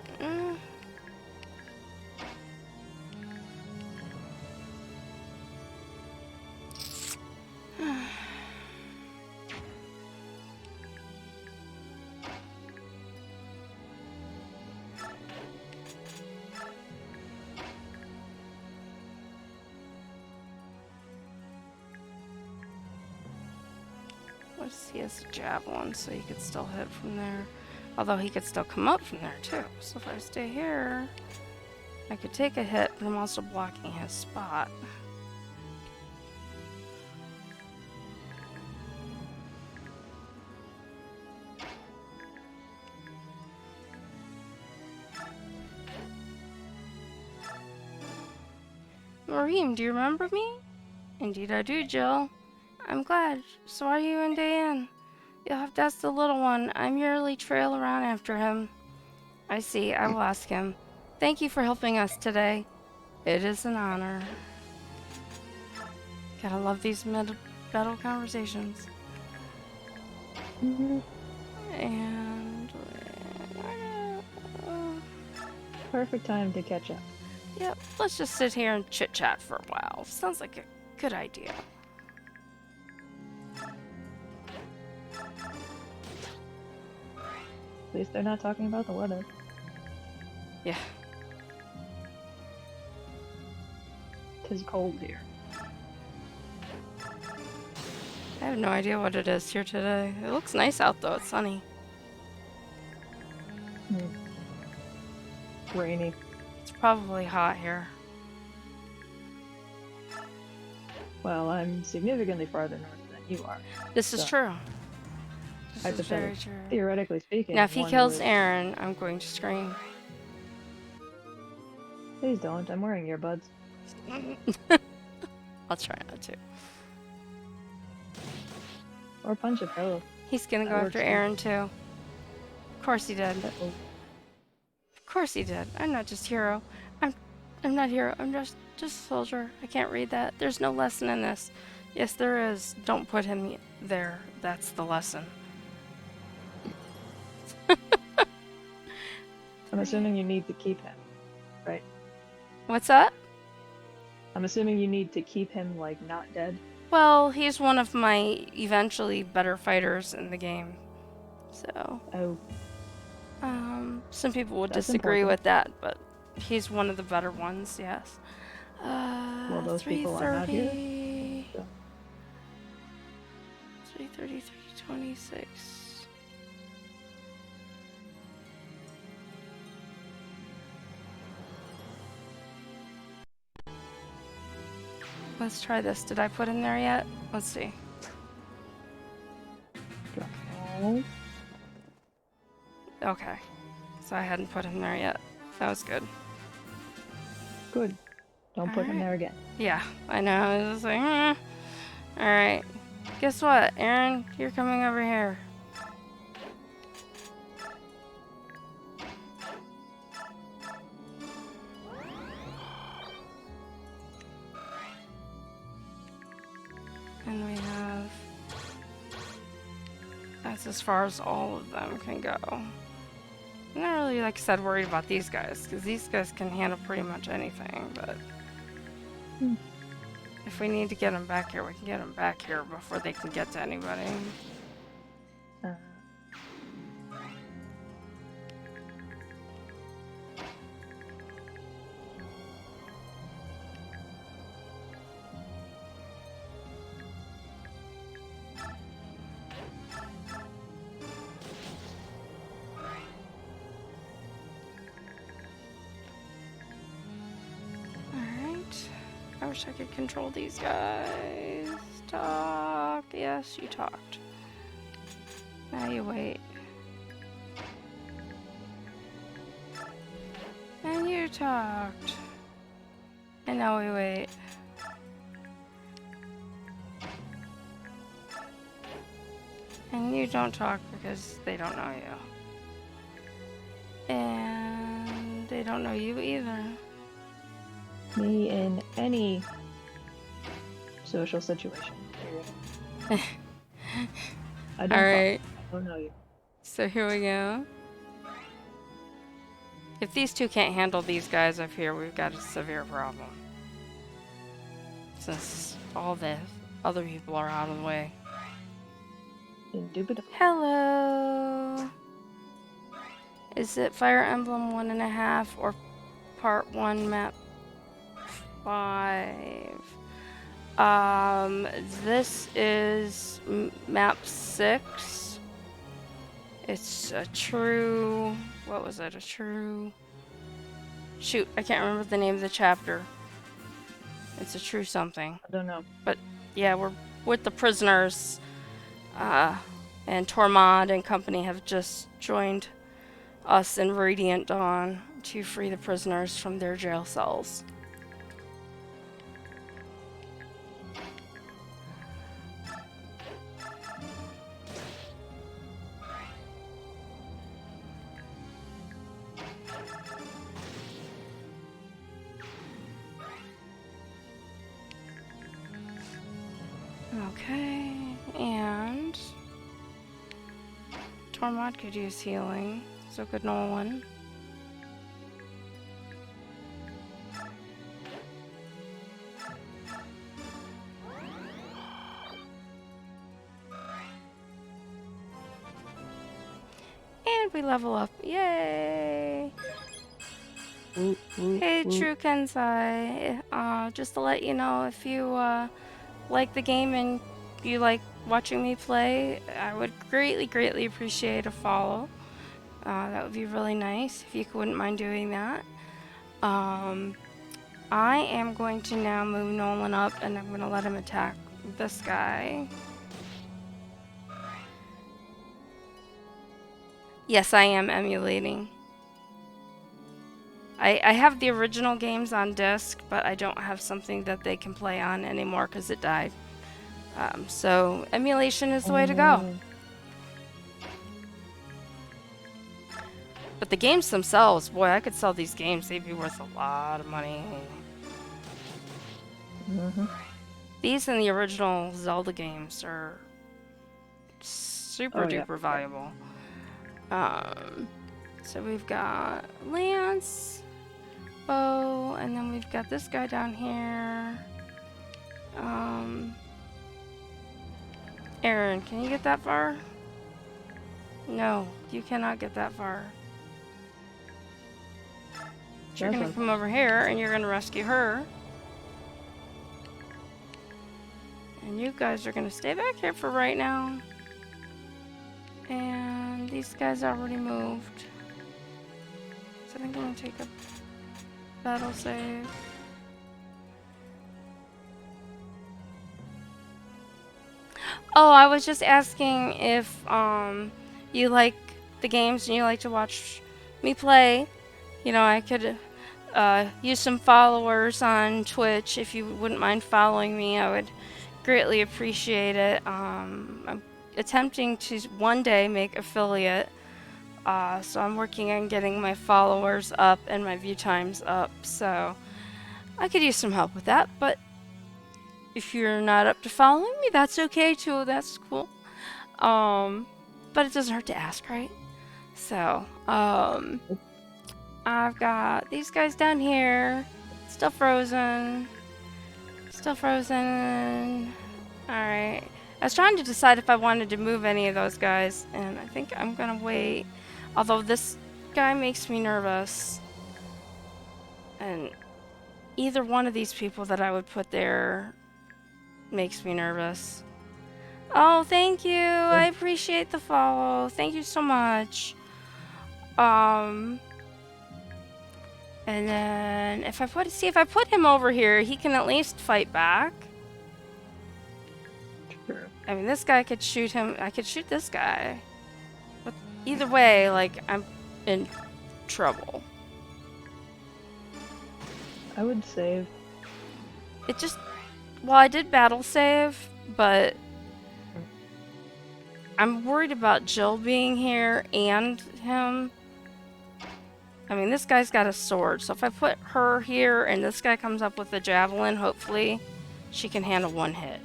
He has a javelin, so he could still hit from there. Although he could still come up from there too. So if I stay here, I could take a hit, but I'm also blocking his spot. Reem, do you remember me? Indeed I do, Jill. I'm glad. So are you and Diane. You'll have to ask the little one. I merely trail around after him. I see. I will ask him. Thank you for helping us today. It is an honor. Gotta love these battle conversations. And... Perfect time to catch up. Yep, let's just sit here and chit-chat for a while. Sounds like a good idea. At least they're not talking about the weather. Yeah. 'Tis cold here. I have no idea what it is here today. It looks nice out though, it's sunny. Rainy. It's probably hot here. Well, I'm significantly farther north than you are. This is So, true. This is very hypothetically, true. theoretically speaking. Now if he one kills would- Aaron, I'm going to scream. Please don't. I'm wearing earbuds. I'll try not to. Or punch a pillow. He's gonna go That after works too. Aaron too. Of course he did. Uh-oh. Of course he did. I'm not just hero. I'm not hero. I'm just soldier. I can't read that. There's no lesson in this. Yes, there is. Don't put him there. That's the lesson. I'm assuming you need to keep him, right? What's that? I'm assuming you need to keep him, like, not dead. Well, he's one of my eventually better fighters in the game. So, Oh, some people would That's disagree important. with that, but he's one of the better ones, yes. well, those people are not here. 3:30. So. 3:30, 3:26. Let's try this. Did I put him there yet? Let's see. Oh, Okay. So I hadn't put him there yet. That was good. good. Don't put him Alright. there again. Yeah, I know. I was just like, Alright. Guess what, Aaron? You're coming over here. And we have... That's as far as all of them can go. I'm not really, like I said, worried about these guys, because these guys can handle pretty much anything, but... If we need to get them back here, we can get them back here before they can get to anybody. Uh, Alright. I wish I could control these guys. Talk. Yes, you talked. Now you wait. And you talked. And now we wait. And you don't talk because they don't know you. And they don't know you either. me in any social situation. Period. I don't Alright. talk. I don't know you. So here we go. If these two can't handle these guys up here, we've got a severe problem. Since all the other people are out of the way. Indubitably. Hello! Is it Fire Emblem 1.5 or Part 1 Map 5? This is Map 6. It's a true... What was it? A true... Shoot, I can't remember the name of the chapter. It's a true something. I don't know. Yeah, we're with the prisoners. And Tormod and company have just joined us in Radiant Dawn to free the prisoners from their jail cells. Okay, and Tormod could use healing, so could Nolan. And we level up. Yay! Hey, True Kensai. Just to let you know, if you like the game and you like watching me play, I would greatly appreciate a follow. That would be really nice if you wouldn't mind doing that. I am going to now move Nolan up and I'm going to let him attack this guy. Yes, I am emulating. I have the original games on disc, but I don't have something that they can play on anymore because it died. So emulation is the way to go. But the games themselves, boy, I could sell these games. They'd be worth a lot of money. These and the original Zelda games are super duper valuable. So we've got Lance, Bo, and then we've got this guy down here. Aaron, can you get that far? No, you cannot get that far. You're gonna come over here and you're gonna rescue her. And you guys are gonna stay back here for right now. And these guys already moved. So I think I'm gonna take a battle save. Oh, I was just asking if you like the games and you like to watch me play. You know, I could use some followers on Twitch. If you wouldn't mind following me, I would greatly appreciate it. I'm attempting to one day make affiliate, so I'm working on getting my followers up and my view times up, so I could use some help with that. But if you're not up to following me, that's okay too. That's cool. But it doesn't hurt to ask, right? So I've got these guys down here, still frozen. Still frozen. Alright. I was trying to decide if I wanted to move any of those guys, and I think I'm gonna wait. Although this guy makes me nervous. And either one of these people that I would put there makes me nervous. Oh, thank you. I appreciate the follow. Thank you so much. And then if I put him over here, he can at least fight back. True. I mean, this guy could shoot him. I could shoot this guy. But either way, like, I'm in trouble. I would save. It just... Well, I did battle save, but... I'm worried about Jill being here and him. I mean, this guy's got a sword, so if I put her here and this guy comes up with a javelin, hopefully she can handle one hit.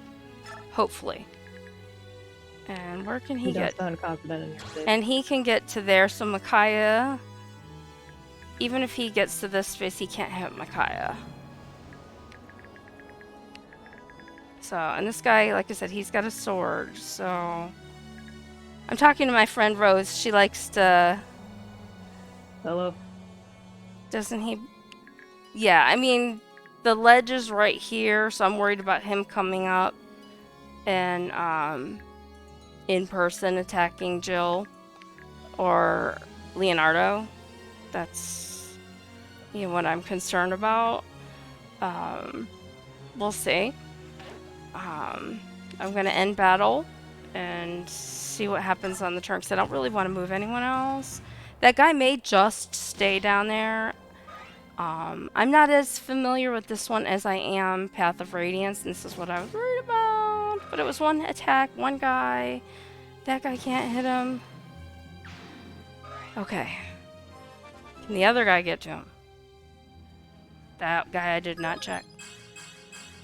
Hopefully. And where can he get? Sound confident in your save. And he can get to there, so Micaiah, even if he gets to this space, he can't hit Micaiah. So, and this guy, like I said, he's got a sword, so... I'm talking to my friend Rose. She likes to... Hello? Doesn't he? Yeah, I mean, the ledge is right here, so I'm worried about him coming up and in person attacking Jill or Leonardo. That's what I'm concerned about. We'll see. I'm gonna end battle and see what happens on the turn, because I don't really want to move anyone else. That guy may just stay down there. I'm not as familiar with this one as I am Path of Radiance, and this is what I was worried about. But it was one attack, one guy. That guy can't hit him. Okay. Can the other guy get to him? That guy I did not check.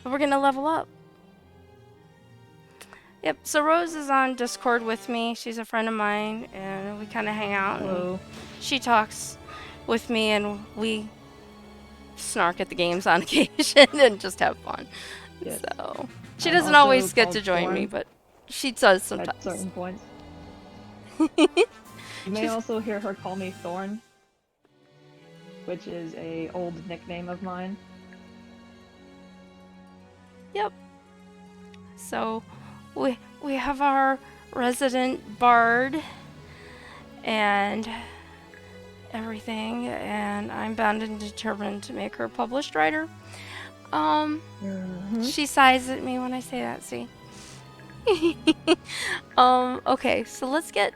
But we're gonna level up. Yep, so Rose is on Discord with me. She's a friend of mine, and we kind of hang out. Hello. And she talks with me, and we snark at the games on occasion and just have fun. Yes. So she I'm doesn't also always get called to join me, Thorn but she does at sometimes. certain points. You may She's- also hear her call me Thorn, which is a old nickname of mine. Yep. So we have our resident bard and everything, and I'm bound and determined to make her a published writer. She sighs at me when I say that, see? Okay, so let's get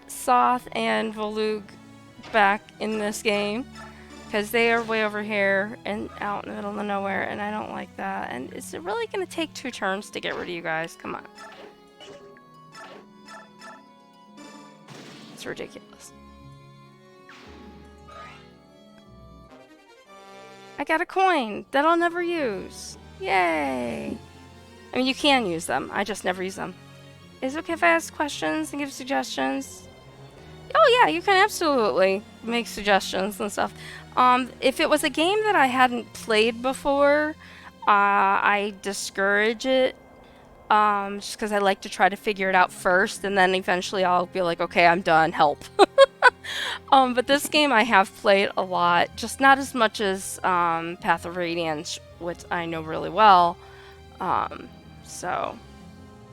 Soth and Volug back in this game. Because they are way over here and out in the middle of nowhere, and I don't like that. And is it really going to take 2 turns to get rid of you guys? Come on. It's ridiculous. I got a coin that I'll never use. Yay! I mean, you can use them. I just never use them. Is it okay if I ask questions and give suggestions? Oh yeah, you can absolutely make suggestions and stuff. If it was a game that I hadn't played before, I discourage it. Just because I like to try to figure it out first, and then eventually I'll be like, okay, I'm done, help. But this game I have played a lot, just not as much as Path of Radiance, which I know really well. So,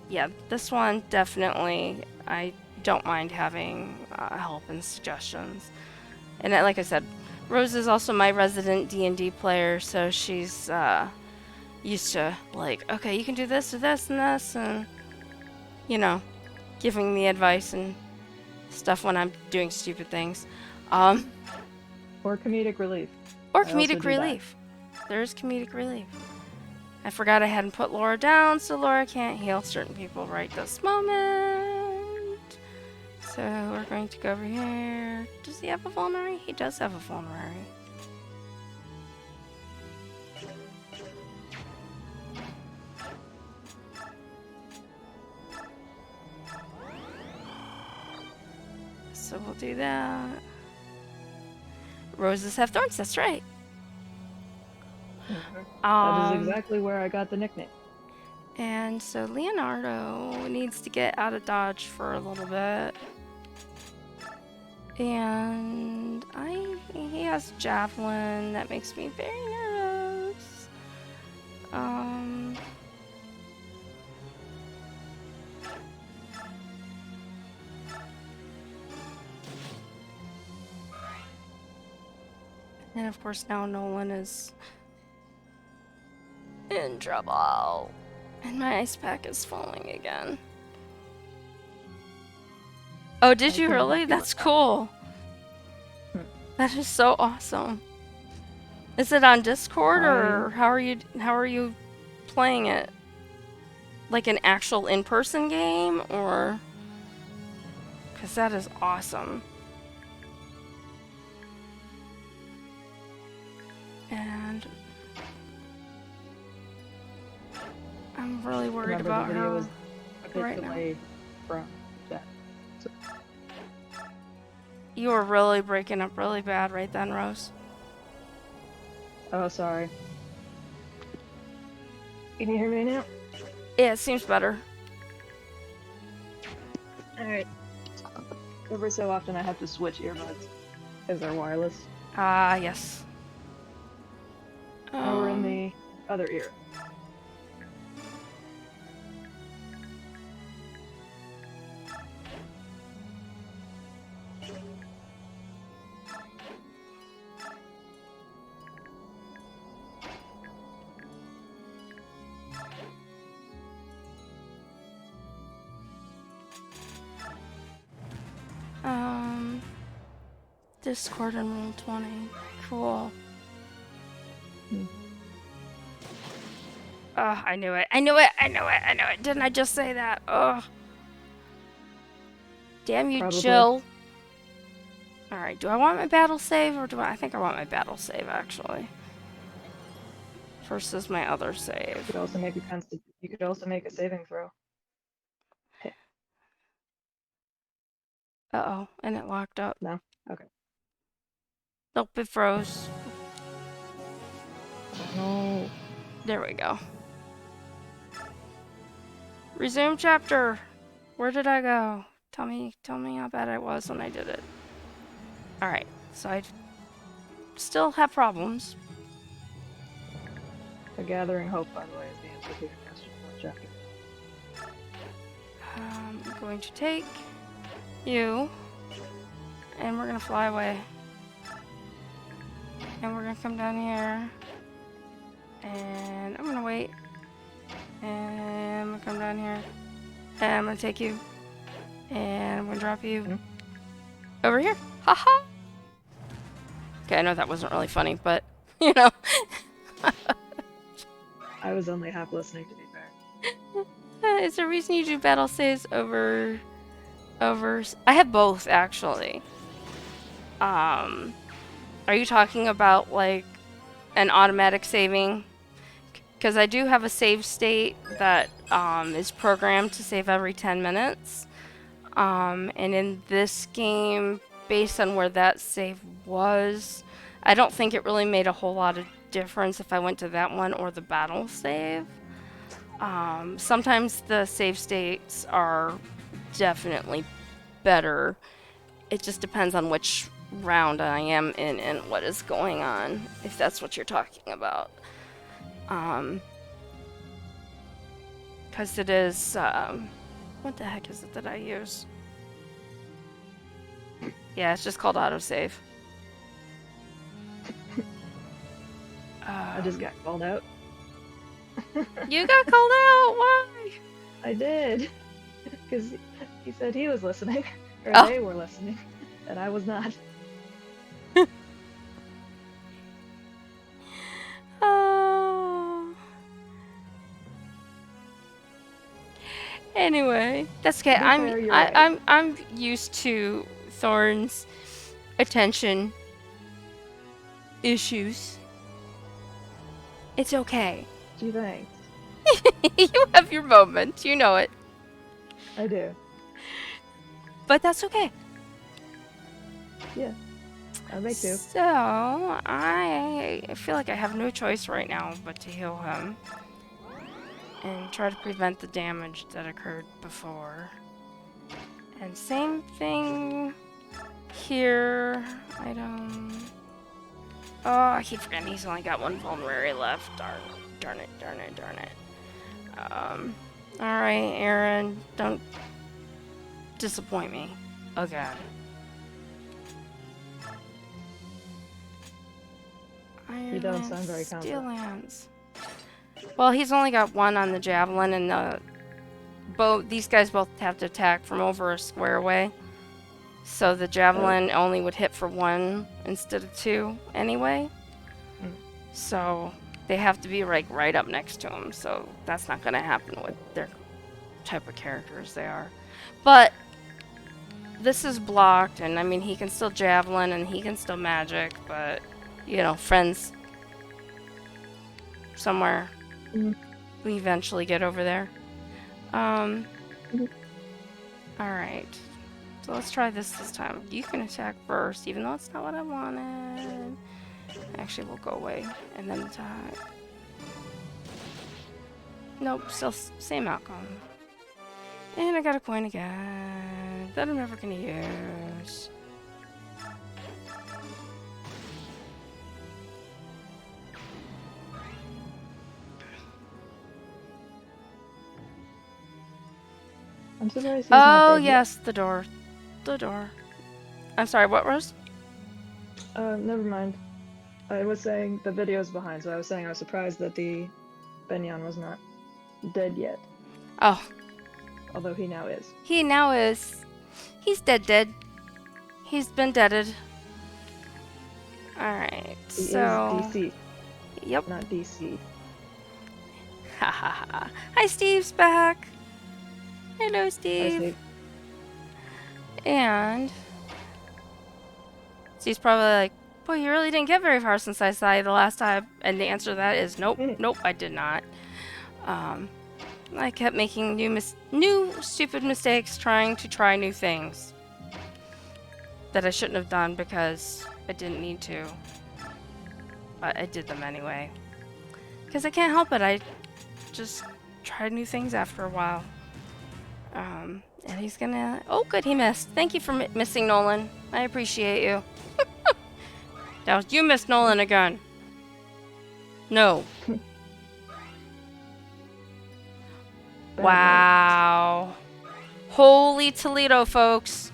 yeah, this one definitely, I don't mind having help and suggestions. And like I said, Rose is also my resident D&D player, so she's used to, like, okay, you can do this or this and this, and, you know, giving me advice and stuff when I'm doing stupid things. Or comedic relief. Or I also comedic do relief. There's comedic relief. I forgot I hadn't put Laura down, so Laura can't heal certain people right this moment. So we're going to go over here. Does he have a vulnerary? He does have a vulnerary. So we'll do that. Roses have thorns, that's right. That is exactly where I got the nickname. And so Leonardo needs to get out of dodge for a little bit. And he has javelin. That makes me very nervous. And of course now Nolan is in trouble. And my ice pack is falling again. Oh, did you really? That's cool. That is so awesome. Is it on Discord or how are you playing it? Like an actual in-person game or? Because that is awesome. And I'm really worried about the video her was a bit right now. delayed from that. So, You were really breaking up really bad right then, Rose. oh, sorry. Can you hear me now? Yeah, it seems better. Alright. Every so often I have to switch earbuds because they're wireless. Ah, yes. Now we're in the other ear. Discord and Roll 20. Cool. Oh, I knew it. I knew it. I knew it. I knew it. Didn't I just say that? Oh. Damn you, Probably. Jill. Alright, do I want my battle save or do I think I want my battle save actually. Versus my other save. You could also make a saving throw. Uh-oh, and it locked up. No? Okay. Nope, it froze. No. There we go. Resume chapter. Where did I go? Tell me how bad I was when I did it. Alright, so I still have problems. The Gathering Hope, by the way, is the answer to your question for chapter. I'm going to take you, and we're gonna fly away. And we're gonna come down here, and I'm gonna wait, and I'm gonna come down here, and I'm gonna take you, and I'm gonna drop you over here. Haha! Okay, I know that wasn't really funny, but, you know. I was only half listening, to be fair. Is there a reason you do battle saves over... I have both, actually. Are you talking about, like, an automatic saving? Because I do have a save state that is programmed to save every 10 minutes. And in this game, based on where that save was, I don't think it really made a whole lot of difference if I went to that one or the battle save. Sometimes the save states are definitely better. It just depends on which round I am in and what is going on, if that's what you're talking about. Because it is, what the heck is it that I use? Yeah, it's just called autosave. I just got called out. You got called out? Why? I did. Because he said he was listening. Or Oh. they were listening. And I was not. Oh. Anyway, that's okay. To be fair, you're right. I'm used to Thorn's attention issues. It's okay. Gee, thanks. You have your moment. You know it. I do. But that's okay. Yeah. I make do. So, I feel like I have no choice right now but to heal him. And try to prevent the damage that occurred before. And same thing here. Oh, I keep forgetting he's only got one vulnerary left. Darn it. Alright, Aaron, don't disappoint me again. You don't sound very confident. Steellands. Well, he's only got one on the javelin, and these guys both have to attack from over a square away. So the javelin only would hit for one instead of two anyway. So they have to be like right up next to him. So that's not going to happen with their type of characters they are. But this is blocked, and I mean he can still javelin and he can still magic, but you know, friends somewhere. We eventually get over there. Alright. So let's try this time. You can attack first, even though it's not what I wanted. Actually, we'll go away and then attack. Nope, still same outcome. And I got a coin again that I'm never gonna use. I'm surprised he's not dead yes, the door. The door. I'm sorry, what, Rose? Never mind. I was saying the video's behind, so I was saying I was surprised that the Benyon was not dead yet. Oh. Although he now is. He now is. He's dead. He's been deaded. Alright, He so... is DC. Yep. Not DC. Hahaha. Hi, Steve's back. Hello, Steve. Hi, Steve. And Steve's probably like, boy, you really didn't get very far since I saw you the last time. And the answer to that is nope, nope, I did not. I kept making new stupid mistakes trying to try new things. that I shouldn't have done because I didn't need to. But I did them anyway. Because I can't help it. I just try new things after a while. And he's gonna... Oh, good, he missed. Thank you for missing Nolan. I appreciate you. Now, you missed Nolan again. No. Wow. Holy Toledo, folks.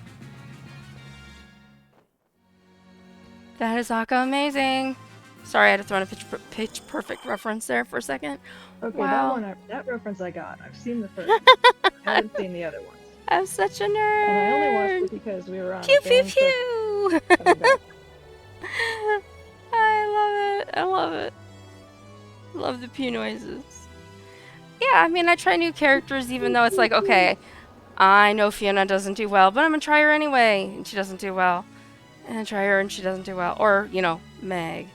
That is Aka amazing. Sorry, I had to throw in a pitch perfect reference there for a second. Okay, Wow. that reference I got. I've seen the first one. I haven't seen the other ones. I'm such a nerd. And I only watched it because we were on Pew a pew band trip pew. coming back. I love it. I love it. Love the pew noises. Yeah, I mean, I try new characters even though it's like, okay, I know Fiona doesn't do well, but I'm gonna try her anyway, and she doesn't do well. And I try her and she doesn't do well. Or, you know, Meg.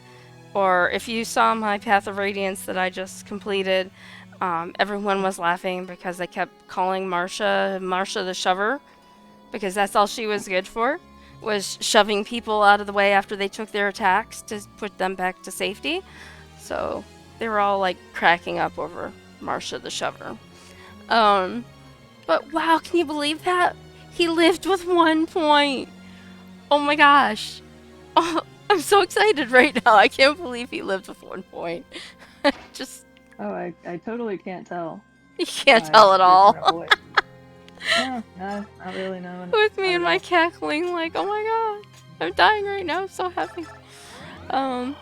Or if you saw my Path of Radiance that I just completed, everyone was laughing because I kept calling Marsha the Shover, because that's all she was good for, was shoving people out of the way after they took their attacks to put them back to safety. So they were all like cracking up over Marsha the Shover. But wow, can you believe that? He lived with 1 point. Oh my gosh. Oh, I'm so excited right now. I can't believe he lived with 1 point. Just... Oh, I totally can't tell. You can't tell at all. No, not really, no. With me and my cackling, like, oh my god. I'm dying right now. I'm so happy. Well,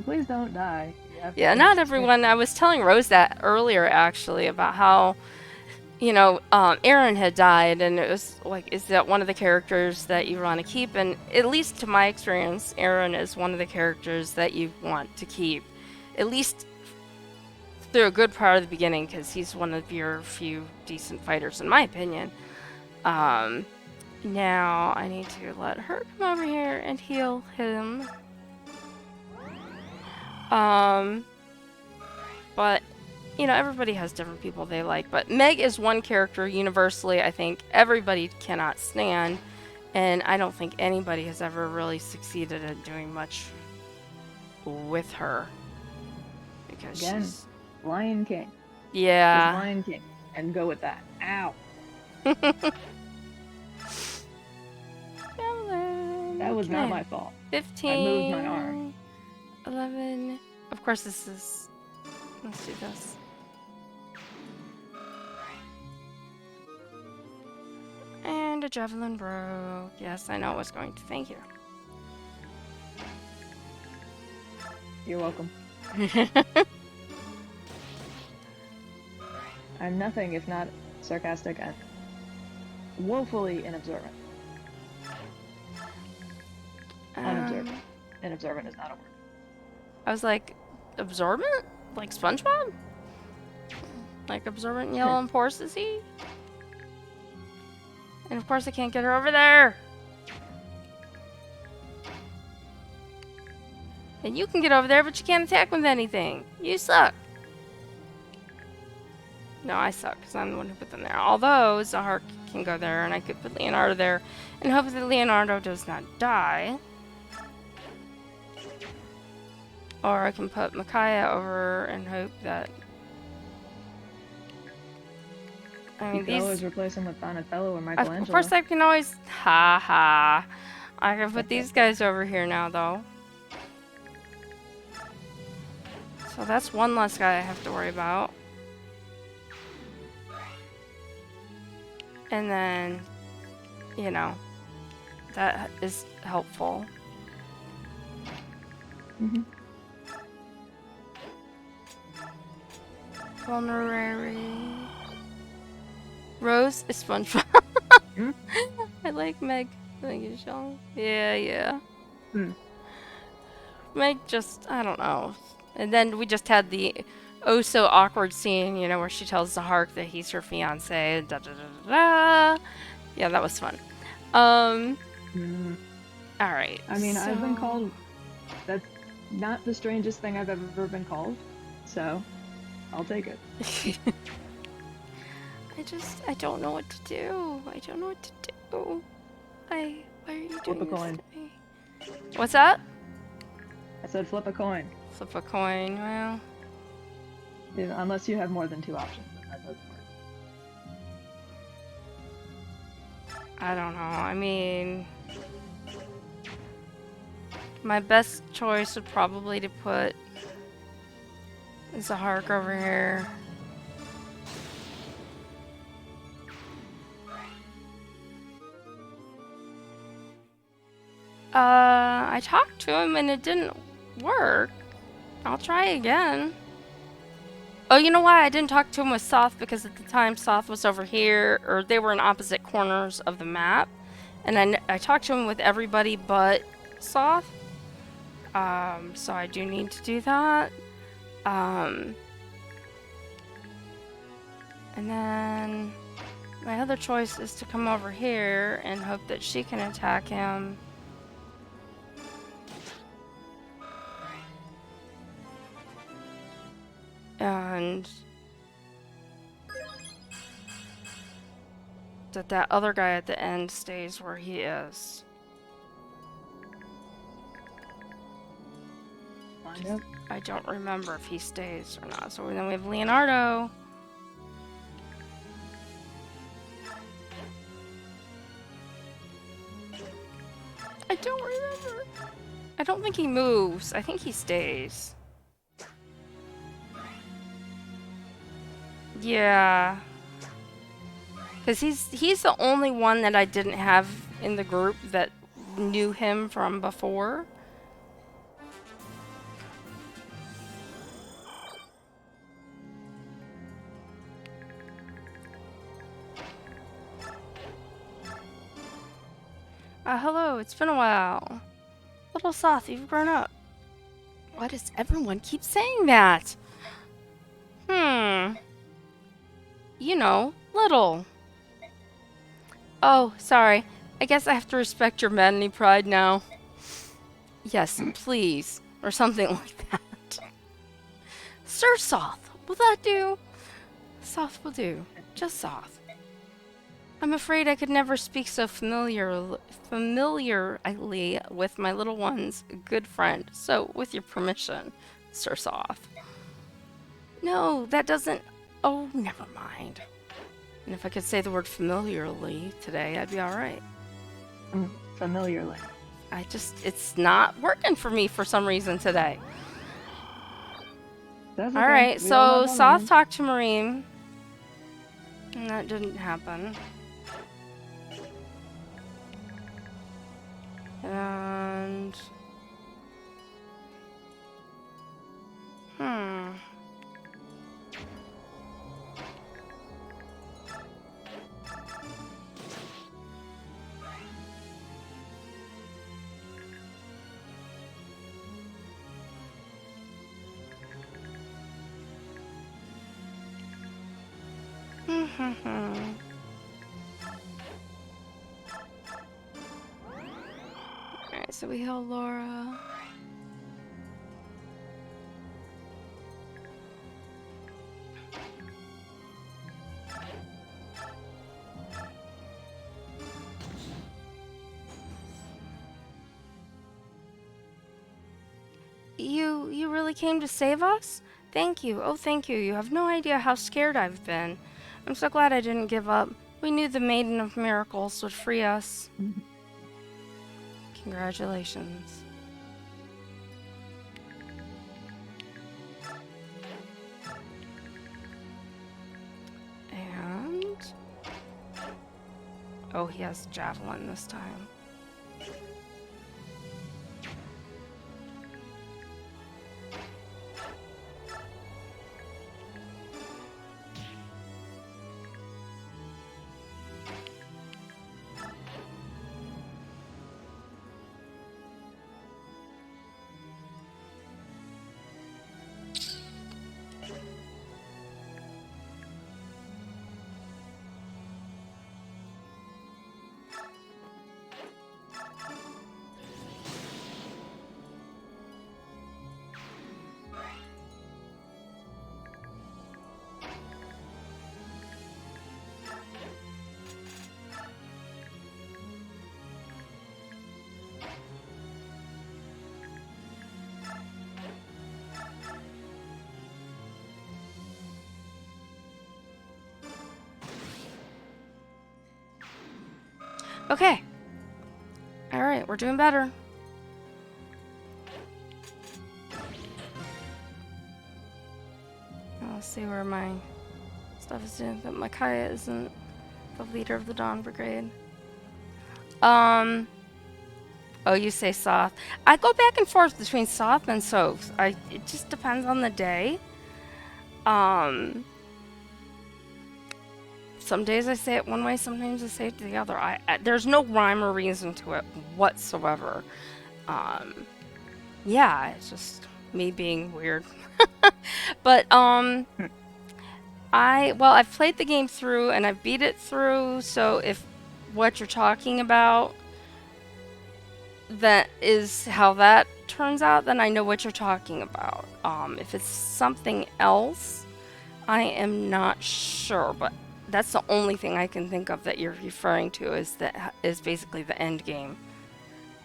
please don't die. Yeah, not everyone. I was telling Rose that earlier, actually, about how, you know, Aaron had died, and it was like, is that one of the characters that you want to keep? And at least to my experience, Aaron is one of the characters that you want to keep, at least through a good part of the beginning, because he's one of your few decent fighters, in my opinion. Now I need to let her come over here and heal him. But you know, everybody has different people they like, but Meg is one character universally I think everybody cannot stand, and I don't think anybody has ever really succeeded at doing much with her. Because again, she's... Lion King. Yeah. Lion King. And go with that. Ow. That was not my fault. 15. I moved my arm. 11. Of course this is... Let's do this. And a javelin broke. Yes, I know it was going to. Thank you. You're welcome. I'm nothing if not sarcastic and woefully inobservant. Unobservant. Inobservant is not a word. I was like, absorbent? Like SpongeBob? Like absorbent, yellow, and porous is he? And of course I can't get her over there! And you can get over there, but you can't attack with anything. You suck. No, I suck, because I'm the one who put them there. Although, Zahar can go there, and I could put Leonardo there, and hope that Leonardo does not die. Or I can put Micaiah over and hope that... I mean, you can always replace him with Donatello or Michelangelo. Of course I can always... Ha ha. I can put these guys over here now, though. So that's one less guy I have to worry about. And then, you know, that is helpful. Mm-hmm. Vulnerary. Rose is SpongeBob. Hmm? I like Meg. Thank you, Sean. Yeah. Hmm. Meg just, I don't know. And then we just had the oh so awkward scene, you know, where she tells Zahark that he's her fiance. Da, da, da, da, da. Yeah, that was fun. Alright. I mean, I've been called... That's not the strangest thing I've ever been called, so I'll take it. I don't know what to do. I don't know what to do. Why are you Flip a doing this coin. to me? What's that? I said flip a coin. Flip a coin. Well, Yeah, unless you have more than 2 options, then that doesn't work. I don't know. I mean, my best choice would probably to put Zahark over here. I talked to him and it didn't work. I'll try again. Oh, you know why I didn't talk to him with Soth? Because at the time Soth was over here, or they were in opposite corners of the map. And I talked to him with everybody but Soth. So I do need to do that. And then my other choice is to come over here and hope that she can attack him. And that other guy at the end stays where he is. Find out. I don't remember if he stays or not. So then we have Leonardo. I don't remember. I don't think he moves. I think he stays. Yeah. Because he's the only one that I didn't have in the group that knew him from before. Hello, it's been a while. Little Soth, you've grown up. Why does everyone keep saying that? You know, little. Oh, sorry. I guess I have to respect your manly pride now. Yes, please. Or something like that. Sir Soth, will that do? Soth will do. Just Soth. I'm afraid I could never speak so familiarly with my little one's good friend. So, with your permission, Sir Soth. No, that doesn't... Oh, never mind. And if I could say the word familiarly today, I'd be alright. Familiarly. It's not working for me for some reason today. That's okay. Alright, We all so have Soth moments. talked to Marine. And that didn't happen. And... Alright, so we heal Laura. You really came to save us? Thank you. Oh, thank you. You have no idea how scared I've been. I'm so glad I didn't give up. We knew the Maiden of Miracles would free us. Congratulations. And... Oh, he has Javelin this time. Okay. Alright, we're doing better. Let's see where my stuff is doing. But Micaiah isn't the leader of the Dawn Brigade. Oh, you say Soth. I go back and forth between Soth and Soph. It just depends on the day. Some days I say it one way, sometimes I say it the other. There's no rhyme or reason to it whatsoever. Yeah, it's just me being weird. But I've played the game through and I've beat it through, so if what you're talking about that is how that turns out, then I know what you're talking about. If it's something else, I am not sure, but that's the only thing I can think of that you're referring to is basically the end game,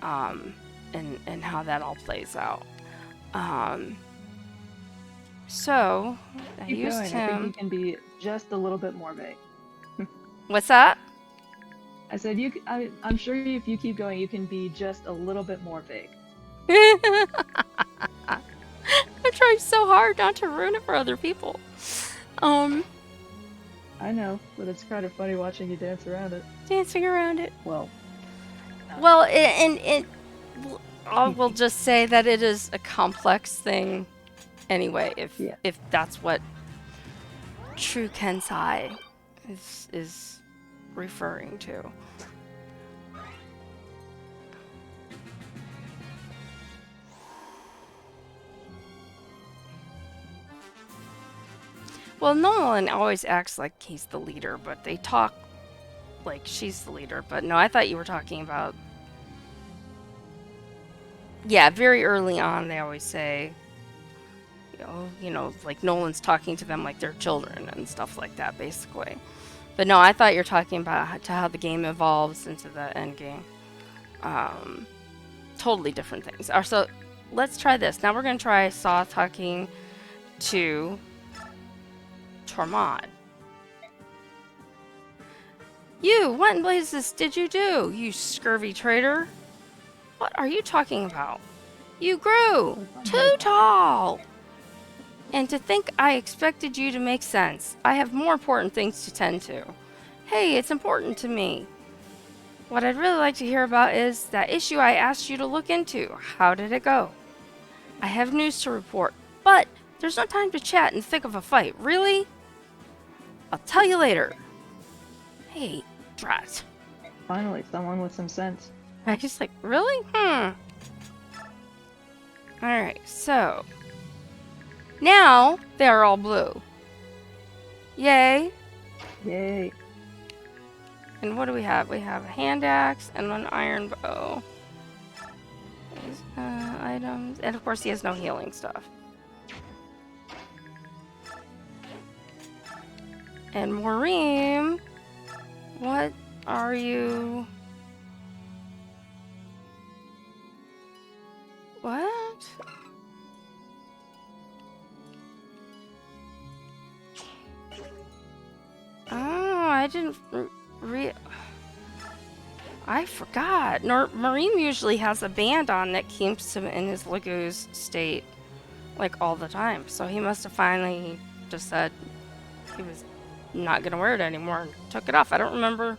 and how that all plays out. So I Keep used going. him. I think you can be just a little bit more vague. What's that? I said I'm sure if you keep going, you can be just a little bit more vague. I try so hard not to ruin it for other people. I know, but it's kind of funny watching you dance around it. Dancing around it. Well, I will just say that it is a complex thing anyway, yeah. if that's what true Kensai is referring to. Well, Nolan always acts like he's the leader, but they talk like she's the leader. But no, I thought you were talking about... Yeah, very early on they always say, like Nolan's talking to them like they're children and stuff like that, basically. But no, I thought you were talking about how the game evolves into the end game. Totally different things. So let's try this. Now we're going to try Saw talking to Tormod. You, what in blazes did you do, you scurvy traitor? What are you talking about? You grew too tall! And to think I expected you to make sense. I have more important things to tend to. Hey, it's important to me. What I'd really like to hear about is that issue I asked you to look into. How did it go? I have news to report, but there's no time to chat in the thick of a fight. Really? I'll tell you later. Hey, drat. Finally, someone with some sense. I just like, really? Alright, so... Now, they are all blue. Yay. Yay. And what do we have? We have a hand axe and an iron bow. Items. And of course he has no healing stuff. And Maureen, what are you... What? Oh, I didn't I forgot. Mareem usually has a band on that keeps him in his Lego's state, like, all the time. So he must have finally just said he was not gonna wear it anymore and took it off. I don't remember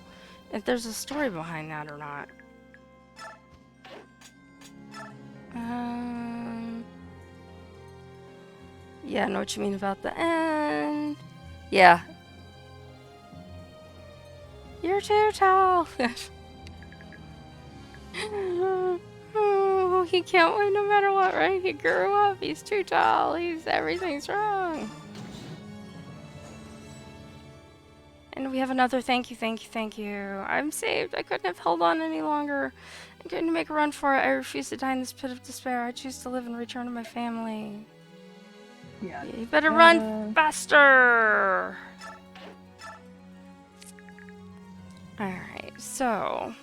if there's a story behind that or not. Yeah, I know what you mean about the end. Yeah. You're too tall. Oh, he can't win no matter what, right? He grew up. He's too tall. Everything's wrong. And we have another thank you, thank you, thank you. I'm saved. I couldn't have held on any longer. I'm going to make a run for it. I refuse to die in this pit of despair. I choose to live and return to my family. Yeah. You better run faster. Alright, so...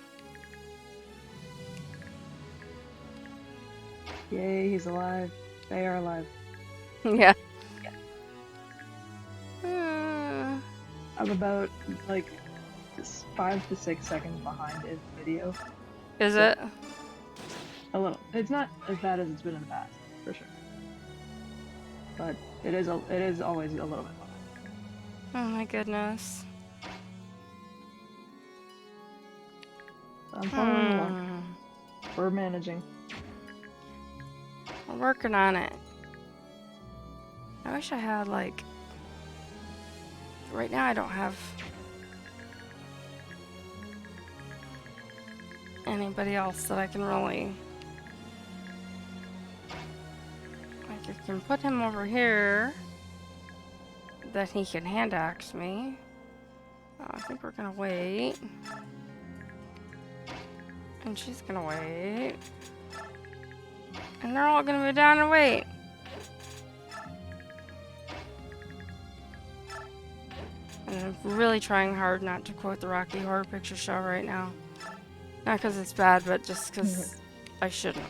Yay, he's alive. They are alive. Yeah. I'm about, like, 5 to 6 seconds behind in the video. Is it? A little. It's not as bad as it's been in the past, for sure. But it is always a little bit behind. Oh my goodness. I'm following along. We're managing. We're working on it. I wish I had, like... Right now I don't have... anybody else that I can really... Like, I can put him over here. That he can hand axe me. I think we're gonna wait. And she's gonna wait. And they're all gonna be down and wait. And I'm really trying hard not to quote the Rocky Horror Picture Show right now. Not because it's bad, but just because I shouldn't.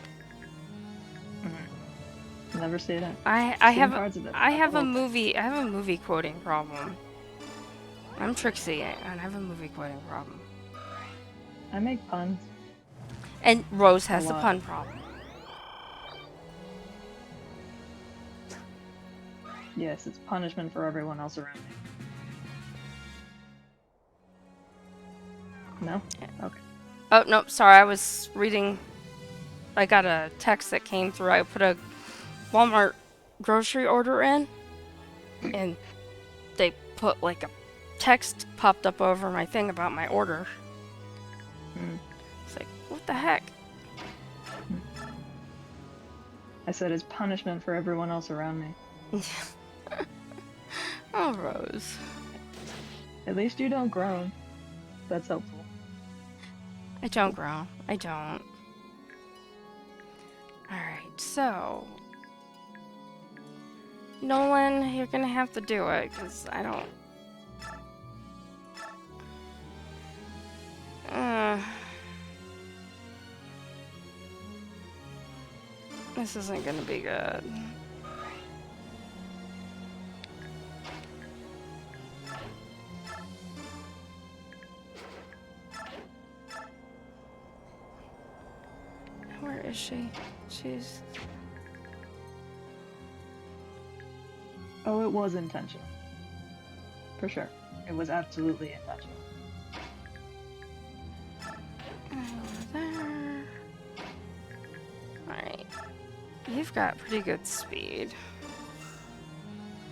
Never say that. I have a movie quoting problem. I'm Trixie, and I have a movie quoting problem. I make puns. And Rose has a pun problem. Yes, it's punishment for everyone else around me. No? Okay. Oh, no, sorry, I was reading... I got a text that came through. I put a Walmart grocery order in, and they put, like, a text popped up over my thing about my order. It's like, what the heck? I said it's punishment for everyone else around me. Oh, Rose. At least you don't groan. That's helpful. I don't groan. I don't. Alright, so... Nolan, you're gonna have to do it, because I don't... This isn't gonna be good. Where is she? She's... Oh, it was intentional. For sure. It was absolutely intentional. Over there. Alright. You've got pretty good speed.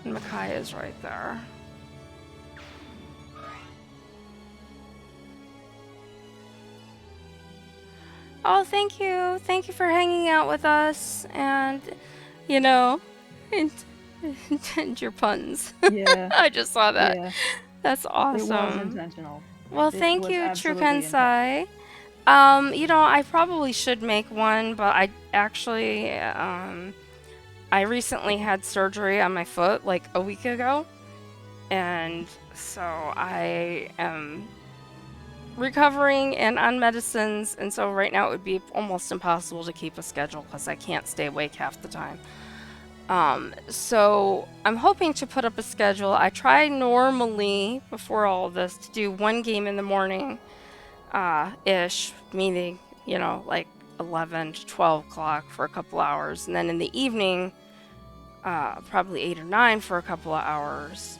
And Micaiah's right there. Oh, thank you. Thank you for hanging out with us. And, you know, and your puns. Yeah. I just saw that. Yeah. That's awesome. It was intentional. Well, thank you, True absolutely Kensai. You know, I probably should make one, but I actually, I recently had surgery on my foot like a week ago. And so I am recovering and on medicines, and so right now it would be almost impossible to keep a schedule because I can't stay awake half the time. So I'm hoping to put up a schedule. I try normally, before all of this, to do one game in the morning, ish, meaning, you know, like 11 to 12 o'clock for a couple hours, and then in the evening, probably 8 or 9 for a couple of hours.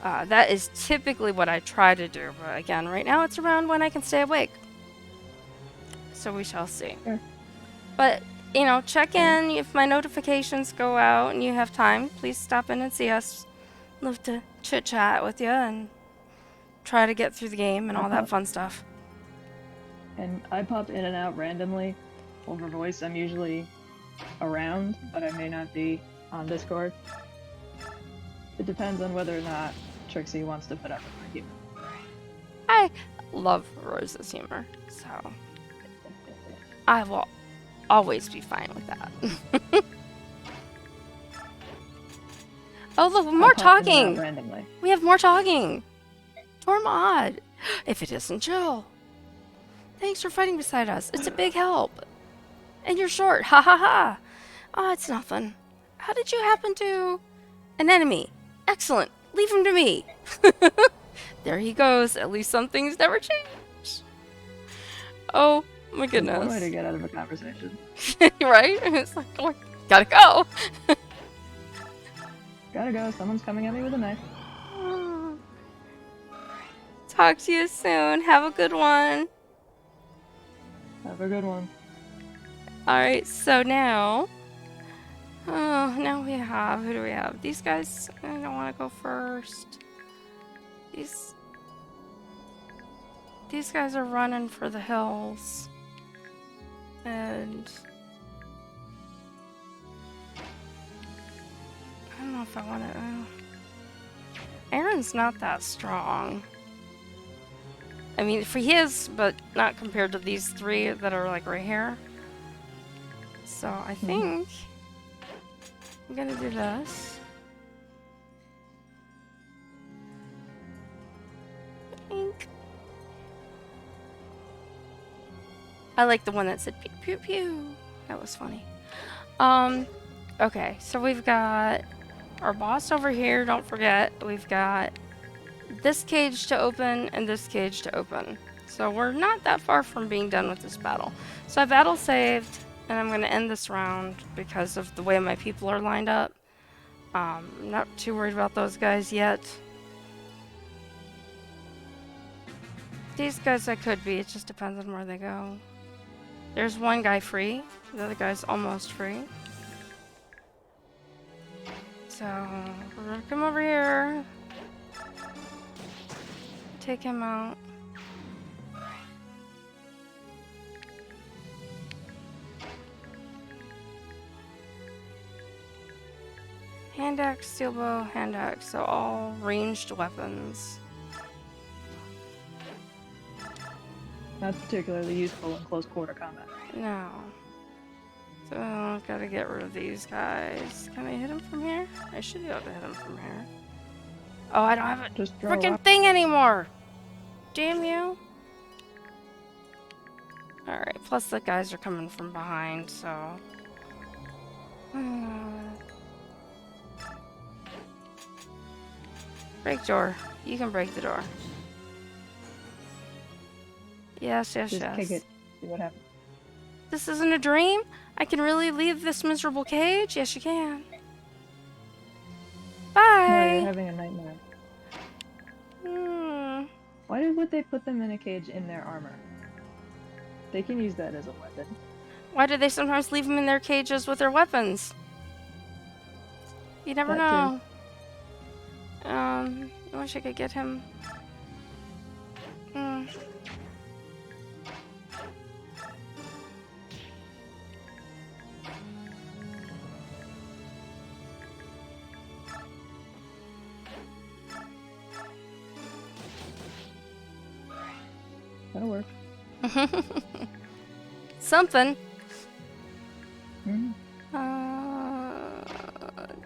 That is typically what I try to do, but again, right now it's around when I can stay awake. So we shall see. Sure. But, you know, check in if my notifications go out and you have time. Please stop in and see us. Love to chit-chat with you and try to get through the game and all that fun stuff. And I pop in and out randomly over voice. I'm usually around, but I may not be on Discord. It depends on whether or not Trixie wants to put up with my humor. I love Rose's humor, so I will always be fine with that. Oh, look, more talking! Randomly. We have more talking! Tormod! If it isn't Jill! Thanks for fighting beside us. It's a big help. And you're short. Ha ha ha! Oh, it's nothing. How did you happen to... An enemy. Excellent. Leave him to me. There he goes. At least some things never change. Oh my There's one way goodness. to get out of a conversation. Right? It's like, oh, gotta go. Gotta go. Someone's coming at me with a knife. Talk to you soon. Have a good one. Have a good one. Alright, so now... Oh, now we have... Who do we have? These guys... I don't want to go first. These guys are running for the hills. And... I don't know if I want to... Aaron's not that strong. I mean, for he is, but not compared to these three that are like right here. So I think I'm gonna do this. Ink. I like the one that said pew pew pew. That was funny. Okay, so we've got our boss over here. Don't forget, we've got this cage to open and this cage to open. So we're not that far from being done with this battle. So I battle saved, and I'm going to end this round because of the way my people are lined up. I'm not too worried about those guys yet. These guys I could be, it just depends on where they go. There's one guy free, the other guy's almost free. So we're going to come over here. Take him out. Hand axe, steel bow, hand axe, so all ranged weapons. Not particularly useful in close quarter combat. No. So gotta get rid of these guys. Can I hit him from here? I should be able to hit him from here. Oh, I don't have a Just throw freaking up. thing anymore! Damn you! Alright, plus the guys are coming from behind, so... Break door. You can break the door. Yes, yes, Just yes. kick it. See what happens. This isn't a dream? I can really leave this miserable cage? Yes, you can. No, Bye! you're having a nightmare. Why would they put them in a cage in their armor? They can use that as a weapon. Why do they sometimes leave them in their cages with their weapons? You never That know. I wish I could get him. That'll work. Something. Mhm.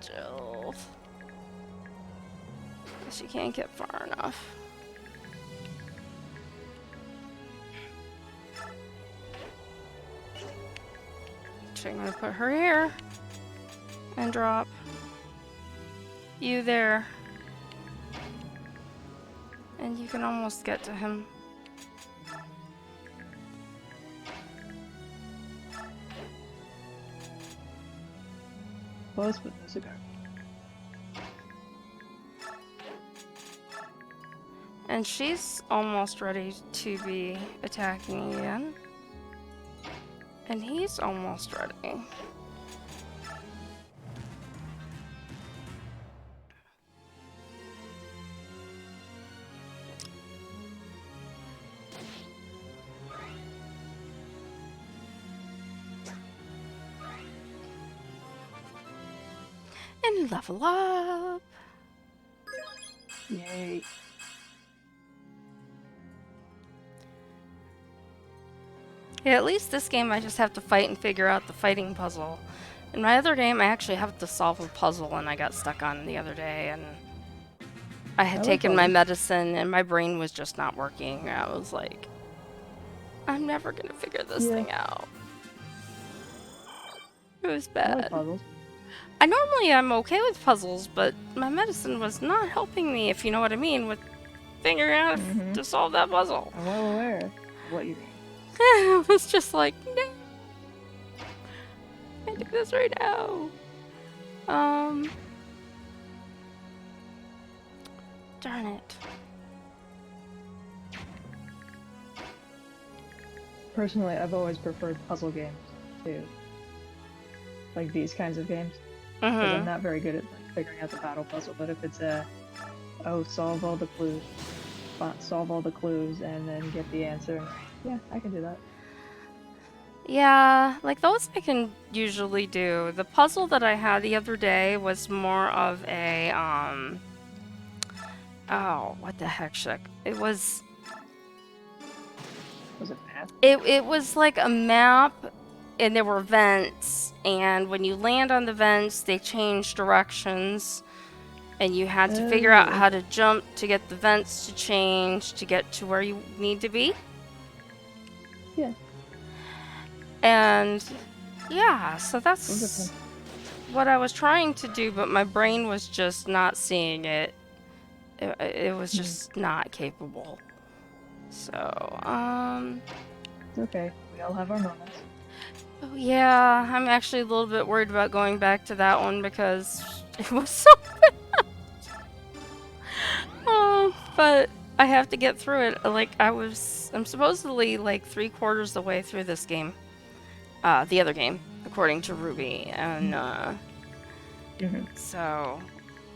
Jill. Guess you can't get far enough. So I'm gonna put her here and drop you there. And you can almost get to him. Close, but no cigar. And she's almost ready to be attacking again. And he's almost ready. And level up. Yay. Yeah, at least this game I just have to fight and figure out the fighting puzzle. In my other game, I actually have to solve a puzzle and I got stuck on the other day, and I had taken my medicine and my brain was just not working. I was like, I'm never gonna figure this thing out. It was I bad. like puzzles. I normally am okay with puzzles, but my medicine was not helping me, if you know what I mean, with figuring out Mhm. to solve that puzzle. I'm well aware of what you mean. I was just like, no, I do this right now. Darn it. Personally, I've always preferred puzzle games to like these kinds of games because I'm not very good at like figuring out the battle puzzle. But if it's solve all the clues, and then get the answer, yeah, I can do that. Yeah, like those I can usually do. The puzzle that I had the other day was more of a, oh, what the heck, Shuck? It was, Was it math? it was like a map, and there were vents, and when you land on the vents, they change directions, and you had to figure out how to jump to get the vents to change to get to where you need to be. Yeah. And yeah, so that's Those are fun. what I was trying to do, but my brain was just not seeing it. It was just not capable. So, It's okay. We all have our moments. oh yeah, I'm actually a little bit worried about going back to that one because it was so bad. Oh, but I have to get through it. Like I'm supposedly like 3/4 the way through this game. The other game, according to Ruby, and so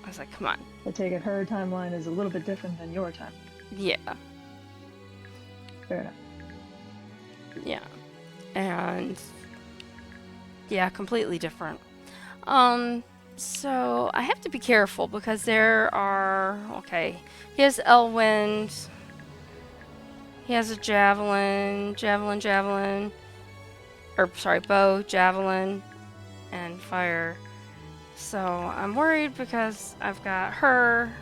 I was like, come on. I take it her timeline is a little bit different than your time. Yeah. Fair enough. Yeah. And yeah, completely different. So I have to be careful because there are, okay, he has Elwind, he has a javelin, or sorry, bow, javelin, and fire. So I'm worried because I've got her,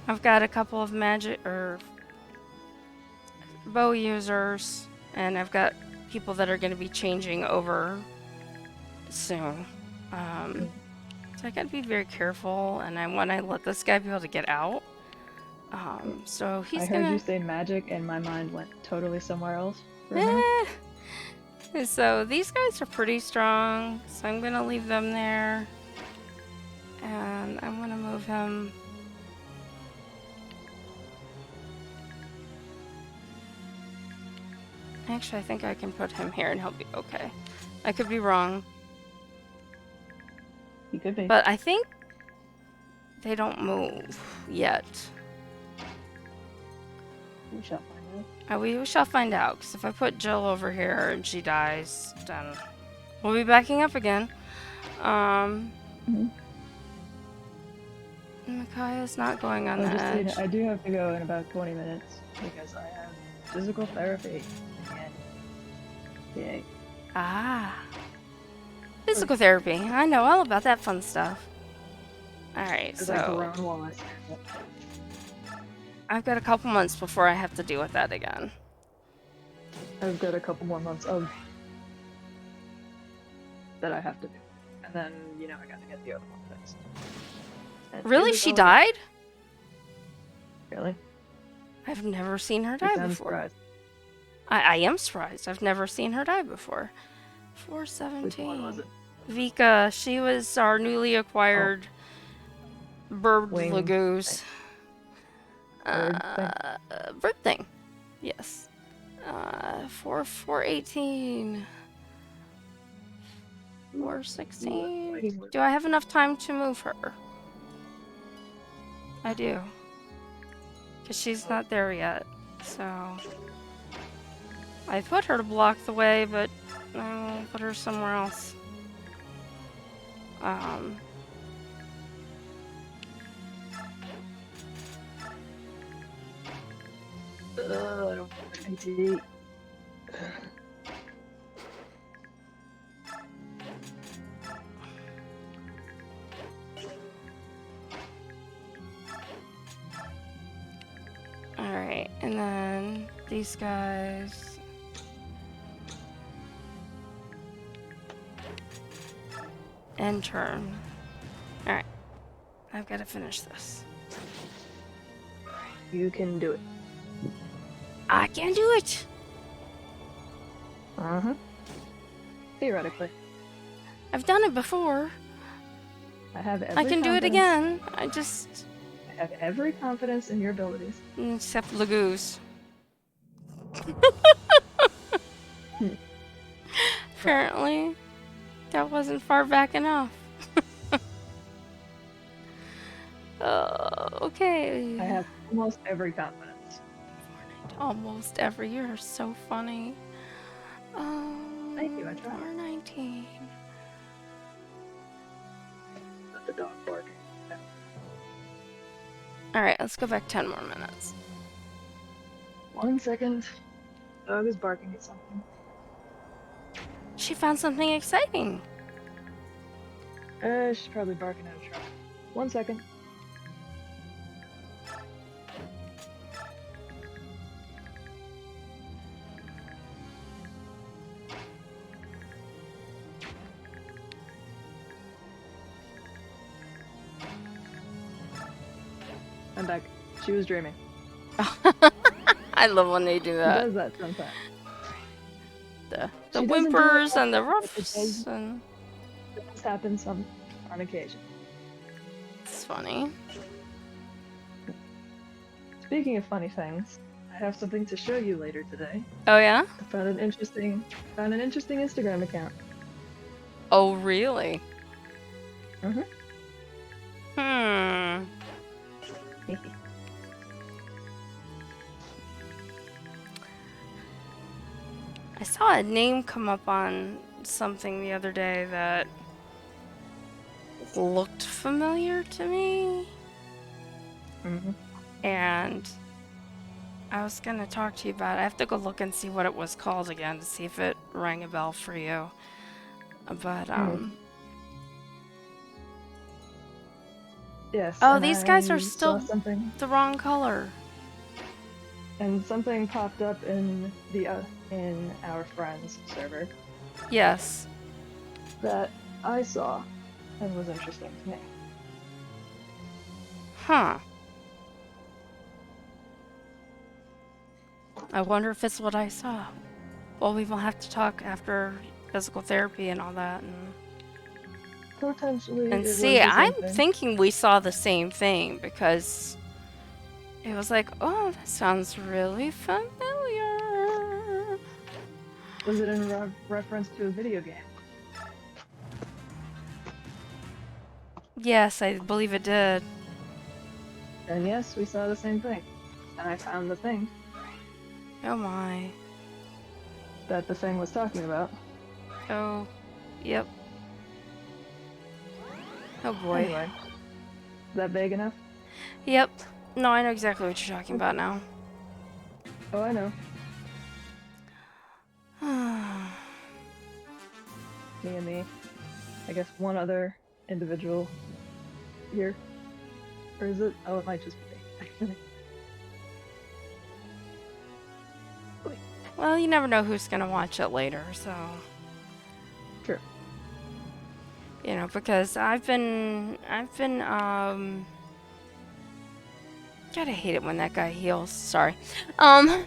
I've got a couple of magic or bow users, and I've got people that are going to be changing over soon. So I gotta be very careful, and I want to let this guy be able to get out. So he's I heard you say magic, and my mind went totally somewhere else for a minute. So these guys are pretty strong, so I'm gonna leave them there, and I'm gonna move him. Actually, I think I can put him here and he'll be okay. I could be wrong. You could be. But I think they don't move yet. We shall find out. We shall find out, because if I put Jill over here and she dies, then we'll be backing up again. Micaiah's not going on the edge. I do have to go in about 20 minutes because I have physical therapy again. Yay. Ah. Physical therapy. I know all about that fun stuff. Alright, so I've got a couple months before I have to deal with that again. I've got a couple more months of that I have to do. And then, I got to get the other one fixed. Really? She died? Really? I've never seen her die before. Surprised. I am surprised. I've never seen her die before. 417. Which one was it? Vika. She was our newly acquired bird lagoose. Bird thing. Yes. 418. 416. Do I have enough time to move her? I do. Because she's not there yet. So I put her to block the way, but I'll put her somewhere else. I don't need to eat. Alright, and then these guys. End turn. Alright. I've got to finish this. You can do it. I can do it. Uh-huh. Theoretically. I've done it before. I have every I can do it confidence- again. I have every confidence in your abilities. except Lagoose. Apparently, that wasn't far back enough. Okay. I have almost every confidence. Almost every year. So funny. Thank you, I tried. 419. Let the dog bark. Alright, let's go back 10 more minutes. 1 second. Dog is barking at something. She found something exciting. She's probably barking at a truck. 1 second. I'm back. She was dreaming. I love when they do She that. does that sometimes. The She doesn't do it whimpers and the often, but it ruffs. does- And This happens on occasion. it's funny. Speaking of funny things, I have something to show you later today. Oh, yeah? I found an interesting Instagram account. Oh, really? Mm-hmm. Hmm. I saw a name come up on something the other day that looked familiar to me, Mm-hmm. and I was gonna talk to you about it. I have to go look and see what it was called again to see if it rang a bell for you. But Yes. oh, and these guys I are still saw something, the wrong color. and something popped up in the in our friends server Yes. that I saw and was interesting to me. Huh. I wonder if it's what I saw. Well, we will have to talk after physical therapy and all that, Potentially, and it was see. the same I'm thing. thinking we saw the same thing because it was like, oh, that sounds really familiar. Was it in reference to a video game? Yes, I believe it did. And yes, we saw the same thing. And I found the thing Oh my. that the thing was talking about. Oh, yep. Oh boy. Anyway, is that vague enough? Yep. No, I know exactly what you're talking about now. Oh, I know. Me and me. I guess one other individual here. Or is it? Oh, it might just be me, actually. Well, you never know who's gonna watch it later, so. True. You know, because I've been, God, I hate it when that guy heals. Sorry. And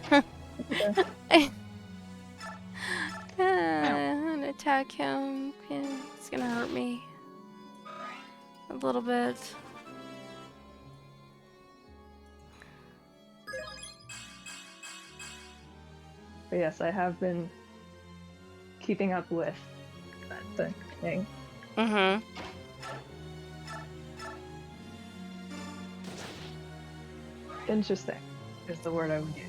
attack him. Yeah, it's gonna hurt me. A little bit. But yes, I have been keeping up with that thing. Mm-hmm. Interesting is the word I would use.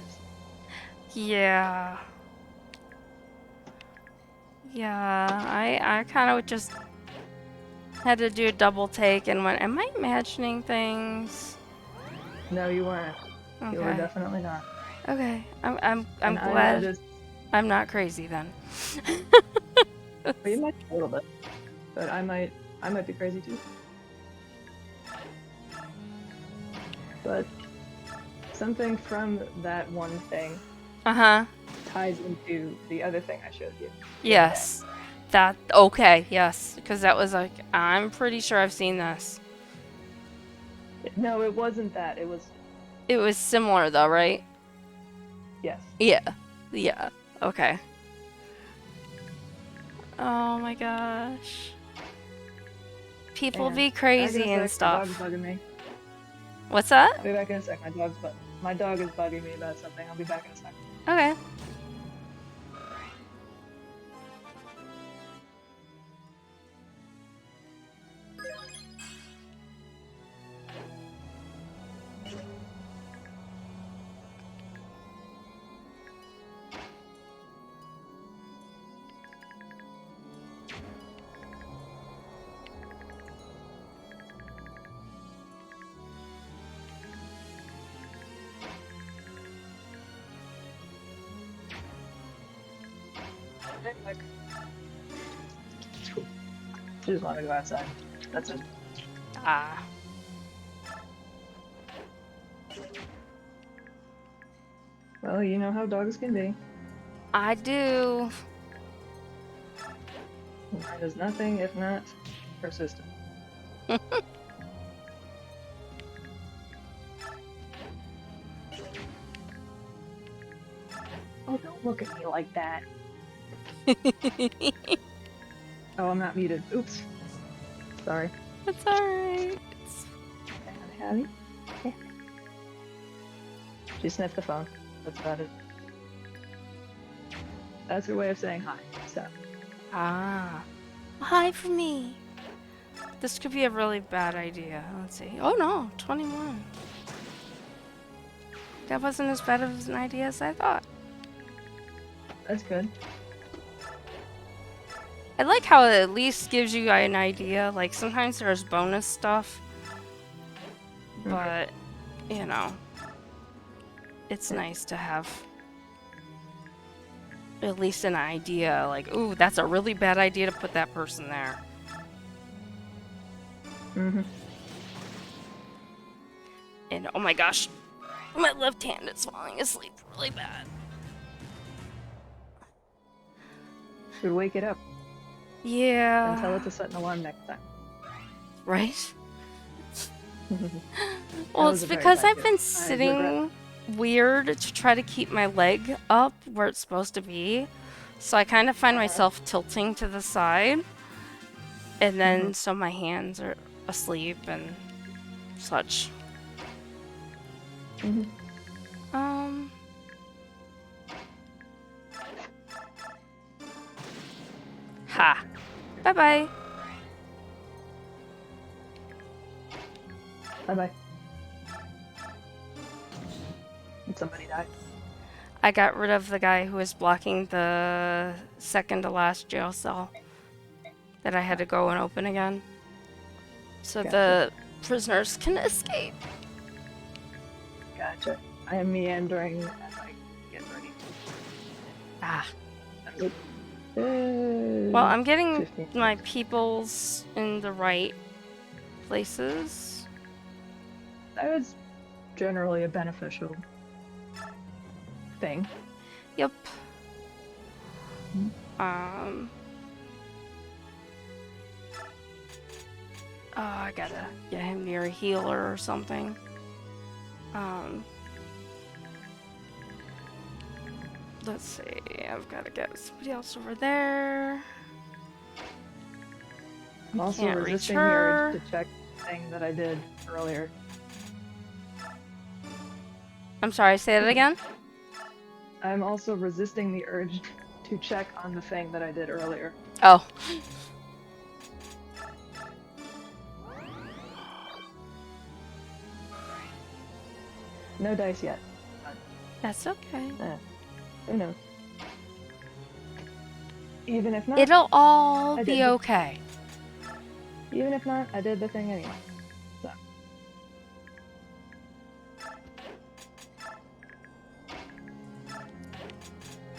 Yeah. Yeah, I kind of just had to do a double take and went, am I imagining things? No, you weren't. Okay. You were definitely not. Okay. I'm And I glad noticed, I'm not crazy then. well, you might be a little bit, but I might be crazy too. But something from that one thing Uh-huh. ties into the other thing I showed you. Yes. That, okay, yes. Because that was like, I'm pretty sure I've seen this. No, it wasn't that. It was It was similar though, right? Yes. Yeah. Yeah. Okay. Oh my gosh. People And be back in a crazy and sec, my dog's stuff. bugging me. What's that? I'll be back in a sec. My dog is bugging me about something. I'll be back in a sec. Okay. Like, she just want to go outside. That's it. Ah. Well, you know how dogs can be. I do. Mine is nothing if not persistent. Oh, don't look at me like that. Oh, I'm not muted. Oops. Sorry. It's alright. Abby? Yeah. She sniffed the phone. That's about it. That's her way of saying hi. So. Ah. Hi for me. This could be a really bad idea. Let's see. Oh no, 21. That wasn't as bad of an idea as I thought. That's good. I like how it at least gives you an idea. Like, sometimes there's bonus stuff. But, you know, it's nice to have at least an idea. Like, ooh, that's a really bad idea to put that person there. Mm-hmm. And, oh my gosh, my left hand is falling asleep really bad. Should wake it up Yeah. and tell it to set an alarm next time. Right? That Well, was it's a very because bad I've joke. been I sitting weird to try to keep my leg up where it's supposed to be. So I kind of find myself tilting to the side. And then so my hands are asleep and such. Mhm. Ha. Bye-bye. Bye-bye. Did somebody die? I got rid of the guy who was blocking the second to last jail cell that I had to go and open again. So Gotcha. the prisoners can escape. Gotcha. I am meandering as I get ready. Ah. Well, I'm getting 15. my peoples in the right places. That was generally a beneficial thing. Yep. Mhm. Oh, I gotta get him near a healer or something. Let's see. I've got to get somebody else over there. I'm also Can't reach resisting the her. urge to check the thing that I did earlier. I'm sorry, say that again? I'm also resisting the urge to check on the thing that I did earlier. Oh. No dice yet. That's okay. Who knows? Even if not, It'll all I be did. okay. Even if not, I did the thing anyway. So.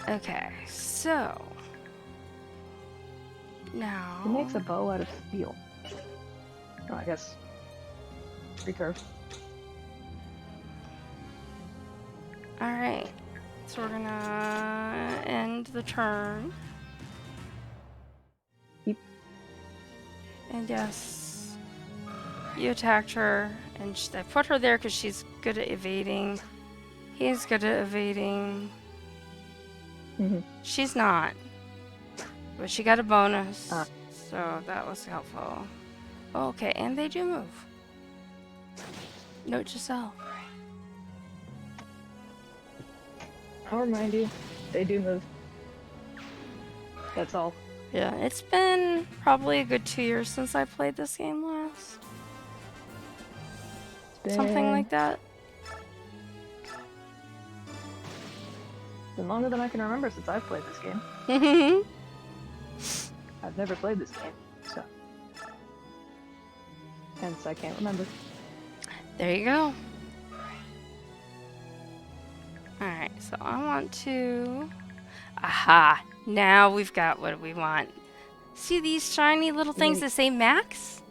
Okay, so now He makes a bow out of steel. Oh, I guess recurve. Alright. So we're gonna end the turn. Yep. And yes. You attacked her, and I put her there because she's good at evading. He's good at evading. She's not. But she got a bonus, so that was helpful. Okay, and they do move. Note to self. I'll remind you, they do move. That's all. Yeah, it's been probably a good 2 years since I played this game last. Something like that. It's been longer than I can remember since I've played this game. I've never played this game, so hence I can't remember. There you go. Alright, so I want to... Aha! Now we've got what we want. See these shiny little things that say Max?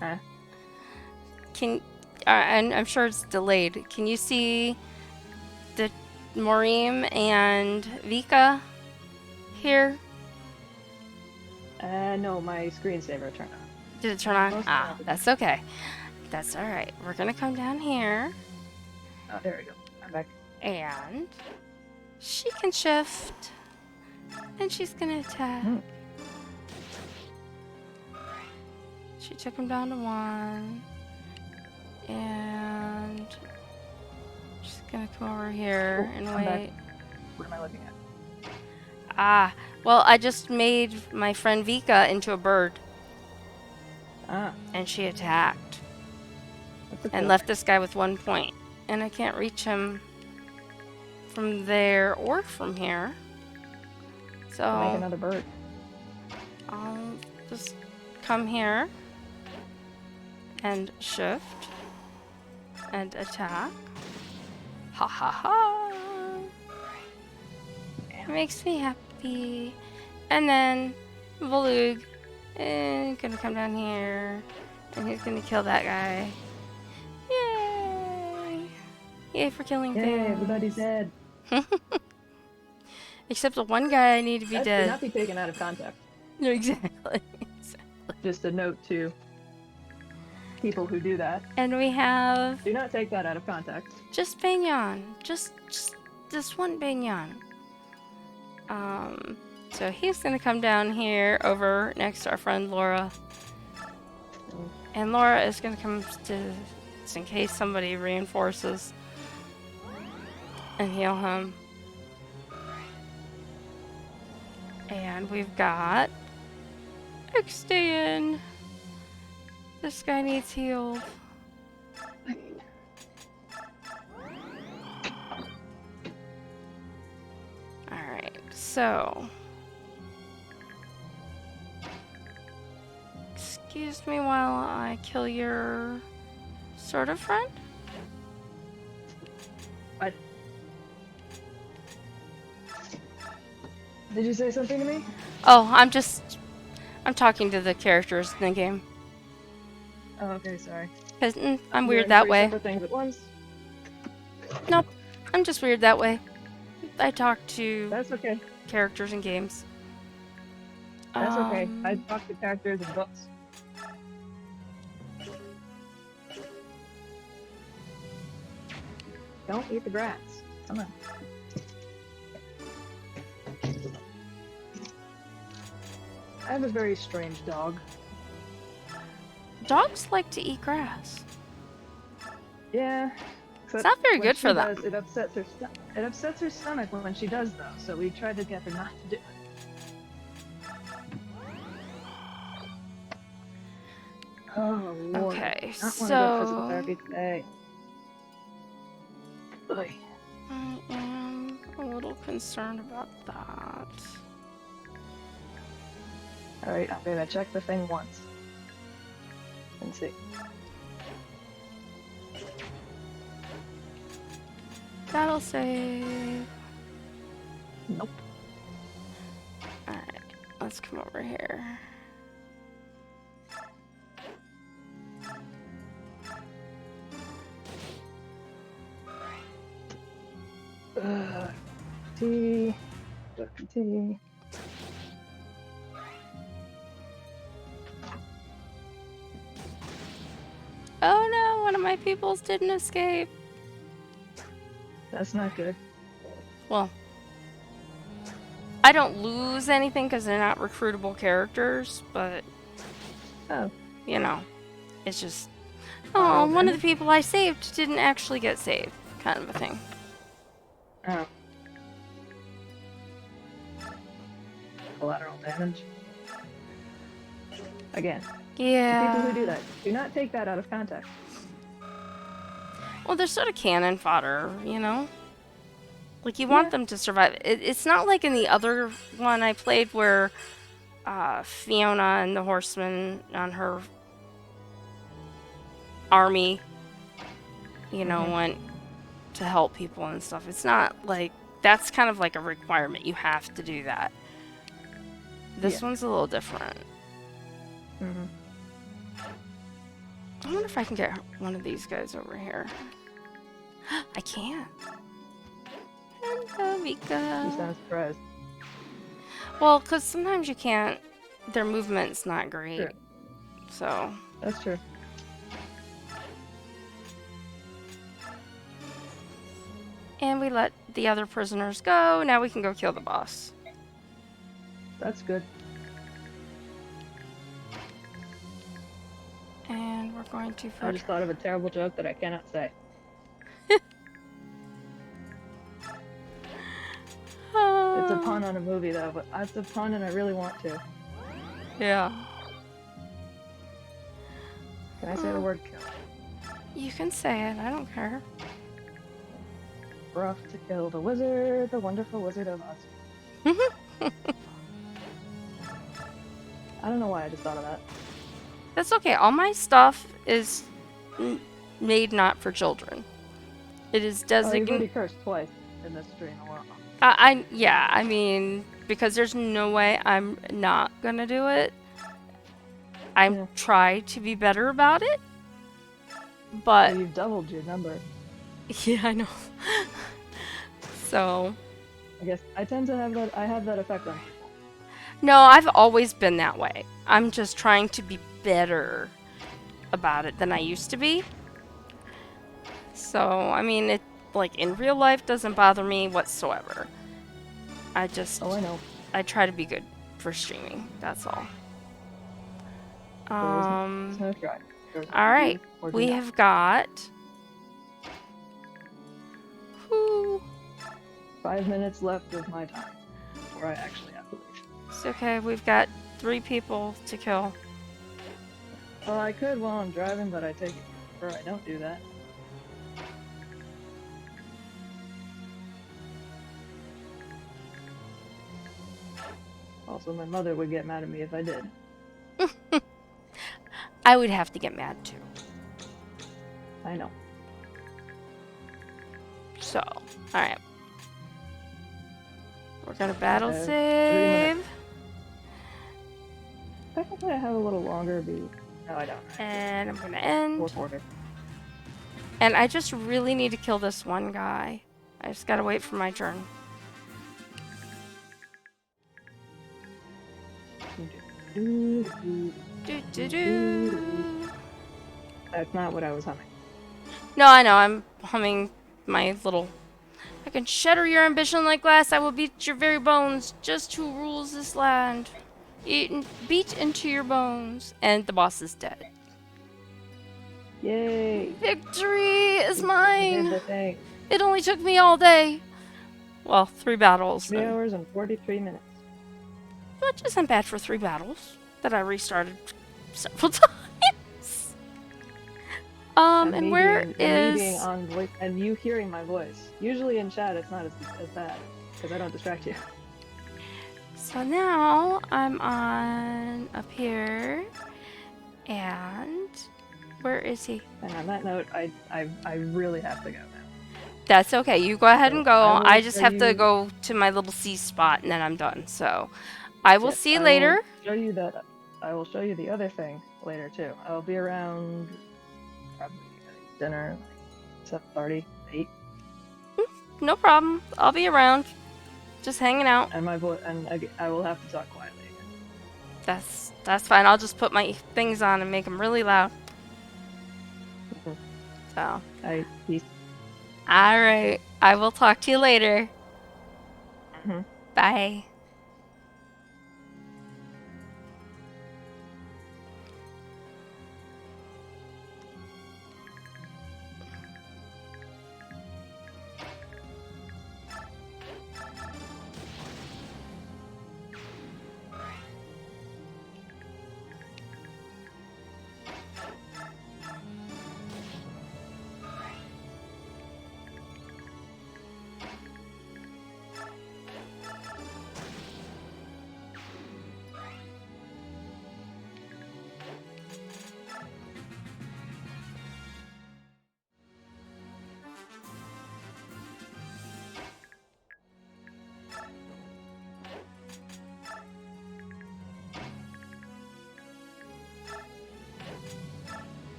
Huh? And I'm sure it's delayed. Can you see the Maureen and Vika here? No, my screensaver turned on. Did it turn on? Ah, that's okay. That's alright. We're gonna come down here. Oh, there we go. I'm back. And she can shift. And she's gonna attack. She took him down to 1. And she's gonna come over here and I'm wait. back. What am I looking at? Ah, well, I just made my friend Vika into a bird. Ah. And she attacked. That's And left this guy with 1 point. And I can't reach him from there or from here. So Make another bird. I'll just come here and shift and attack. Ha ha ha! It makes me happy. And then Volug is gonna come down here and he's gonna kill that guy. Yay! Yay for killing Yay, things. everybody's dead. Except the one guy I need to be That dead. should not be taken out of context. No, exactly. Just a note to people who do that. And we have Do not take that out of context. just Baignon. Just this one Baignon. So he's gonna come down here over next to our friend Laura. And Laura is gonna come to, just in case somebody reinforces, and heal him. And we've got Extian. This guy needs healed. Alright, so... Excuse me while I kill your sort of friend? What? Did you say something to me? Oh, I'm talking to the characters in the game. Oh, okay, sorry. 'Cause, I'm Doing weird that 3 way. separate things at once. Nope, I'm just weird that way. I talk to That's okay. characters in games. That's okay. I talk to characters in books. Don't eat the grass. Come on. I have a very strange dog. Dogs like to eat grass. Yeah. It's not very when good she for them. does, it upsets her stomach when she does though, so we try to get her not to do it. Oh lord. Okay, I don't want to go to physical so therapy today. Oy. I am a little concerned about that. Alright, I'm gonna check the thing once. And see. That'll save. Nope. Alright, let's come over here. T. Oh no, one of my peoples didn't escape. That's not good. Well, I don't lose anything because they're not recruitable characters, but, Oh, you know, it's just, Collateral oh, one of the damage? people I saved didn't actually get saved, kind of a thing. oh. Collateral damage. Again, the Yeah. people who do that, do not take that out of context. Well, they're sort of cannon fodder, you know? Like, you want Yeah. them to survive. It's not like in the other one I played where Fiona and the horsemen on her army, you know, went to help people and stuff. It's not like, that's kind of like a requirement. You have to do that. This Yeah. one's a little different. Mm-hmm. I wonder if I can get one of these guys over here. I can't. Hello, You Vika. sound surprised. Well, because sometimes you can't. Their movement's not great. Sure. So. That's true. And we let the other prisoners go. Now we can go kill the boss. That's good. And we're going to I just thought of a terrible joke that I cannot say. It's a pun on a movie though, but it's a pun and I really want to. Yeah. Can I say the word kill? You can say it. I don't care. We're off to kill the wizard, the wonderful Wizard of Oz. I don't know why I just thought of that. That's okay. All my stuff is made not for children. It is Oh, you've designated. already cursed twice in this stream. Yeah, I mean, because there's no way I'm not gonna do it. I try to be better about it, but So you've doubled your number. yeah, I know. So I guess I tend to have that. I have that effect on people. no, I've always been that way. I'm just trying to be better about it than I used to be. So I mean, it like in real life doesn't bother me whatsoever. I just Oh, I know. I try to be good for streaming. That's all. There's no try. All right, we have got. Whew. 5 minutes left of my time before I actually have to leave. It's okay. We've got 3 people to kill. Well, I could while I'm driving, but I take it prefer I don't do that. Also, my mother would get mad at me if I did. I would have to get mad too. I know. So, all right. We're gonna battle 3 save. minutes. Technically, I have a little longer. No, I don't. And I'm gonna end. 440. And I just really need to kill this one guy. I just gotta wait for my turn. Do. That's not what I was humming. No, I know. I'm humming my little. I can shatter your ambition like glass. I will beat your very bones. Just who rules this land? Beat into your bones. And the boss is dead. Yay! Victory is We did mine. the thing. It only took me all day. Well, 3 battles. 3 hours and 43 minutes. Which isn't bad for 3 battles that I restarted several times. And where me is... being on voice and you hearing my voice. Usually in chat it's not as bad because I don't distract you. So now I'm on up here. And where is he? And on that note, I really have to go now. That's okay. You go ahead and go. I will I just show have to you- go to my little C spot and then I'm done. So I will Yes, see you I later. will show you that. I will show you the other thing later too. I'll be around probably dinner, like 7:30, 8, No problem. I'll be around. Just hanging out. and my voice, and I will have to talk quietly again. That's fine. I'll just put my things on and make them really loud. Mhm. So, Peace. alright. I will talk to you later. Mhm. Bye.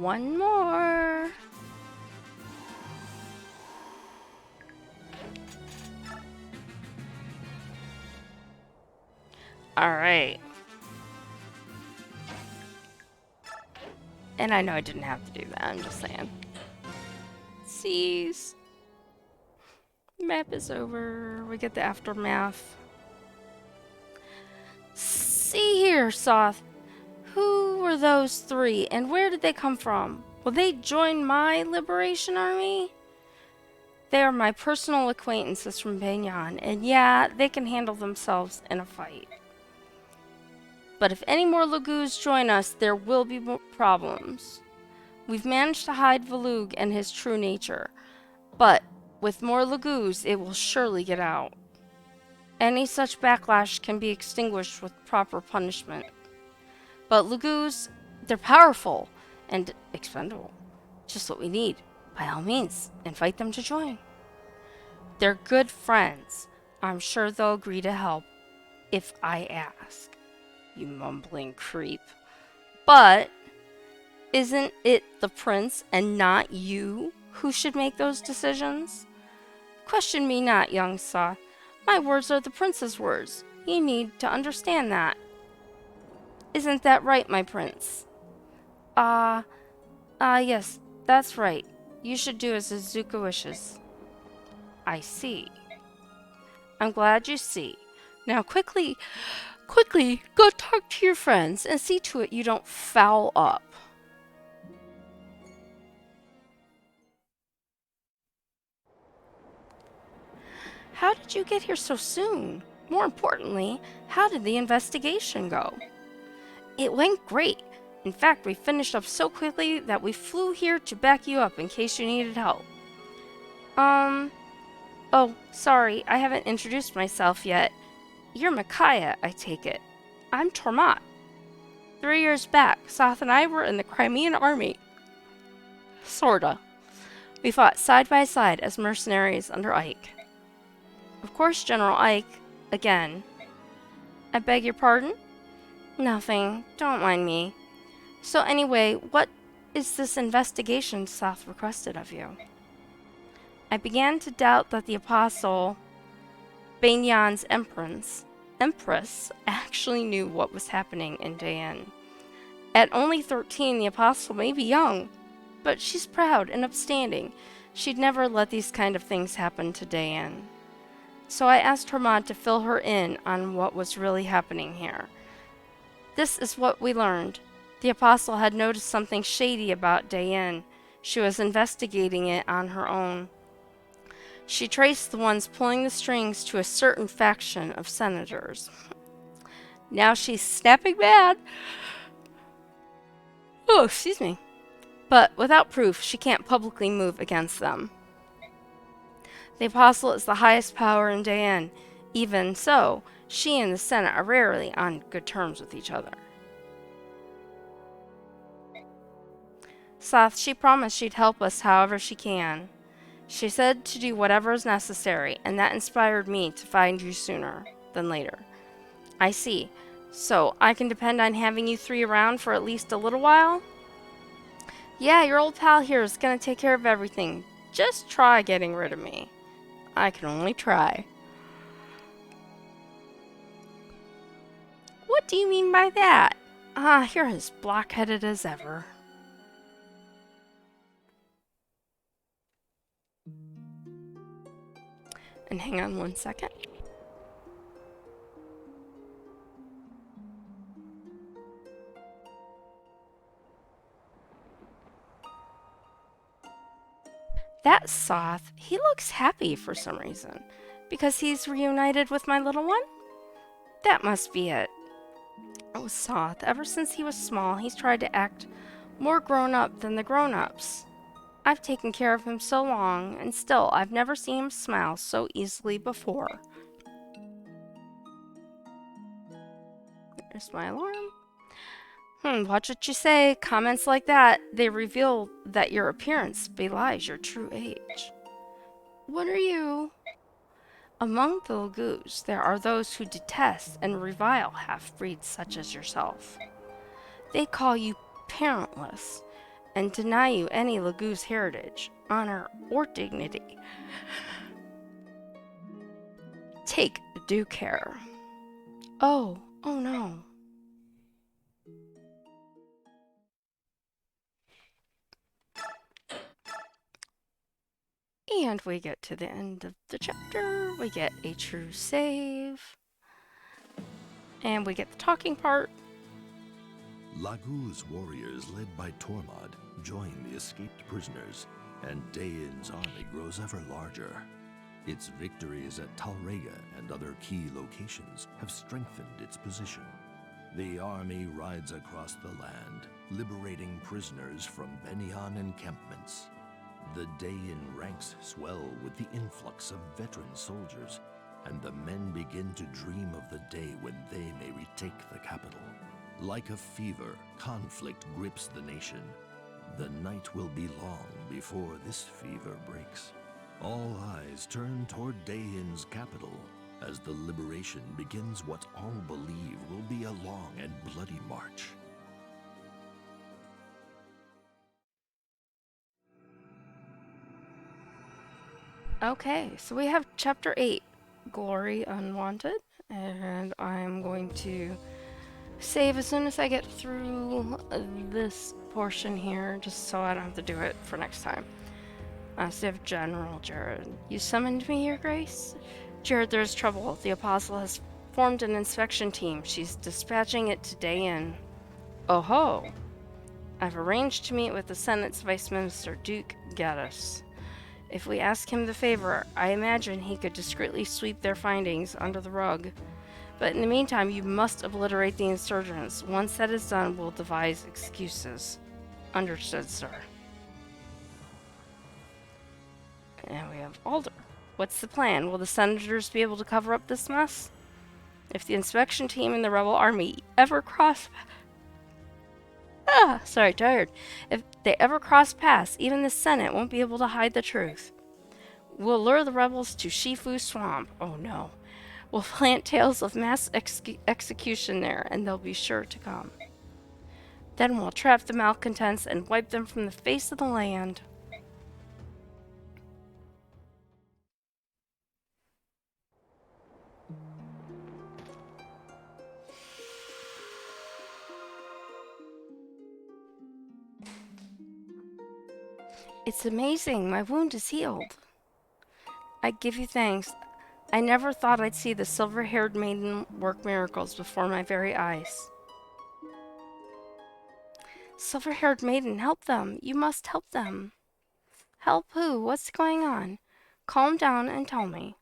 One more. Alright. And I know I didn't have to do that, I'm just saying. Seas. Map is over. We get the aftermath. See here, Soth. Who were those three, and where did they come from? Will they join my liberation army? They are my personal acquaintances from Banyan, and yeah, they can handle themselves in a fight. But if any more Lagoos join us, there will be more problems. We've managed to hide Valug and his true nature, but with more Lagoos, it will surely get out. Any such backlash can be extinguished with proper punishment. But Lagoos, they're powerful and expendable. Just what we need. By all means, invite them to join. They're good friends. I'm sure they'll agree to help if I ask. You mumbling creep. But isn't it the prince and not you who should make those decisions? Question me not, young Soth. My words are the prince's words. You need to understand that. Isn't that right, my prince? Yes, that's right. You should do as Azuka wishes. I see. I'm glad you see. Now quickly, go talk to your friends and see to it you don't foul up. How did you get here so soon? More importantly, how did the investigation go? It went great. In fact, we finished up so quickly that we flew here to back you up in case you needed help. Oh, sorry, I haven't introduced myself yet. You're Micaiah, I take it. I'm Tormat. 3 years back, Soth and I were in the Crimean army. Sorta. We fought side by side as mercenaries under Ike. Of course, General Ike, again. I beg your pardon? Nothing, don't mind me. So anyway, what is this investigation Soth requested of you? I began to doubt that the Apostle, Banyan's Empress, actually knew what was happening in Dayan. At only 13, the Apostle may be young, but she's proud and upstanding. She'd never let these kind of things happen to Dayan. So I asked Hermod to fill her in on what was really happening here. This is what we learned. The Apostle had noticed something shady about Dayan. She was investigating it on her own. She traced the ones pulling the strings to a certain faction of senators. Now she's snapping mad. Oh, excuse me. But without proof, she can't publicly move against them. The Apostle is the highest power in Dayan. Even so, she and the Senate are rarely on good terms with each other. Soth, she promised she'd help us however she can. She said to do whatever is necessary, and that inspired me to find you sooner than later. I see. So, I can depend on having you three around for at least a little while? Yeah, your old pal here is gonna take care of everything. Just try getting rid of me. I can only try. What do you mean by that? Ah, you're as blockheaded as ever. And hang on one second. That Soth, he looks happy for some reason. Because he's reunited with my little one? That must be it. Oh, Soth, ever since he was small, he's tried to act more grown up than the grown ups. I've taken care of him so long, and still I've never seen him smile so easily before. There's my alarm. Watch what you say. Comments like that, they reveal that your appearance belies your true age. What are you? Among the Lagoos, there are those who detest and revile half-breeds such as yourself. They call you parentless and deny you any Lagoo's heritage, honor, or dignity. Take due care. Oh no. And we get to the end of the chapter. We get a true save. And we get the talking part. Lagoo's warriors, led by Tormod, join the escaped prisoners, and Daein's army grows ever larger. Its victories at Talrega and other key locations have strengthened its position. The army rides across the land, liberating prisoners from Benyon encampments. The Daein ranks swell with the influx of veteran soldiers, and the men begin to dream of the day when they may retake the capital. Like a fever, conflict grips the nation. The night will be long before this fever breaks. All eyes turn toward Daein's capital as the liberation begins what all believe will be a long and bloody march. Okay, so we have Chapter 8, Glory Unwanted, and I'm going to save as soon as I get through this portion here, just so I don't have to do it for next time. So you have General Jared. You summoned me, Your Grace? Jared, there's trouble. The Apostle has formed an inspection team. She's dispatching it to Daein. Oh ho! I've arranged to meet with the Senate's Vice Minister, Duke Gaddis. If we ask him the favor, I imagine he could discreetly sweep their findings under the rug. But in the meantime, you must obliterate the insurgents. Once that is done, we'll devise excuses. Understood, sir. And we have Alder. What's the plan? Will the senators be able to cover up this mess? If the inspection team and the rebel army ever cross... If they ever cross paths, even the Senate won't be able to hide the truth. We'll lure the rebels to Shifu Swamp. Oh no. We'll plant tales of mass execution there, and they'll be sure to come. Then we'll trap the malcontents and wipe them from the face of the land. It's amazing. My wound is healed. I give you thanks. I never thought I'd see the silver-haired maiden work miracles before my very eyes. Silver-haired maiden, help them. You must help them. Help who? What's going on? Calm down and tell me.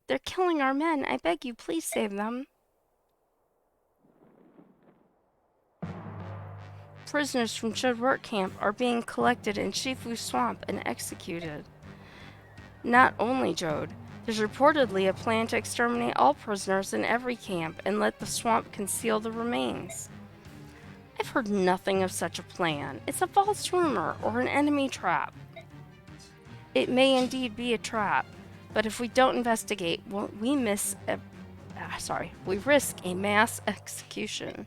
They're killing our men. I beg you, please save them. Prisoners from Chudwork Camp are being collected in Shifu Swamp and executed. Not only Jode, there's reportedly a plan to exterminate all prisoners in every camp and let the swamp conceal the remains. I've heard nothing of such a plan. It's a false rumor or an enemy trap. It may indeed be a trap, but if we don't investigate, we risk a mass execution.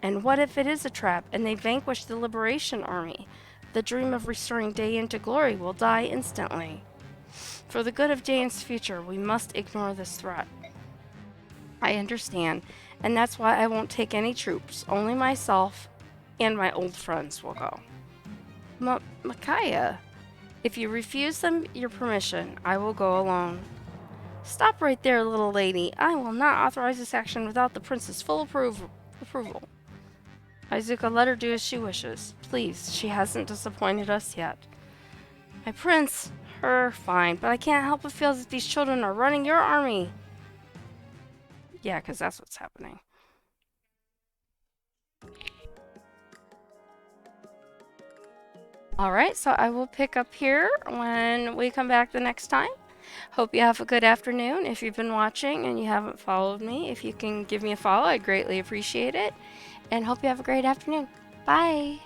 And what if it is a trap and they vanquish the Liberation Army? The dream of restoring Dayan to glory will die instantly. For the good of Dayan's future, we must ignore this threat. I understand, and that's why I won't take any troops. Only myself and my old friends will go. Micaiah, if you refuse them your permission, I will go alone. Stop right there, little lady. I will not authorize this action without the prince's full approval. Izuka, let her do as she wishes. Please, she hasn't disappointed us yet. My prince, fine, but I can't help but feel that these children are running your army. Yeah, because that's what's happening. Alright, so I will pick up here when we come back the next time. Hope you have a good afternoon. If you've been watching and you haven't followed me, if you can give me a follow, I'd greatly appreciate it. And hope you have a great afternoon. Bye!